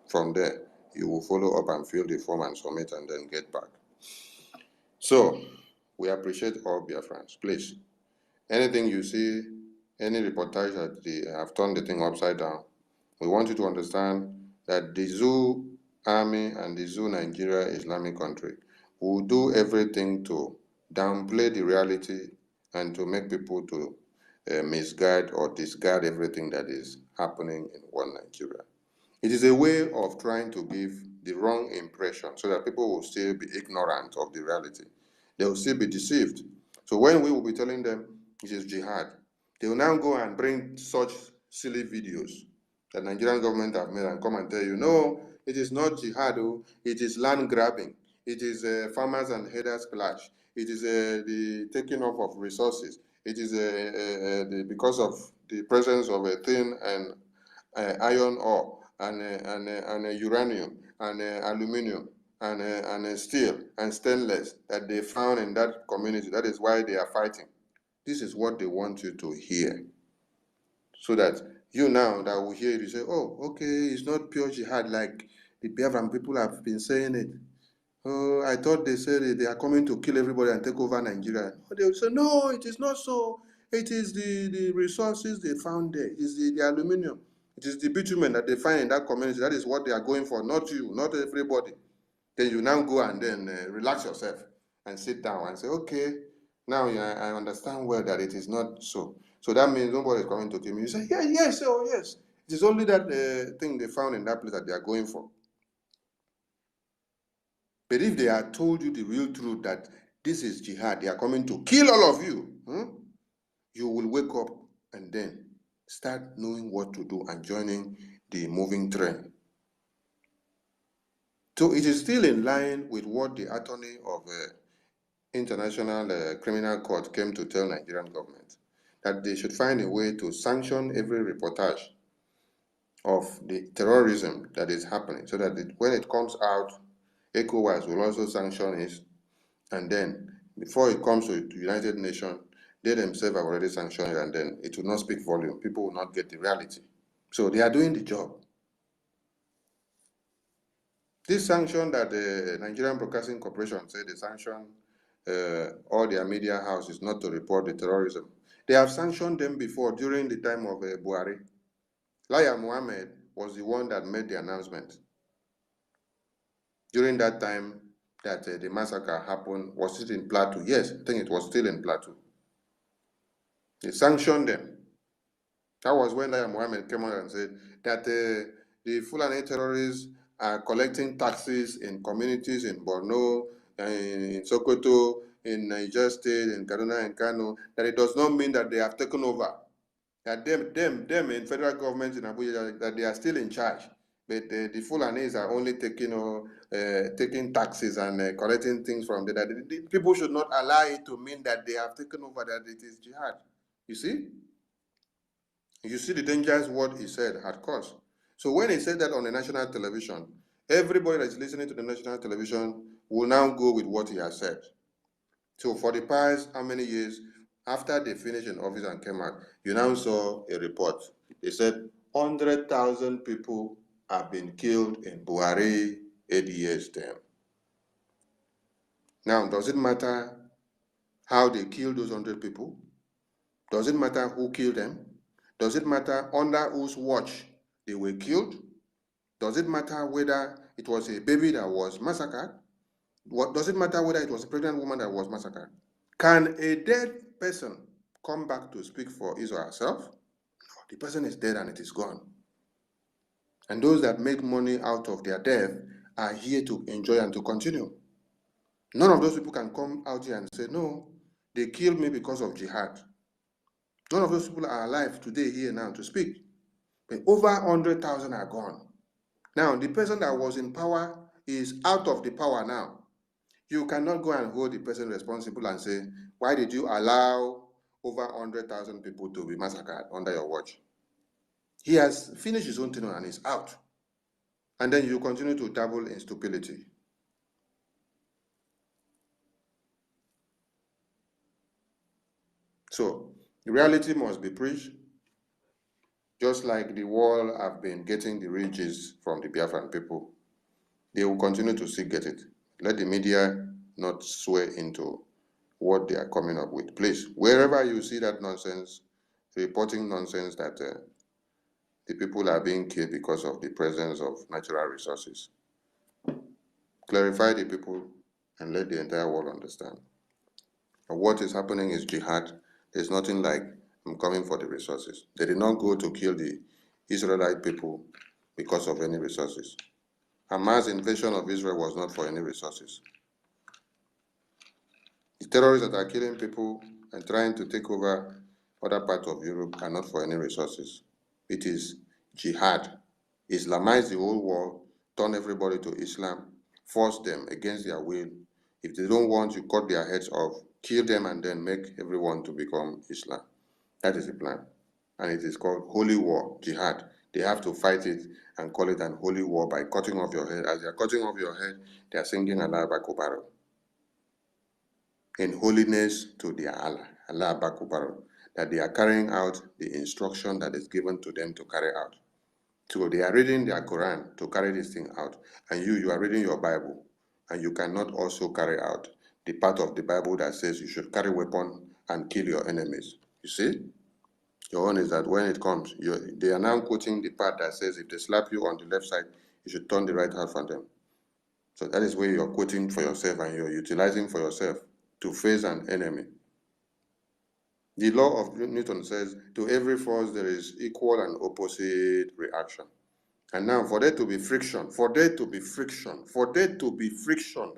A: From there, you will follow up and fill the form and submit and then get back. So, we appreciate all Biafrans. Please, anything you see, any reportage that they have turned the thing upside down, we want you to understand that the zoo army and the zoo Nigeria Islamic country will do everything to downplay the reality and to make people to misguide or discard everything that is happening in one Nigeria. It is a way of trying to give the wrong impression so that people will still be ignorant of the reality. They will still be deceived. So when we will be telling them it is jihad, they will now go and bring such silly videos that Nigerian government have made and come and tell you, no, it is not jihad, it is land grabbing. It is farmers and headers clash. It is the taking off of resources. It is because of the presence of a thin and iron ore and uranium and aluminium and steel and stainless that they found in that community. That is why they are fighting. This is what they want you to hear. So that you now that will hear it, you say, oh, okay, it's not pure jihad like the Biafran people have been saying it. Oh, I thought they said they are coming to kill everybody and take over Nigeria. They will say, no, it is not so. It is the resources they found there. It is the aluminium. It is the bitumen that they find in that community. That is what they are going for, not you, not everybody. Then you now go and then relax yourself and sit down and say, okay, now I understand well that it is not so. So that means nobody is coming to kill me. You say, yeah, yes, oh yes. It is only that thing they found in that place that they are going for. But if they had told you the real truth that this is jihad, they are coming to kill all of you, you will wake up and then start knowing what to do and joining the moving train. So it is still in line with what the attorney of International Criminal Court came to tell Nigerian government, that they should find a way to sanction every reportage of the terrorism that is happening, so that when it comes out, ECOWAS will also sanction it, and then before it comes to the United Nations, they themselves have already sanctioned it, and then it will not speak volume. People will not get the reality. So they are doing the job. This sanction that the Nigerian Broadcasting Corporation said they sanction all their media houses not to report the terrorism. They have sanctioned them before during the time of Buhari. Laya Mohammed was the one that made the announcement. During that time that the massacre happened, was it in Plateau? Yes, I think it was still in Plateau. They sanctioned them. That was when Laya Mohammed came out and said that the Fulani terrorists are collecting taxes in communities in Borno, in Sokoto, in Niger State, in Kaduna and Kano, that it does not mean that they have taken over. That them in federal government in Abuja, that they are still in charge. But the Fulanis are only taking taxes and collecting things from them. That the people should not allow it to mean that they have taken over, that it is jihad. You see? You see the dangerous word he said had caused. So when he said that on the national television, everybody that is listening to the national television will now go with what he has said. So for the past how many years, after they finished in office and came out, you now saw a report. They said 100,000 people have been killed in Buhari 8 years term. Now, does it matter how they killed those 100 people? Does it matter who killed them? Does it matter under whose watch they were killed? Does it matter whether it was a baby that was massacred? Does it matter whether it was a pregnant woman that was massacred? Can a dead person come back to speak for his or herself? No, the person is dead and it is gone. And those that make money out of their death are here to enjoy and to continue. None of those people can come out here and say, no, they killed me because of jihad. None of those people are alive today here now to speak. But over 100,000 are gone. Now, the person that was in power is out of the power now. You cannot go and hold the person responsible and say, why did you allow over 100,000 people to be massacred under your watch? He has finished his own tenure and is out. And then you continue to dabble in stupidity. So, reality must be preached, just like the world have been getting the riches from the Biafran people. They will continue to still get it. Let the media not sway into what they are coming up with. Please, wherever you see that nonsense, reporting nonsense that the people are being killed because of the presence of natural resources, clarify the people and let the entire world understand. And what is happening is jihad. There's nothing like I'm coming for the resources. They did not go to kill the Israelite people because of any resources. Hamas invasion of Israel was not for any resources. The terrorists that are killing people and trying to take over other parts of Europe are not for any resources. It is jihad. Islamize the whole world, turn everybody to Islam, force them against their will. If they don't want, you cut their heads off, kill them, and then make everyone to become Islam. That is the plan. And it is called holy war, jihad. They have to fight it and call it an holy war by cutting off your head. As they are cutting off your head, they are singing Allah Akbar in holiness to their Allah, Allah Akbar, that they are carrying out the instruction that is given to them to carry out. So they are reading their Quran to carry this thing out, and you are reading your Bible, and you cannot also carry out the part of the Bible that says you should carry weapon and kill your enemies. You see? Your own is that when it comes, they are now quoting the part that says if they slap you on the left side, you should turn the right hand from them. So that is where you're quoting for yourself and you're utilizing for yourself to face an enemy. The law of Newton says, to every force there is equal and opposite reaction. And now for there to be friction, that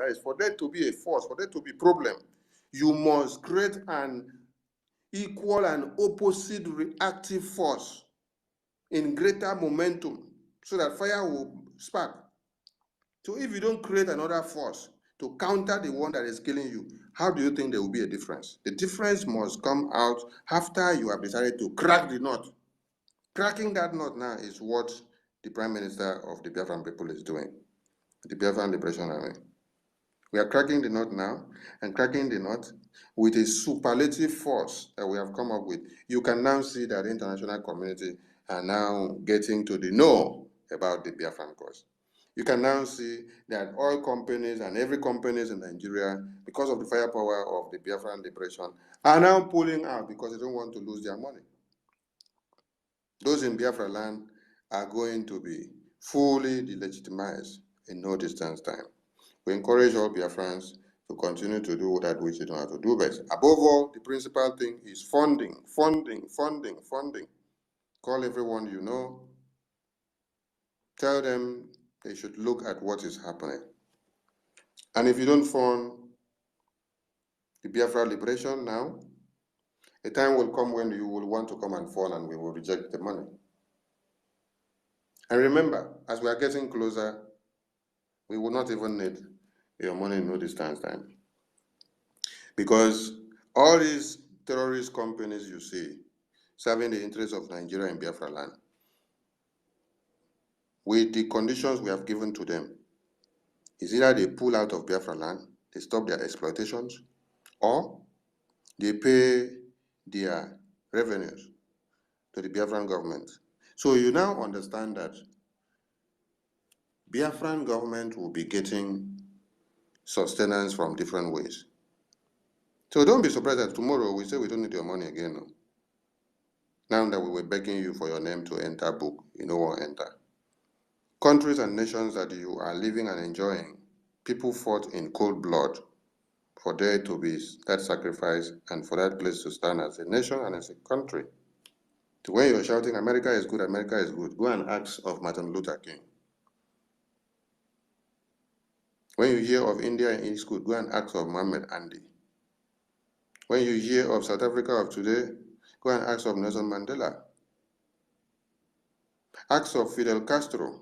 A: is for there to be a force, for there to be problem, you must create an equal and opposite reactive force in greater momentum so that fire will spark. So if you don't create another force to counter the one that is killing you, how do you think there will be a difference? The difference must come out after you have decided to crack the nut. Cracking that nut now is what the Prime Minister of the Biafran people is doing, the Biafran Liberation Army. We are cracking the nut now, and cracking the nut with a superlative force that we have come up with. You can now see that the international community are now getting to the know about the Biafran cause. You can now see that oil companies and every companies in Nigeria, because of the firepower of the Biafran Liberation, are now pulling out because they don't want to lose their money. Those in Biafra land are going to be fully delegitimized in no distance time. We encourage all Biafrans to continue to do that which they know how to do best. Above all, the principal thing is funding. Call everyone you know. Tell them they should look at what is happening. And if you don't fund the Biafra liberation now, a time will come when you will want to come and fall and we will reject the money. And remember, as we are getting closer, we will not even need your money in no distance time. Because all these terrorist companies you see serving the interests of Nigeria and Biafra land, with the conditions we have given to them, is either they pull out of Biafra land, they stop their exploitations, or they pay their revenues to the Biafran government. So you now understand that Biafran government will be getting sustenance from different ways. So don't be surprised that tomorrow we say we don't need your money again. No? Now that we were begging you for your name to enter book, you know what enter. Countries and nations that you are living and enjoying, people fought in cold blood for there to be that sacrifice and for that place to stand as a nation and as a country. So when you're shouting, America is good, go and ask of Martin Luther King. When you hear of India is good, go and ask of Muhammad Andy. When you hear of South Africa of today, go and ask of Nelson Mandela. Ask of Fidel Castro.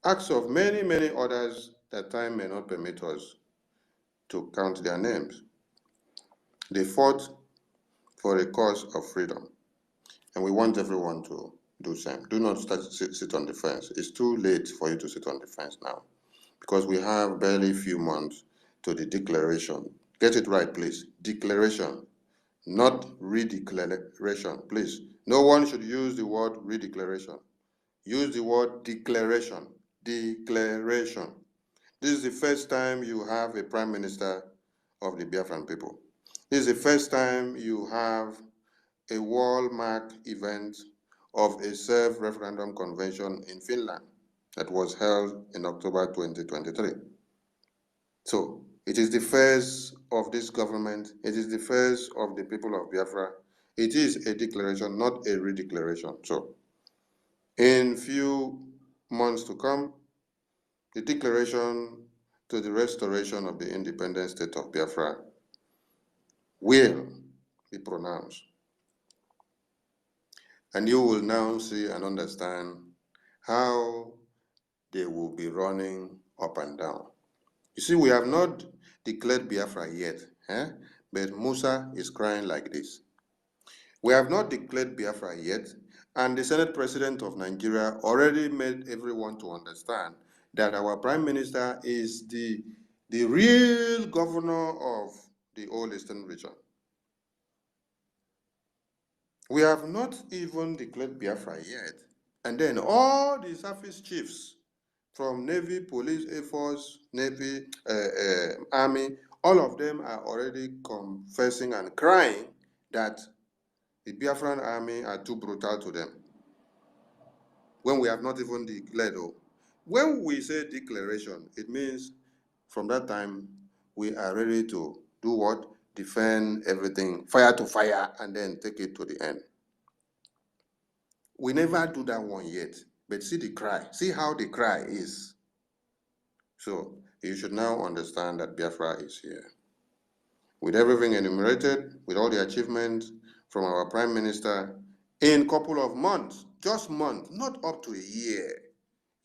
A: Ask of many, many others that time may not permit us to count their names. They fought for a cause of freedom. And we want everyone to do the same. Do not sit on the fence. It's too late for you to sit on the fence now, because we have barely a few months to the declaration. Get it right, please. Declaration, not redeclaration, please. No one should use the word redeclaration. Use the word declaration. Declaration. This is the first time you have a prime minister of the Biafran people. This is the first time you have a wall-mark event of a self-referendum convention in Finland that was held in October 2023. So it is the first of this government, it is the first of the people of Biafra. It is a declaration, not a redeclaration. So in few months to come, the declaration to the restoration of the independent state of Biafra will be pronounced. And you will now see and understand how they will be running up and down. You see, we have not declared Biafra yet, but Musa is crying like this. We have not declared Biafra yet, and the Senate President of Nigeria already made everyone to understand that our Prime Minister is the real governor of the whole Eastern region. We have not even declared Biafra yet. And then all the surface chiefs from Navy, Police, Air Force, Navy, Army, all of them are already confessing and crying that the Biafran army are too brutal to them. When we have not even declared. When we say declaration, it means from that time we are ready to do what? Defend everything, fire to fire, and then take it to the end. We never do that one yet, but see the cry. See how the cry is. So you should now understand that Biafra is here. With everything enumerated, with all the achievements from our Prime Minister, in a couple of months, just months, not up to a year,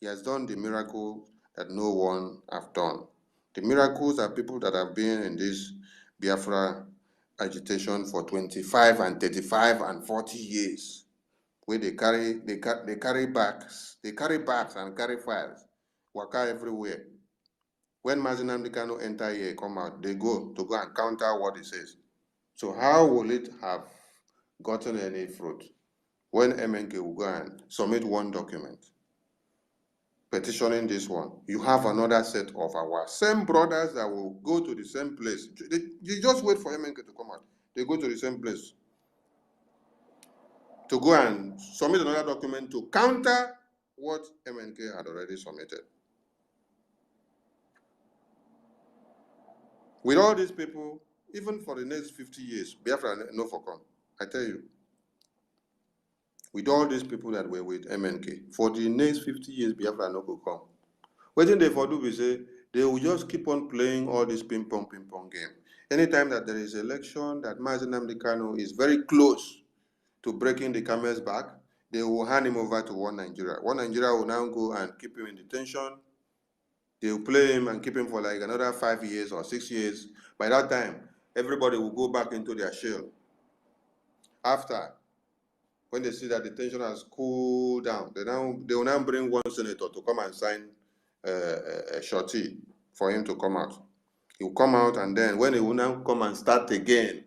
A: he has done the miracle that no one have done. The miracles are people that have been in this Biafra agitation for 25 and 35 and 40 years. Where they carry bags and carry files, waka everywhere. When Mazinam Dikano enter here, come out, they go and counter what he says. So how will it have gotten any fruit when MNK will go and submit one document petitioning this one? You have another set of our same brothers that will go to the same place. You just wait for MNK to come out. They go to the same place to go and submit another document to counter what MNK had already submitted. With all these people, even for the next 50 years, Biafra no for come. I tell you. With all these people that were with MNK, for the next 50 years, Biafra no go come. Waiting they for do, we say, they will just keep on playing all this ping-pong game. Anytime that there is election, that Mazinam Dikano is very close to breaking the camel's back, they will hand him over to One Nigeria. One Nigeria will now go and keep him in detention. They will play him and keep him for like another 5 years or 6 years. By that time, everybody will go back into their shell. After, when they see that the tension has cooled down, they will now bring one senator to come and sign a shorty for him to come out. He will come out, and then when he will now come and start again,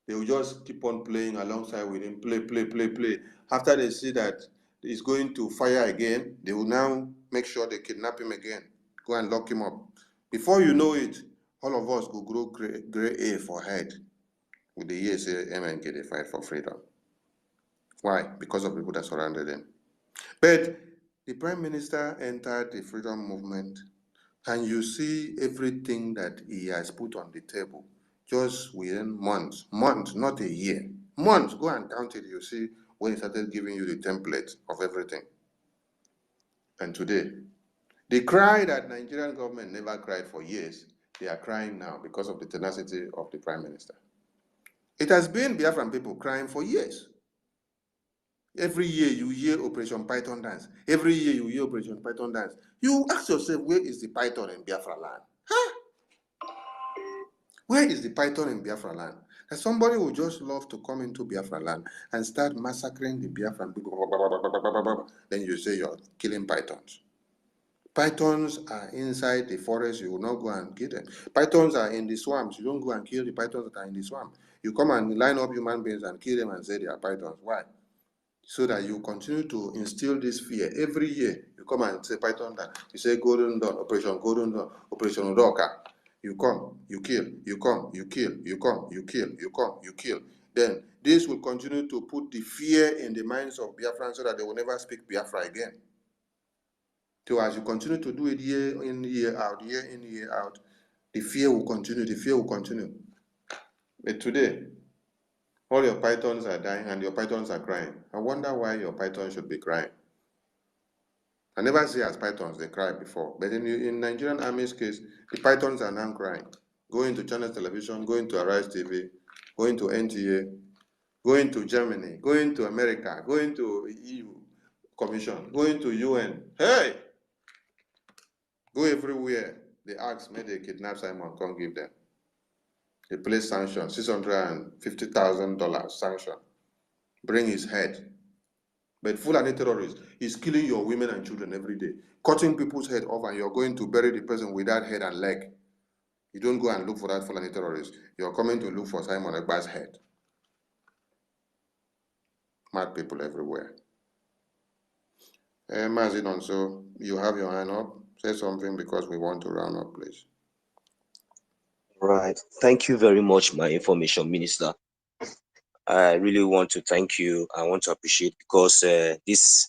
A: they will just keep on playing alongside with him, play. After they see that he's going to fire again, they will now make sure they kidnap him again, go and lock him up. Before you know it, all of us will grow gray hair for head with the years MNK they fight for freedom. Why? Because of people that surrounded him. But the Prime Minister entered the freedom movement, and you see everything that he has put on the table just within months, not a year. Months, go and count it, you see when he started giving you the template of everything. And today, the cry that Nigerian government never cried for years, they are crying now because of the tenacity of the Prime Minister. It has been Biafran people crying for years. Every year you hear Operation Python dance. Every year you hear Operation Python dance. You ask yourself, where is the Python in Biafra land? Huh? Where is the Python in Biafra land? And somebody would just love to come into Biafra land and start massacring the Biafran people. Then you say you're killing pythons. Pythons are inside the forest, you will not go and kill them. Pythons are in the swamps, you don't go and kill the pythons that are in the swamp. You come and line up human beings and kill them and say they are pythons. Why? So that you continue to instill this fear. Every year, you come and say python that. You say Golden Dawn, Operation Golden Dawn, Operation Odoka. You come, you kill, you come, you kill, you come, you kill, you come, you kill. Then this will continue to put the fear in the minds of Biafrans so that they will never speak Biafra again. So as you continue to do it year in, year out, the fear will continue, the fear will continue. But today, all your pythons are dying and your pythons are crying. I wonder why your pythons should be crying. I never see as pythons, they cry before. But in Nigerian Army's case, the pythons are now crying. Going to Channel Television, going to Arise TV, going to NTA, going to Germany, going to America, going to EU Commission, going to UN. Hey! Go everywhere. They ask, may they kidnap Simon, come give them. They place sanction, $650,000 sanction. Bring his head. But Fulani terrorist is killing your women and children every day, cutting people's head off, and you're going to bury the person without head and leg. You don't go and look for that Fulani terrorist. You're coming to look for Simon Ekba's head. Mad people everywhere. Mazin, so you have your hand up. Say something because we want to round up, please.
I: Right. Thank you very much, my information minister. I really want to thank you. I want to appreciate because this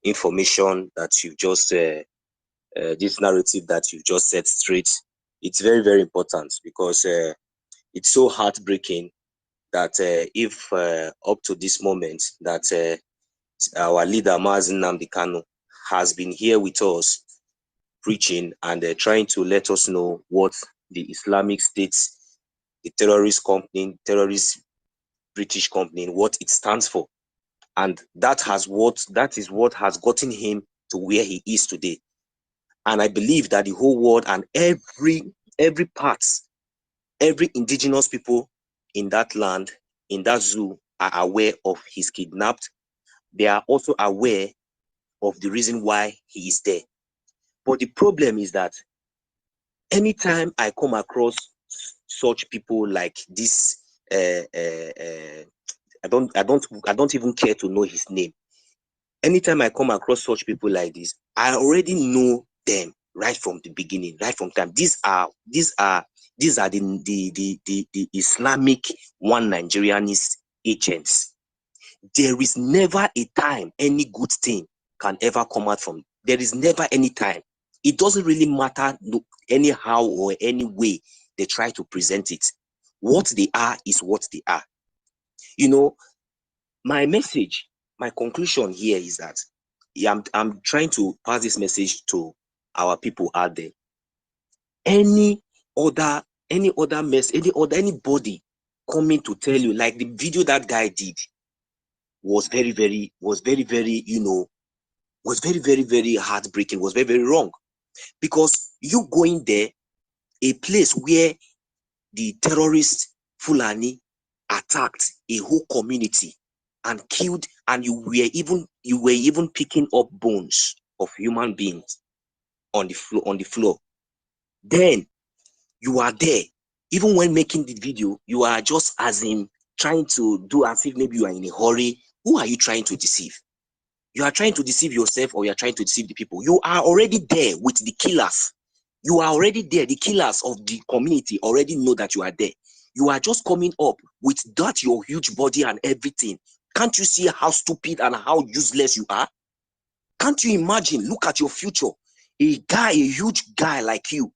I: information that you've just, this narrative that you've just set straight, it's very, very important because it's so heartbreaking that if up to this moment that our leader, Mazi Nnamdi Kanu, has been here with us preaching and trying to let us know what the Islamic State, the terrorist company, terrorist British company, what it stands for. And that is what has gotten him to where he is today. And I believe that the whole world and every part, every indigenous people in that land, in that zoo, are aware of his kidnapped. They are also aware of the reason why he is there. But the problem is that anytime I come across such people like this, I don't even care to know his name. Anytime I come across such people like this, I already know them right from the beginning, right from time. These are the Islamic one Nigerianist agents. There is never a time any good thing can ever come out from. There is never any time. It doesn't really matter anyhow or any way they try to present it. What they are is what they are. You know, my message, my conclusion here is that I'm trying to pass this message to our people out there. Anybody coming to tell you, like the video that guy did was very, very, you know, was very, very, very heartbreaking, was very, very wrong. Because you going there, a place where the terrorist Fulani attacked a whole community and killed, and you were even picking up bones of human beings on the floor. Then you are there. Even when making the video, you are just as in trying to do as if maybe you are in a hurry. Who are you trying to deceive? You are trying to deceive yourself, or you are trying to deceive the people. You are already there with the killers. You are already there. The killers of the community already know that you are there. You are just coming up with that your huge body and everything. Can't you see how stupid and how useless you are? Can't you imagine? Look at your future. A huge guy like you,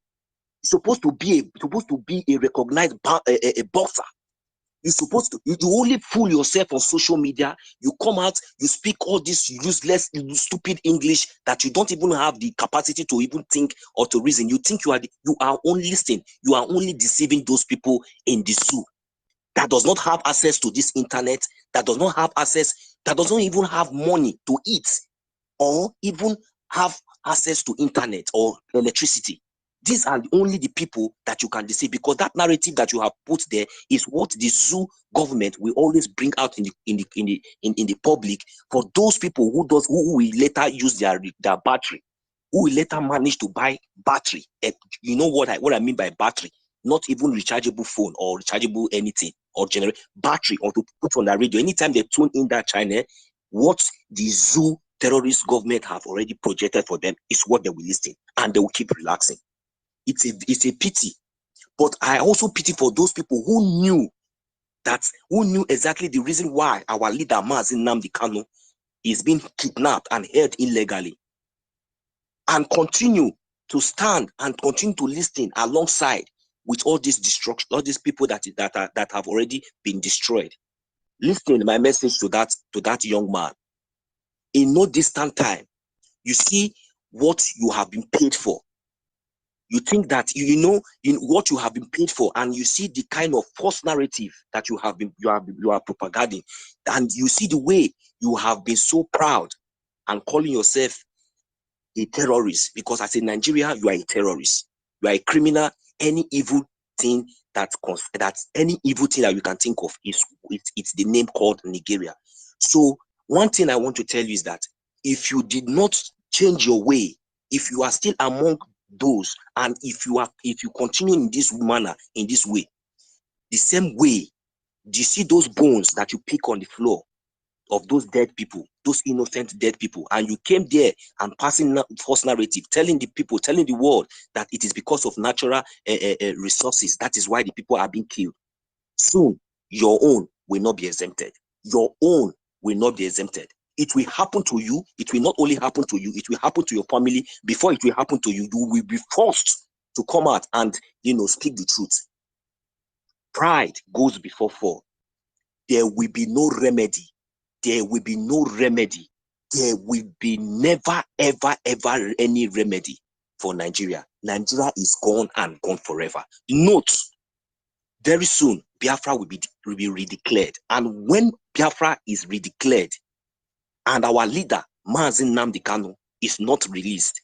I: is supposed to be a recognized boxer. You only fool yourself on social media. You come out, you speak all this useless, stupid English that you don't even have the capacity to even think or to reason. You think you are only listening. You are only deceiving those people in the zoo that does not have access to this internet, that does not have access, that doesn't even have money to eat or even have access to internet or electricity. These are only the people that you can deceive, because that narrative that you have put there is what the zoo government will always bring out in the public for those people who will later use their battery, who will later manage to buy battery. And you know what I mean by battery? Not even rechargeable phone or rechargeable anything or generate battery, or to put on the radio. Anytime they tune in that channel, what the zoo terrorist government have already projected for them is what they will listen, and they will keep relaxing. It's a pity, but I also pity for those people who knew exactly the reason why our leader Mazi Nnamdi Kanu is being kidnapped and held illegally, and continue to stand and continue to listen alongside with all this destruction, all these people that have already been destroyed. Listen, my message to that young man: in no distant time, you see what you have been paid for. You think that you know in what you have been paid for, and you see the kind of false narrative that you are propagating, and you see the way you have been so proud and calling yourself a terrorist, because as a Nigerian you are a terrorist, you are a criminal. Any evil thing any evil thing that you can think of it's the name called Nigeria. So one thing I want to tell you is that if you did not change your way, if you are still among those, and if you continue in this manner, in this way, the same way, do you see those bones that you pick on the floor of those dead people, those innocent dead people, and you came there and passing false narrative, telling the world that it is because of natural resources, that is why the people are being killed. Soon your own will not be exempted. Your own will not be exempted. It will happen to you. It will not only happen to you, it will happen to your family. Before it will happen to you, you will be forced to come out and speak the truth. Pride goes before fall. There will be no remedy. There will be no remedy. There will be never, ever, ever any remedy for Nigeria. Nigeria is gone and gone forever. Note, very soon, Biafra will be redeclared. And when Biafra is redeclared, and our leader, Mazi Nnamdi Kanu, is not released,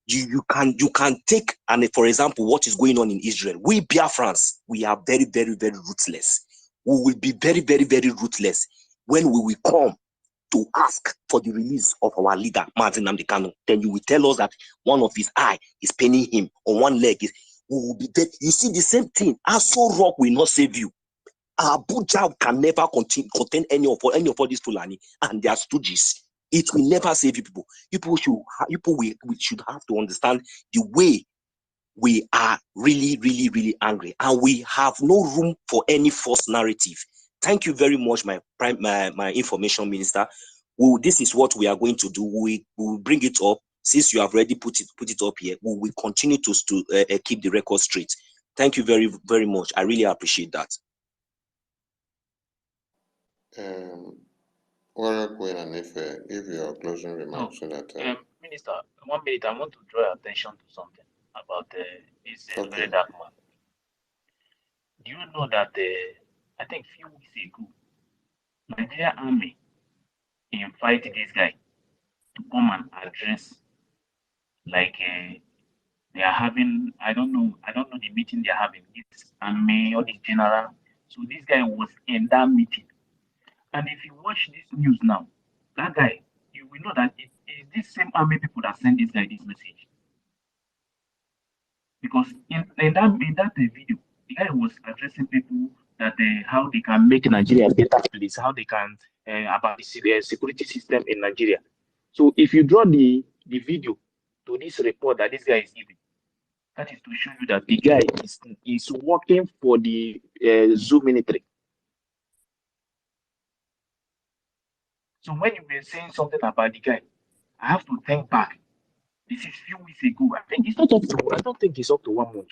I: you can take, and for example, what is going on in Israel. We Biafrans, we are very, very, very ruthless. We will be very, very, very ruthless when we will come to ask for the release of our leader, Mazi Nnamdi Kanu. Then you will tell us that one of his eye is paining him, on one leg is. We will be dead. You see the same thing. Aso Rock will not save you. Abuja can never contain any of all these Fulani and their stooges. It will never save you people. We should have to understand the way we are really, really, really angry, and we have no room for any false narrative. Thank you very much, my information minister. This is what we are going to do. We will bring it up. Since you have already put it up here, we will continue to keep the record straight. Thank you very, very much. I really appreciate that.
A: Warrior Queen, and if give your closing remarks so that.
B: Minister, 1 minute. I want to draw your attention to something about this very dark man. Do you know that I think a few weeks ago, Nigeria Army invited this guy to come and address, like they are having, I don't know the meeting they are having, this army or this general. So this guy was in that meeting. And if you watch this news now, that guy, you will know that it is this same army people that send this guy this message. Because in that video, the guy was addressing people that how they can make Nigeria a better place, how they can about the security system in Nigeria. So if you draw the video to this report that this guy is giving, that is to show you that the guy is working for the zoo military. So when you were saying something about the guy, I have to think back. This is few weeks ago. I think it's not up to. I don't think it's up to 1 month.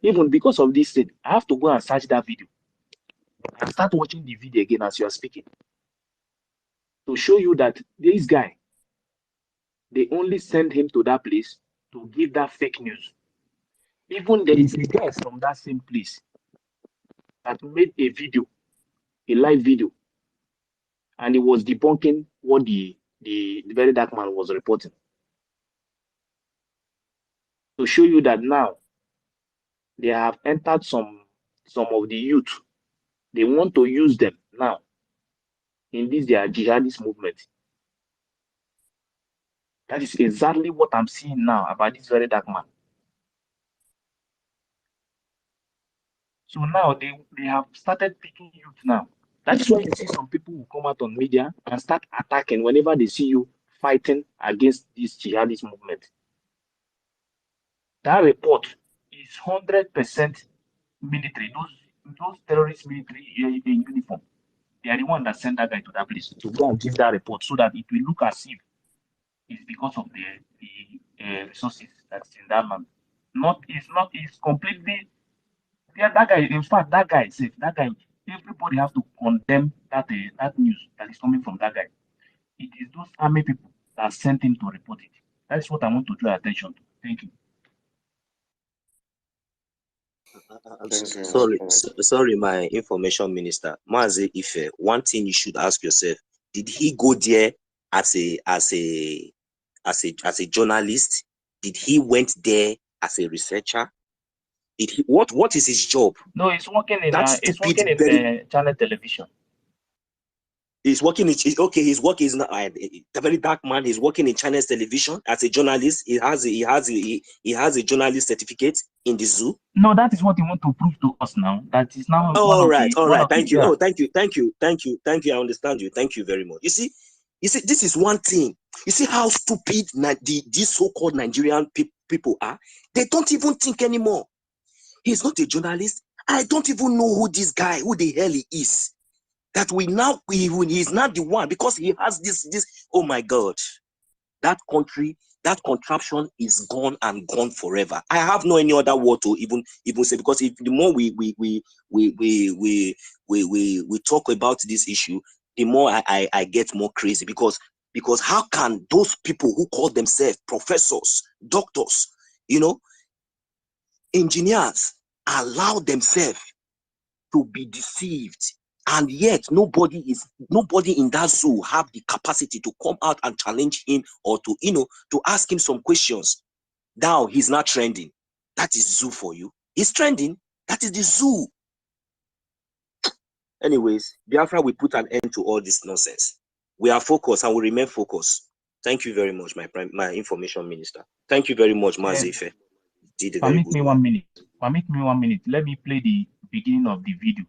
B: Even because of this thing, I have to go and search that video and start watching the video again as you are speaking to show you that this guy, they only send him to that place to give that fake news. Even there is a guy from that same place that made a video, a live video, and he was debunking what the very dark man was reporting.
G: to show you that now they have entered some of the youth. They want to use them now in this their jihadist movement. That is exactly what I'm seeing now about this very dark man. So now they have started picking youth now. That is why you see some people who come out on media and start attacking whenever they see you fighting against this jihadist movement. That report is 100% military. Those terrorist military in uniform, they are the one that sent that guy to that place to go and give that report so that it will look as if it's because of the resources that's in that land. It's completely. Yeah, that guy. In fact, that guy said that guy. Everybody has to condemn that news that is coming from that guy. It is those army people that sent him to report it. That is what I want to draw attention to. Thank you.
A: Thank you,
I: Sorry,
A: my friend.
I: sorry, my information minister. Mazi Ife, one thing you should ask yourself: did he go there as a journalist? Did he went there as a researcher? Did he what is his job?
G: No, he's working in
I: That stupid very
G: channel television.
I: He's working in okay. His work is not a very dark man. He's working in Chinese television as a journalist. He has a journalist certificate in the zoo.
G: No, that is what he want to prove to us now. That is now
I: all right. Thank you. Oh, thank you. I understand you. Thank you very much. You see, this is one thing. You see how stupid these so-called Nigerian people are. They don't even think anymore. He's not a journalist. I don't even know who this guy, who the hell he is. That he's not the one because he has this. Oh my God, that country, that contraption is gone and gone forever. I have no any other word to even say, because if the more we talk about this issue, the more I get more crazy, because how can those people who call themselves professors, doctors, engineers, allow themselves to be deceived? And yet nobody in that zoo have the capacity to come out and challenge him, or to to ask him some questions. Now he's not trending. That is zoo for you. He's trending. That is the zoo. Anyways, Biafra will put an end to all this nonsense. We are focused and we remain focused. Thank you very much, my information minister. Thank you very much, Mazife. Did a very
G: Permit
I: good
G: me
I: one.
G: 1 minute. Permit me 1 minute. Let me play the beginning of the video.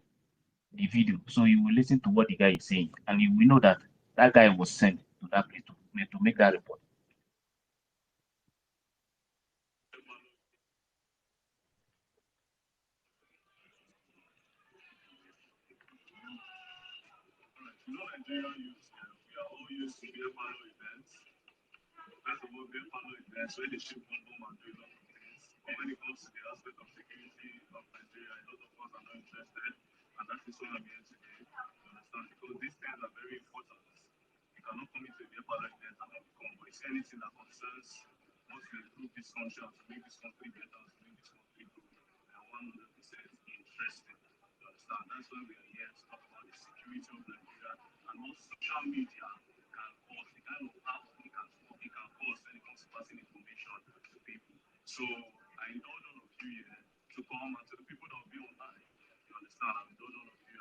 G: So you will listen to what the guy is saying, and you will know that that guy was sent to that place to make that report.
J: Nigerian youth, we are all used to BIAFRA events. First of all, BIAFRA events where they shoot one bomb and do a lot of things. But when it comes to the aspect of security of Nigeria, a lot of us are not interested, and that is why I'm here today. You understand? Because these things are very important. You cannot come into a BIAFRA event and not come. But if anything that concerns us to improve this country, and to make this country better, and to make this country grow, and 100% interesting. You understand? That's why we are here to talk about the security of Nigeria, and what social media can cause, the kind of harm it can cause when it comes to passing information to people. So I indulge all of you here to come, and to the people that will be online. You understand? I indulge all of you.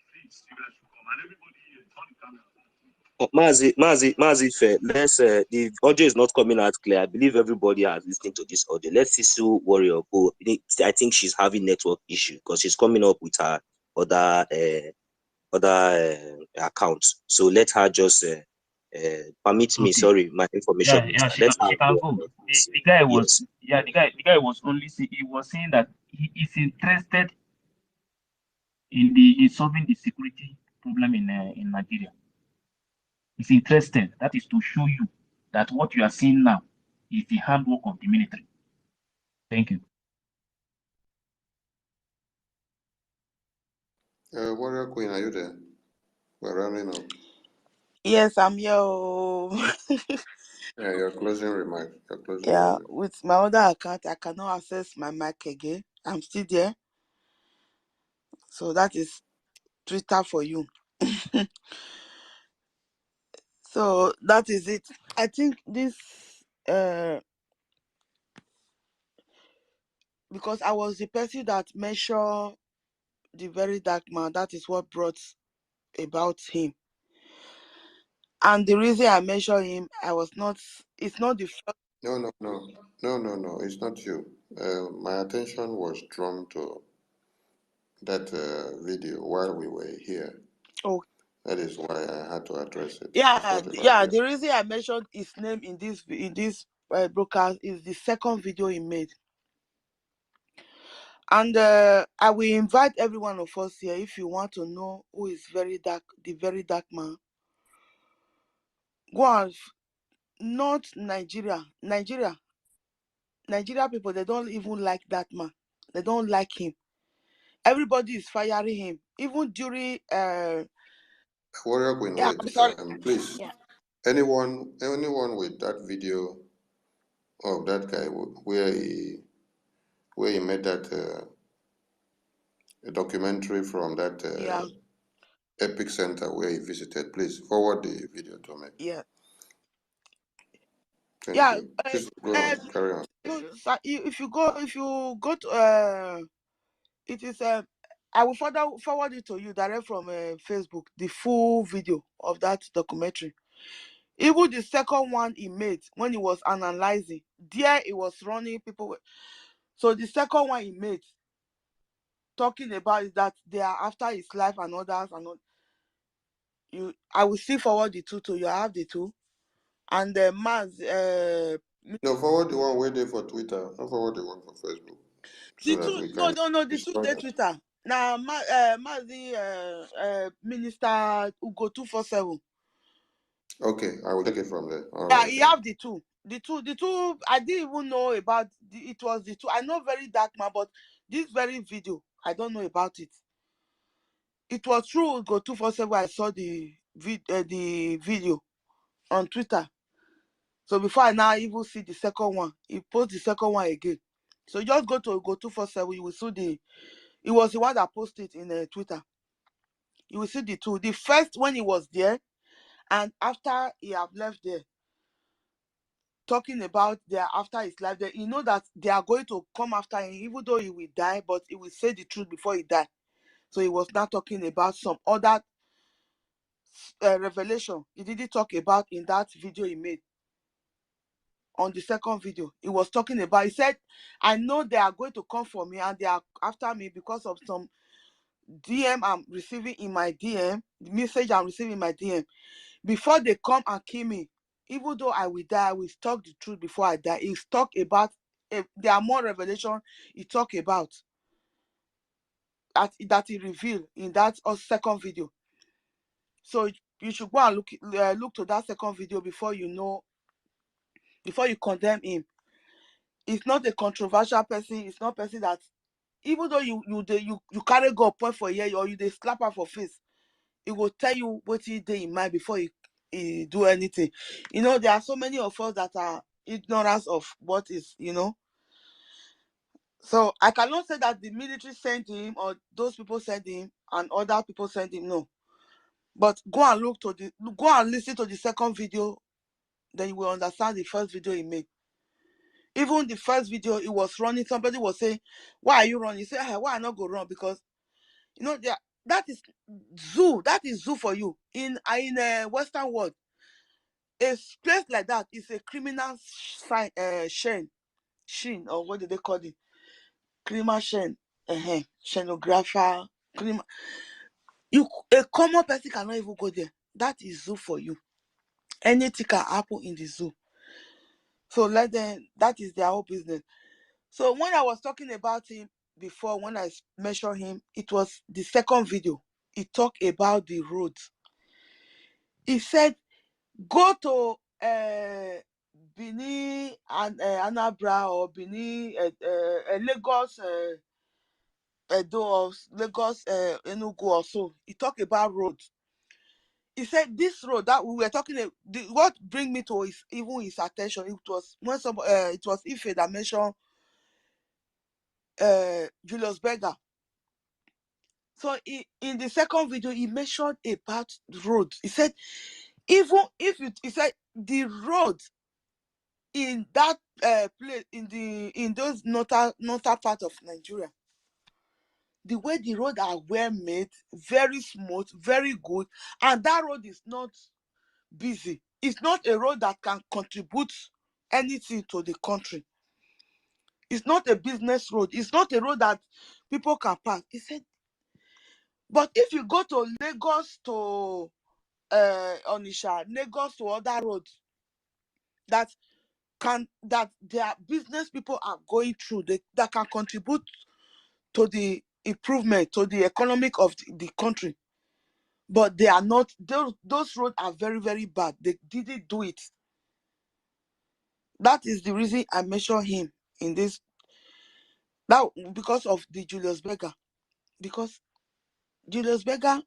J: Please, you guys should come, and everybody here, turn the camera on.
I: Mazi, let's the audio is not coming out clear. I believe everybody has listened to this audio. Let's see Sue Warrior go. I think she's having network issue because she's coming up with her other accounts. So let her just permit me. Sorry, my information.
G: Yeah, she can go. The guy was the guy was only he was saying that he is interested in solving the security problem in Nigeria. He's interested. That is to show you that what you are seeing now is the handwork of the military. Thank you.
A: Warrior Queen, are you there? We're running up.
C: Yes, I'm here.
A: Yeah, your closing remark.
C: With my other account, I cannot access my mic again. I'm still there. So that is Twitter for you. So that is it. I think this because I was the person that mentioned the very dark man. That is what brought about him. And the reason I mentioned him, it's not the first.
A: No. It's not you. My attention was drawn to that video while we were here.
C: Oh,
A: That is why I had to address it. It's
C: yeah,
A: not about
C: yeah.
A: you.
C: The reason I mentioned his name in this broadcast is the second video he made. And I will invite every one of us here, if you want to know who is very dark, the very dark man. Go on, not Nigeria. Nigeria people, they don't even like that man. They don't like him. Everybody is firing him. Even during
A: Warrior Queen,
C: yeah,
A: wait.
C: I'm sorry.
A: Please.
C: Yeah.
A: Anyone with that video of that guy where he made that a documentary from that
C: Yeah.
A: epic center where he visited, please forward the video to me.
C: Yeah.
A: Thank
C: Yeah.
A: you. Please go on. Carry on.
C: If you go to it is I will forward it to you direct from Facebook, the full video of that documentary. Even the second one he made when he was analyzing, there he was running people. So the second one he made, talking about is that they are after his life and others and all. I will still forward the two to you. I have the two. And the
A: No, forward the one waiting for Twitter. Don't forward the one for Facebook. So that we can
C: the two day Twitter. Now Minister Ugo 247.
A: Okay, I will take it from there. All
C: Yeah,
A: right.
C: he have the two. The two I didn't even know about it was the two. I know very dark man, but this very video, I don't know about it. It was through Ugo 247 I saw the video on Twitter. So before I now even see the second one, he post the second one again. So just go to Ugo 247, you will see it was the one that posted in Twitter. You will see the two. The first when he was there, and after he have left there, talking about their after his life there, you know that they are going to come after him, even though he will die, but he will say the truth before he died. So he was not talking about some other revelation he didn't talk about in that video he made. On the second video, he was talking about, he said, I know they are going to come for me and they are after me because of some DM I'm receiving in my DM, the message I'm receiving in my DM. Before they come and kill me, even though I will die, I will talk the truth before I die. He's talk about, there are more revelation he talk about that he revealed in that second video. So you should go and look to that second video before you condemn him. He's not a controversial person. He's not a person that, even though you carry God point for a year or you they slap her for face, he will tell you what he did in mind before he do anything. There are so many of us that are ignorant of what is. So I cannot say that the military sent him or those people sent him and other people sent him. No, but go and listen to the second video, then you will understand the first video he made. Even the first video he was running, somebody was saying, "Why are you running?" He said, "Hey, why I not go run? Because that is zoo. That is zoo for you in a Western world. A place like that is a criminal shin, or what do they call it? Criminal shin, shenographer, criminal. A common person cannot even go there. That is zoo for you. Anything can happen in the zoo. So let them. That is their whole business. So when I was talking about him before, when I mentioned him, it was the second video. He talked about the roads. He said, go to Benin and Anambra or Benin, Lagos, Edo or Lagos, Enugu or so. He talked about roads. He said this road that we were talking about, what bring me to his attention, it was when it was Ife that mentioned Julius Berger. So in the second video, he mentioned about roads. He said, even if he said the road in that place, in those northern part of Nigeria, the way the road are well made, very smooth, very good, and that road is not busy. It's not a road that can contribute anything to the country. It's not a business road. It's not a road that people can pass. He said, but if you go to Lagos to Onisha, Lagos to other roads that their business people are going through, that can contribute to the improvement, to the economic of the country, but they are not. Those roads are very, very bad. They didn't do it. That is the reason I mention him in this. Now, because of the Julius Berger. Because Julius Berger,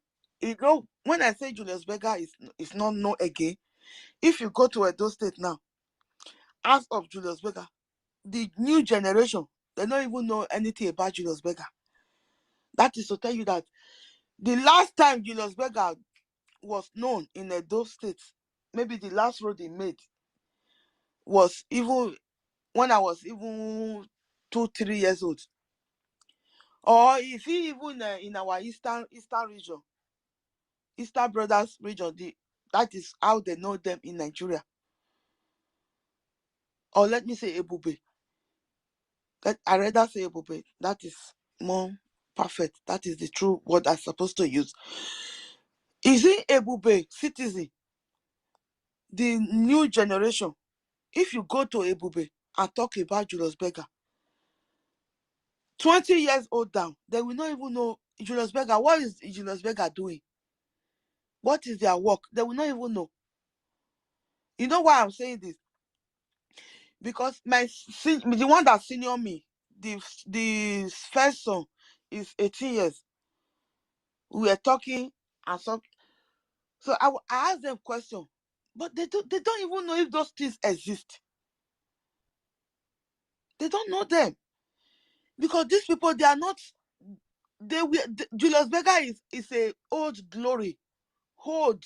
C: when I say Julius Berger is not known again, if you go to Edo State now, as of Julius Berger, the new generation, they don't even know anything about Julius Berger. That is to tell you that the last time Julius Berger was known in Edo State, maybe the last road he made was even when I was even 2-3 years old. Or if he even in our eastern region, Eastern Brothers region, that is how they know them in Nigeria. Or let me say Ebube. I rather say Ebube. That is more perfect. That is the true word I'm supposed to use. Is it Ebube citizen? The new generation. If you go to Ebube and talk about Julius Berger, 20 years old down, they will not even know Julius Berger. What is Julius Berger doing? What is their work? They will not even know. You know why I'm saying this? Because the one that senior me, the first son is 18 years. We were talking and so I asked them question, but they don't even know if those things exist. They don't know them because these people, they are not. Julius Berger is a old glory, old.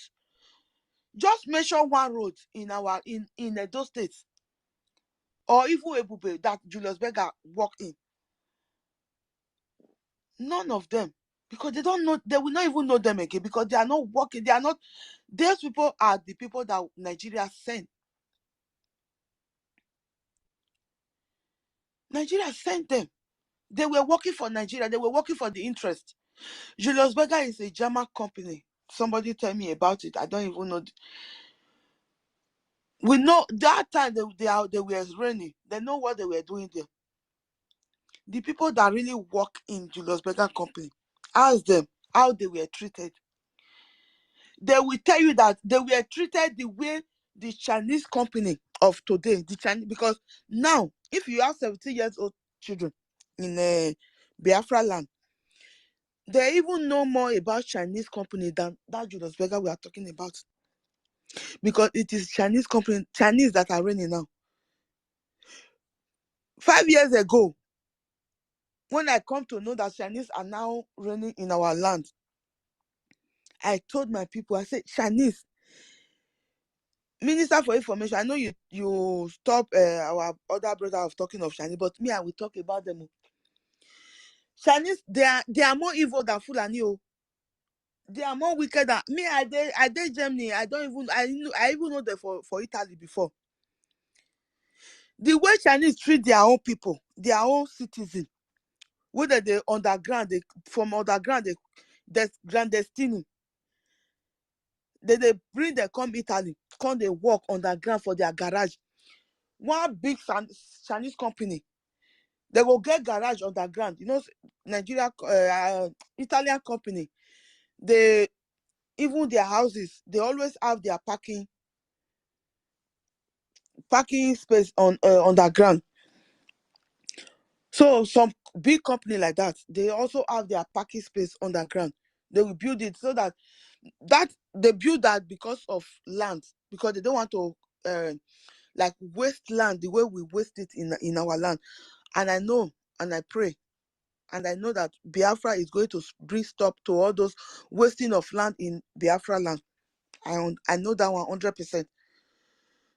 C: Just mention one road in Edo State or even Ebube that Julius Berger walked in. None of them, because they don't know. They will not even know them again because they are not working. They are not. Those people are the people that Nigeria sent. Nigeria sent them. They were working for Nigeria. They were working for the interest. Julius Berger is a German company. Somebody tell me about it. I don't even know. We know that time they were raining. They know what they were doing there. The people that really work in Julius Berger company, ask them how they were treated. They will tell you that they were treated the way the Chinese company of today, the Chinese, because now, if you have 17 years old children in Biafra land, they even know more about Chinese company than that Julius Berger we are talking about. Because it is Chinese company, Chinese that are reigning now. 5 years ago, when I come to know that Chinese are now reigning in our land, I told my people, I said, Chinese, Minister for Information, I know you stop our other brother of talking of Chinese, but me, I will talk about them. Chinese, they are more evil than Fulani. They are more wicked than me. I did Germany. I even know them for Italy before. The way Chinese treat their own people, their own citizens, whether they underground, from underground, they clandestine. They bring them come Italy, come they work underground for their garage. One big Chinese company, they will get garage underground. You know, Nigeria, Italian company, even their houses, they always have their parking space on underground. So some big company like that, they also have their parking space underground. They will build it so that they build that because of land, because they don't want to like waste land the way we waste it in our land. And I know and I pray and I know that Biafra is going to bring stop to all those wasting of land in Biafra land. I know that 100%.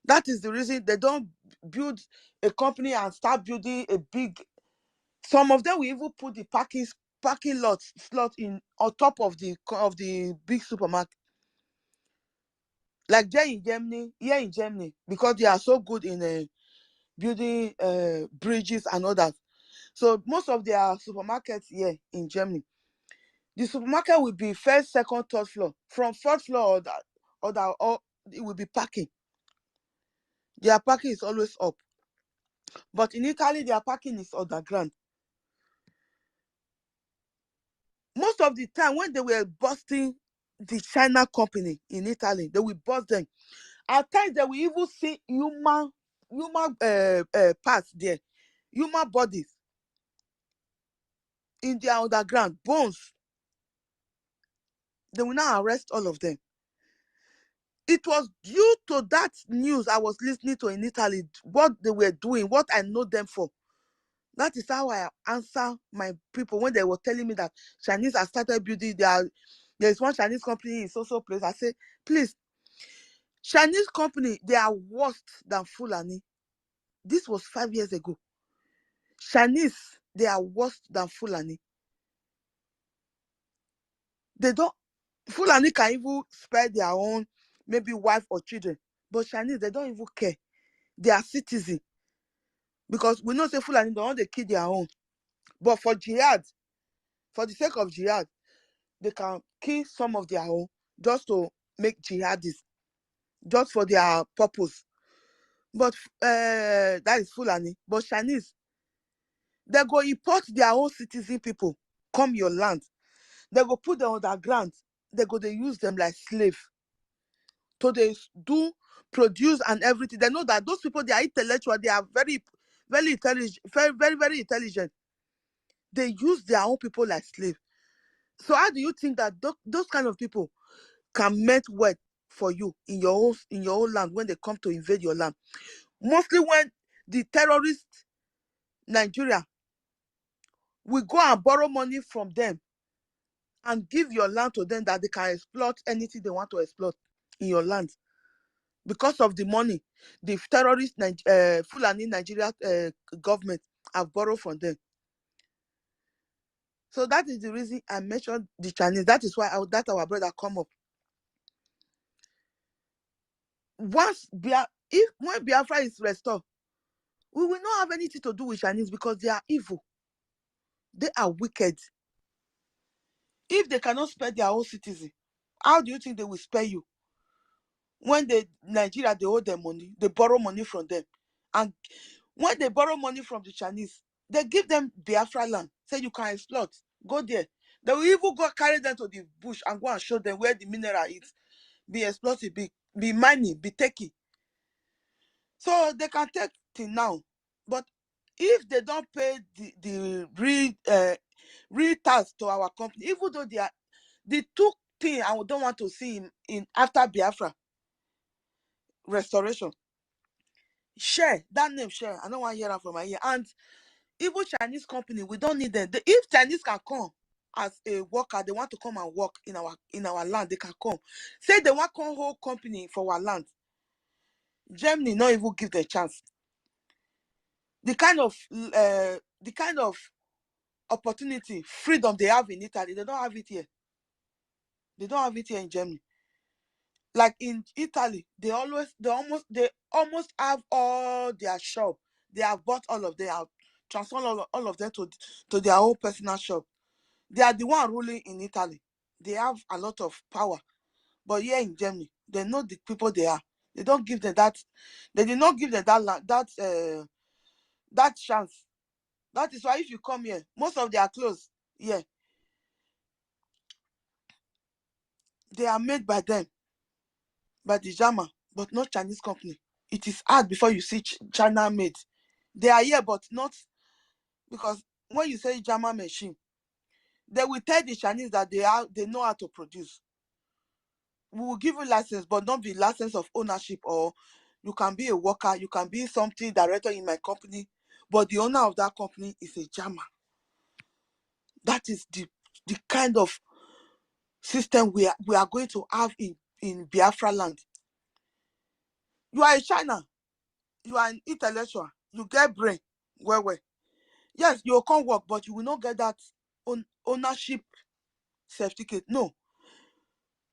C: That is the reason they don't build a company and start building a big. Some of them will even put the parking slot in on top of the big supermarket. Like there in Germany, here in Germany, because they are so good in building bridges and others. So most of their supermarkets here in Germany, the supermarket will be first, second, third floor. From fourth floor or it will be parking. Their parking is always up. But in Italy, their parking is underground. Most of the time when they were busting the China company in Italy, they will bust them. At times they will even see human parts there, human bodies in their underground, bones. They will now arrest all of them. It was due to that news I was listening to in Italy, what they were doing, what I know them for. That is how I answer my people when they were telling me that Chinese have started building there's one Chinese company in so place. I say, please, Chinese company, they are worse than Fulani. This was 5 years ago. Chinese, they are worse than Fulani. Fulani can even spare their own, maybe wife or children. But Chinese, they don't even care. They are citizens. Because we know say Fulani don't want to kill their own. But for jihad, for the sake of jihad, they can kill some of their own just to make jihadists, just for their purpose. But that is Fulani. But Chinese, they go import their own citizen people, come your land. They go put them underground. They use them like slave. So they do produce and everything. They know that those people, they are intellectual. They are very, very intelligent, very intelligent. They use their own people like slave. So how do you think that those kind of people can make work for you in your own land when they come to invade your land? Mostly when the terrorist Nigeria will go and borrow money from them and give your land to them that they can exploit anything they want to exploit in your land. Because of the money the terrorist Fulani Nigeria government have borrowed from them. So that is the reason I mentioned the Chinese. That is why that our brother come up. When Biafra is restored, we will not have anything to do with Chinese because they are evil. They are wicked. If they cannot spare their own citizen, how do you think they will spare you? When Nigeria, they owe them money, they borrow money from them. And when they borrow money from the Chinese, they give them Biafra land. Say you can exploit. Go there. They will even go carry them to the bush and go and show them where the mineral is. Be exploited, be mining, be taking. So they can take till now. But if they don't pay the real tax to our company, even though they are the two thing I don't want to see in after Biafra restoration. Share, that name Share. I don't want to hear that from my ear. And even Chinese company, we don't need them. If Chinese can come as a worker, they want to come and work in our land, they can come. Say they want to come whole company for our land. Germany not even give them a chance. The kind of opportunity, freedom they have in Italy, they don't have it here. They don't have it here in Germany. Like in Italy, they almost have all their shop. They have bought all of them, have transformed all of them to their own personal shop. They are the one ruling in Italy. They have a lot of power. But here in Germany, they know the people they are. They don't give them that. They did not give them that chance. That is why if you come here, most of their clothes, yeah, they are made by them, by the German, but not Chinese company. It is hard before you see China made. They are here, but not because when you say German machine, they will tell the Chinese that they know how to produce. We will give you license, but not be license of ownership, or you can be a worker, you can be something director in my company, but the owner of that company is a German. That is the kind of system we are going to have in Biafra land. You are in China. you are an intellectual, you get brain, well. Yes, you can't work, but you will not get that ownership certificate. No.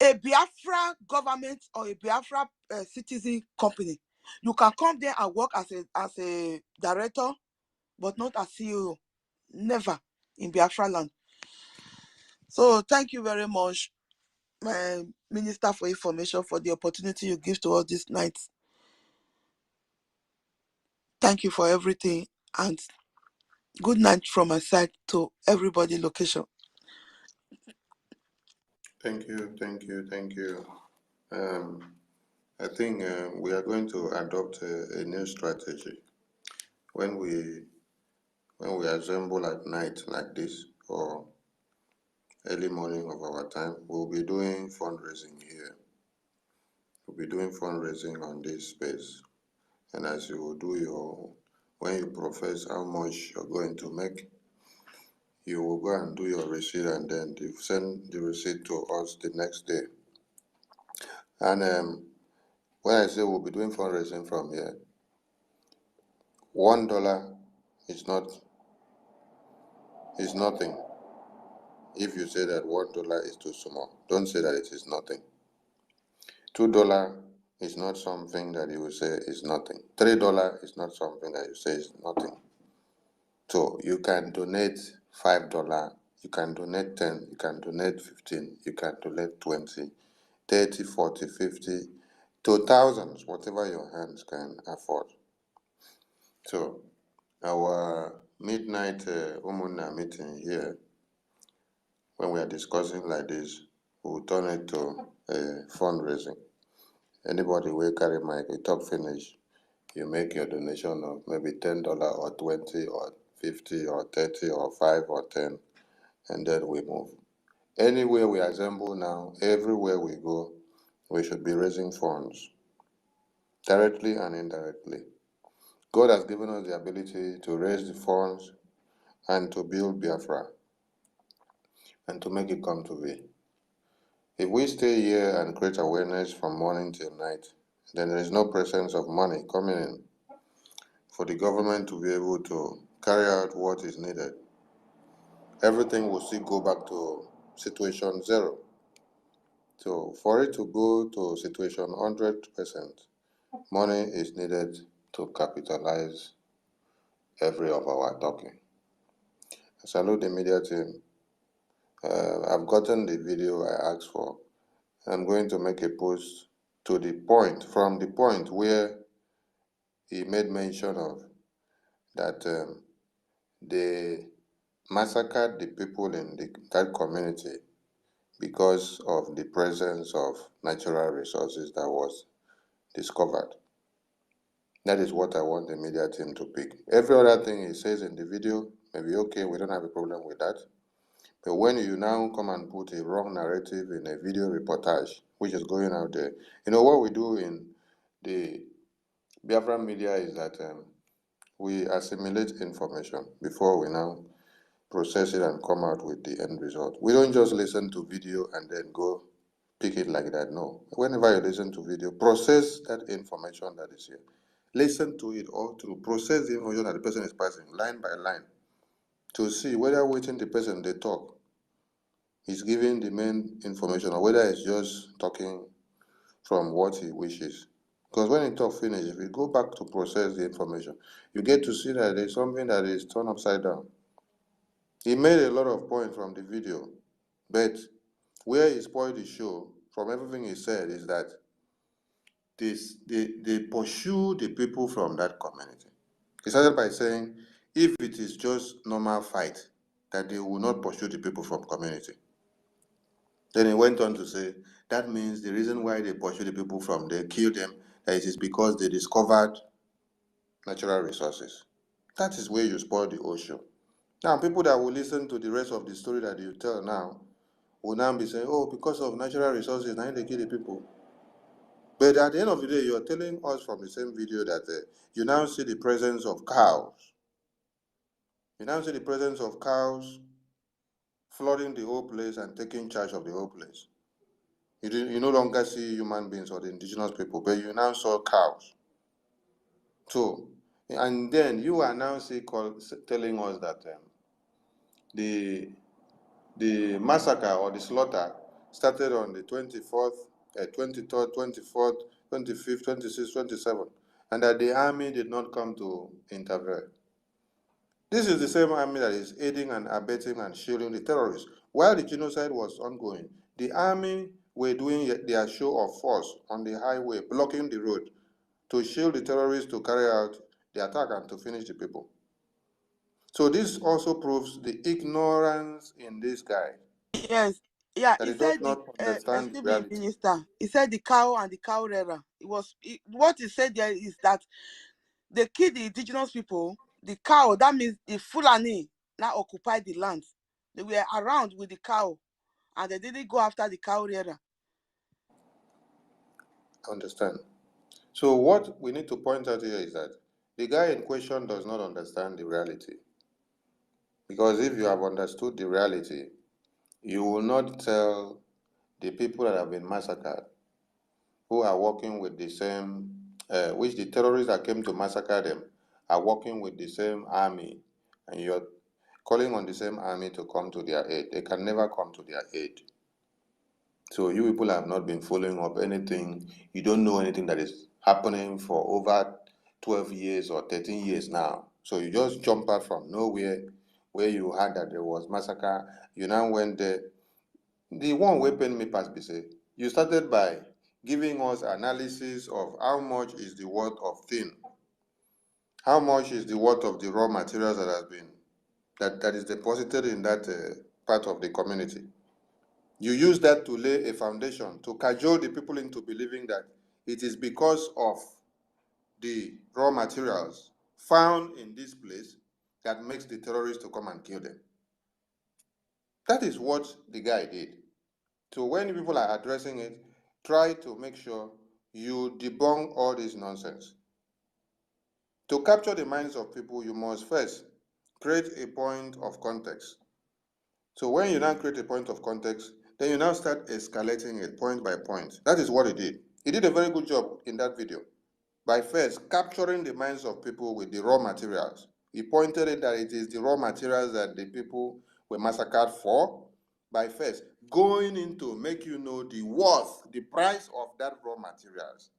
C: A Biafra government or a Biafra citizen company, you can come there and work as a director, but not as CEO. Never in Biafra land. So thank you very much, my Minister for Information, for the opportunity you give to us this night. Thank you for everything, and good night from my side to everybody location.
A: Thank you. I think we are going to adopt a new strategy when we assemble at night like this or early morning of our time. We'll be doing fundraising here. We'll be doing fundraising on this space, and as you will do when you profess how much you're going to make, you will go and do your receipt, and then you send the receipt to us the next day. And when I say we'll be doing fundraising from here, $1 is nothing. If you say that $1 is too small, don't say that it is nothing. $2 is not something that you will say is nothing. $3 is not something that you say is nothing. So you can donate $5, you can donate 10, you can donate 15, you can donate 20, 30, 40, 50, to thousands, whatever your hands can afford. So our midnight Umuna meeting here, when we are discussing like this, we'll turn it to fundraising. Anybody will carry mic, we talk finish, you make your donation of maybe $10 or 20 or 50 or 30 or 5 or 10, and then we move. Anywhere we assemble now, everywhere we go, we should be raising funds, directly and indirectly. God has given us the ability to raise the funds and to build Biafra and to make it come to be. If we stay here and create awareness from morning till night, then there is no presence of money coming in for the government to be able to carry out what is needed. Everything will still go back to situation 0. So for it to go to situation 100%, money is needed to capitalize every of our talking. I salute the media team. I've gotten the video I asked for. I'm going to make a post to the point, from the point where he made mention of that they massacred the people in that community because of the presence of natural resources that was discovered. That is what I want the media team to pick. Every other thing he says in the video may be okay, we don't have a problem with that. But when you now come and put a wrong narrative in a video reportage, which is going out there, what we do in the Biafran media is that we assimilate information before we now process it and come out with the end result. We don't just listen to video and then go pick it like that. No. Whenever you listen to video, process that information that is here. Listen to it all through. Process the information that the person is passing, line by line, to see whether waiting the person they talk is giving the main information or whether it's just talking from what he wishes. Because when he talk finish, if you go back to process the information, you get to see that there's something that is turned upside down. He made a lot of points from the video, but where he spoiled the show from everything he said is that they pursue the people from that community. He started by saying, if it is just normal fight, that they will not pursue the people from community. Then he went on to say, that means the reason why they pursue the people from there, kill them, that it is because they discovered natural resources. That is where you spoil the whole show. Now, people that will listen to the rest of the story that you tell now will now be saying, oh, because of natural resources, now they kill the people. But at the end of the day, you're telling us from the same video that you now see the presence of cows. You now see the presence of cows flooding the whole place and taking charge of the whole place. You no longer see human beings or the indigenous people, but you now saw cows So, and then you are now telling us that the massacre or the slaughter started on the 24th, 23rd, 24th, 25th, 26th, 27th, and that the army did not come to intervene. This is the same army that is aiding and abetting and shielding the terrorists. While the genocide was ongoing, the army were doing their show of force on the highway, blocking the road to shield the terrorists to carry out the attack and to finish the people. So this also proves the ignorance in this guy.
C: Yes. Yeah,
A: That
C: he
A: he does
C: said
A: not understand
C: excuse me,
A: reality.
C: minister. He said the cow and the cow rearer. What he said there is that they killed the indigenous people. The cow, that means the Fulani now occupied the land. They were around with the cow, and they didn't go after the cow rearer.
A: I understand. So what we need to point out here is that the guy in question does not understand the reality. Because if you have understood the reality, you will not tell the people that have been massacred, who are working with the same, which the terrorists that came to massacre them are working with the same army, and you're calling on the same army to come to their aid. They can never come to their aid. So you people have not been following up anything. You don't know anything that is happening for over 12 years or 13 years now. So you just jump out from nowhere where you heard that there was massacre. You now went there. The one way pain me pass be say, you started by giving us analysis of how much is the worth of thing, how much is the worth of the raw materials that has been that is deposited in that part of the community. You use that to lay a foundation, to cajole the people into believing that it is because of the raw materials found in this place that makes the terrorists to come and kill them. That is what the guy did. So when people are addressing it, try to make sure you debunk all this nonsense. To capture the minds of people, you must first create a point of context. So when you now create a point of context, then you now start escalating it point by point. That is what he did. He did a very good job in that video by first capturing the minds of people with the raw materials. He pointed out that it is the raw materials that the people were massacred for, by first going into make you know the worth, the price of that raw materials.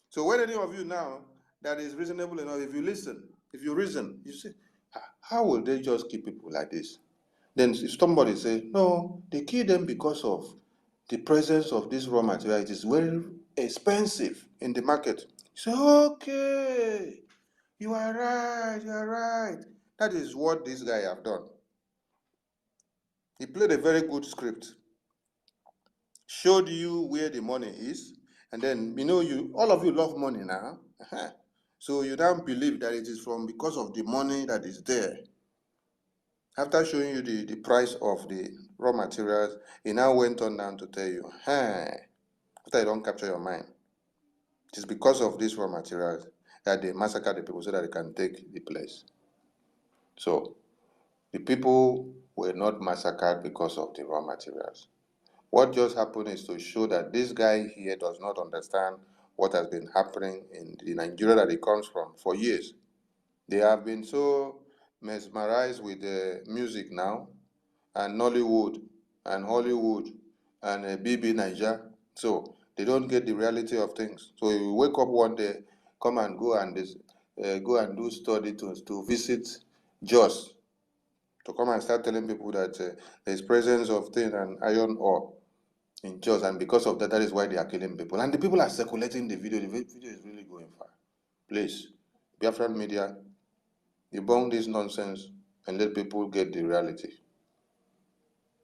A: So when any of you now that is reasonable enough, if you listen, if you reason, you say, how will they just keep people like this? Then if somebody say, no, they kill them because of the presence of this raw material. It is very expensive in the market. You say, okay, you are right, you are right. That is what this guy have done. He played a very good script, showed you where the money is, and then, all of you love money now. So you now believe that it is because of the money that is there. After showing you the price of the raw materials, he now went on down to tell you, after you don't capture your mind, it is because of these raw materials that they massacre the people so that they can take the place. So the people were not massacred because of the raw materials. What just happened is to show that this guy here does not understand what has been happening in the Nigeria that he comes from for years. They have been so mesmerized with the music now, and Nollywood, and Hollywood, and BB Niger. So they don't get the reality of things. So you wake up one day, come and go and do study to visit Jos, to come and start telling people that there's presence of tin and iron ore in Jos, and because of that, that is why they are killing people. And the people are circulating the video. The video is really going far. Please, Biafran media, debunk this nonsense and let people get the reality.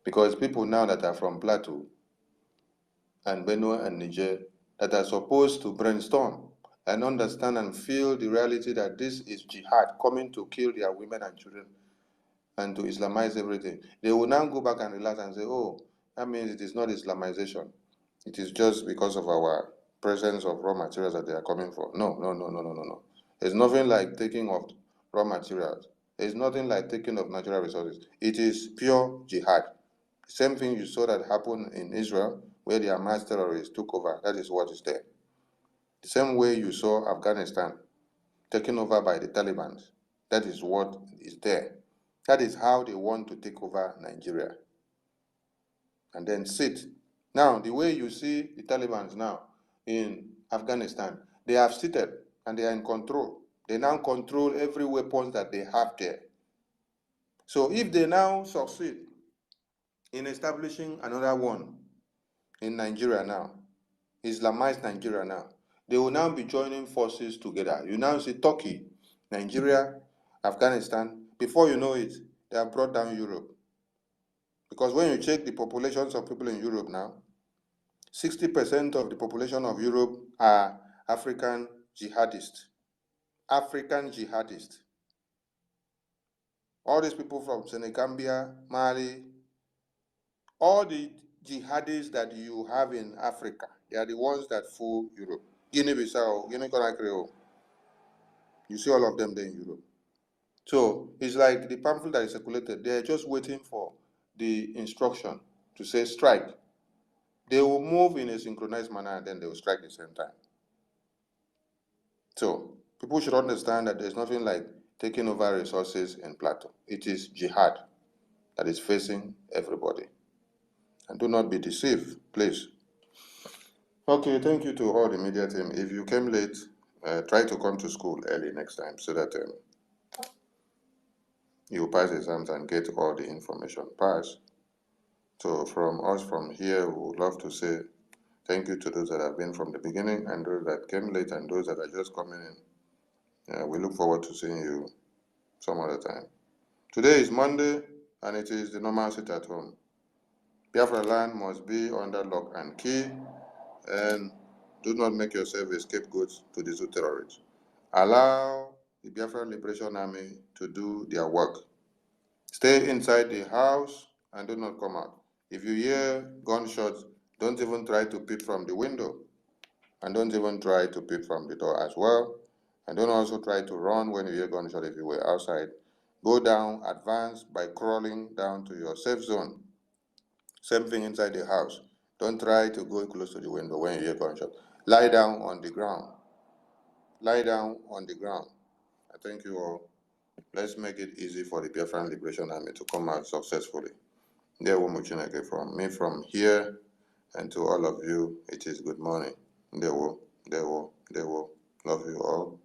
A: Because people now that are from Plateau and Benue and Niger that are supposed to brainstorm and understand and feel the reality that this is jihad coming to kill their women and children and to Islamize everything, they will now go back and relax and say, oh, that means it is not Islamization. It is just because of our presence of raw materials that they are coming for. No, no, no, no, no, no, no. There's nothing like taking of raw materials. There's nothing like taking of natural resources. It is pure jihad. Same thing you saw that happened in Israel, where the Hamas terrorists took over. That is what is there. The same way you saw Afghanistan, taken over by the Taliban. That is what is there. That is how they want to take over Nigeria and then sit. Now, the way you see the Taliban now in Afghanistan, they have seated and they are in control. They now control every weapon that they have there. So if they now succeed in establishing another one in Nigeria now, Islamized Nigeria now, they will now be joining forces together. You now see Turkey, Nigeria, Afghanistan. Before you know it, they have brought down Europe. Because when you check the populations of people in Europe now, 60% of the population of Europe are African jihadists. African jihadists. All these people from Senegambia, Mali, all the jihadists that you have in Africa, they are the ones that fool Europe. Guinea-Bissau, Guinea-Conakry, you see all of them there in Europe. So it's like the pamphlet that is circulated, they're just waiting for the instruction to say strike. They will move in a synchronized manner and then they will strike at the same time. So people should understand that there's nothing like taking over resources in Plateau. It is jihad that is facing everybody. And do not be deceived, please. Okay, thank you to all the media team. If you came late, try to come to school early next time so that you pass exams and get all the information passed. So from us from here, we would love to say thank you to those that have been from the beginning and those that came late and those that are just coming in. We look forward to seeing you some other time. Today is Monday and it is the normal sit at home. Biafra land must be under lock and key, and do not make yourself a scapegoat to the two terrorists. Allow the Biafra Liberation Army to do their work. Stay inside the house and do not come out. If you hear gunshots, don't even try to peep from the window, and don't even try to peep from the door as well. And don't also try to run when you hear gunshot if you were outside. Go down, advance by crawling down to your safe zone. Same thing inside the house. Don't try to go close to the window when you hear gunshot. Lie down on the ground. Lie down on the ground. I thank you all. Let's make it easy for the Biafran Liberation Army to come out successfully. There from me from here, and to all of you, it is good morning. They will. Love you all.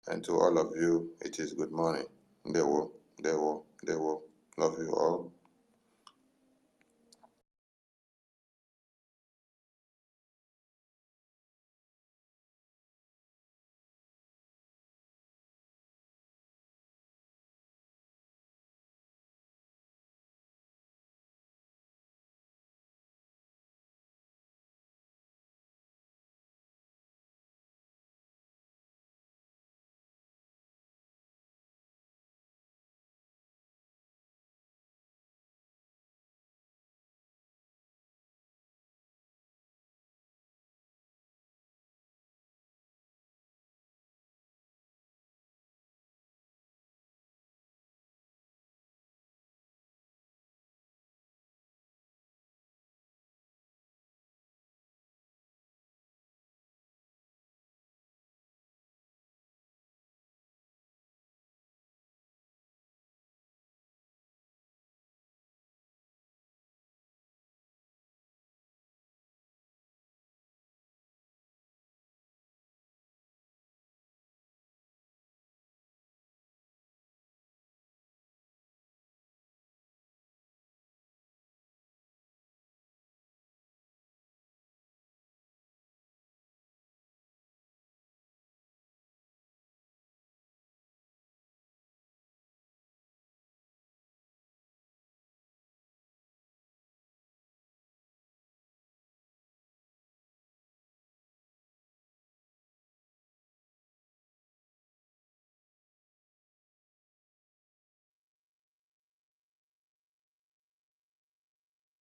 A: And to all of you, it is good morning. Dewo, Dewo, Dewo. Love you all.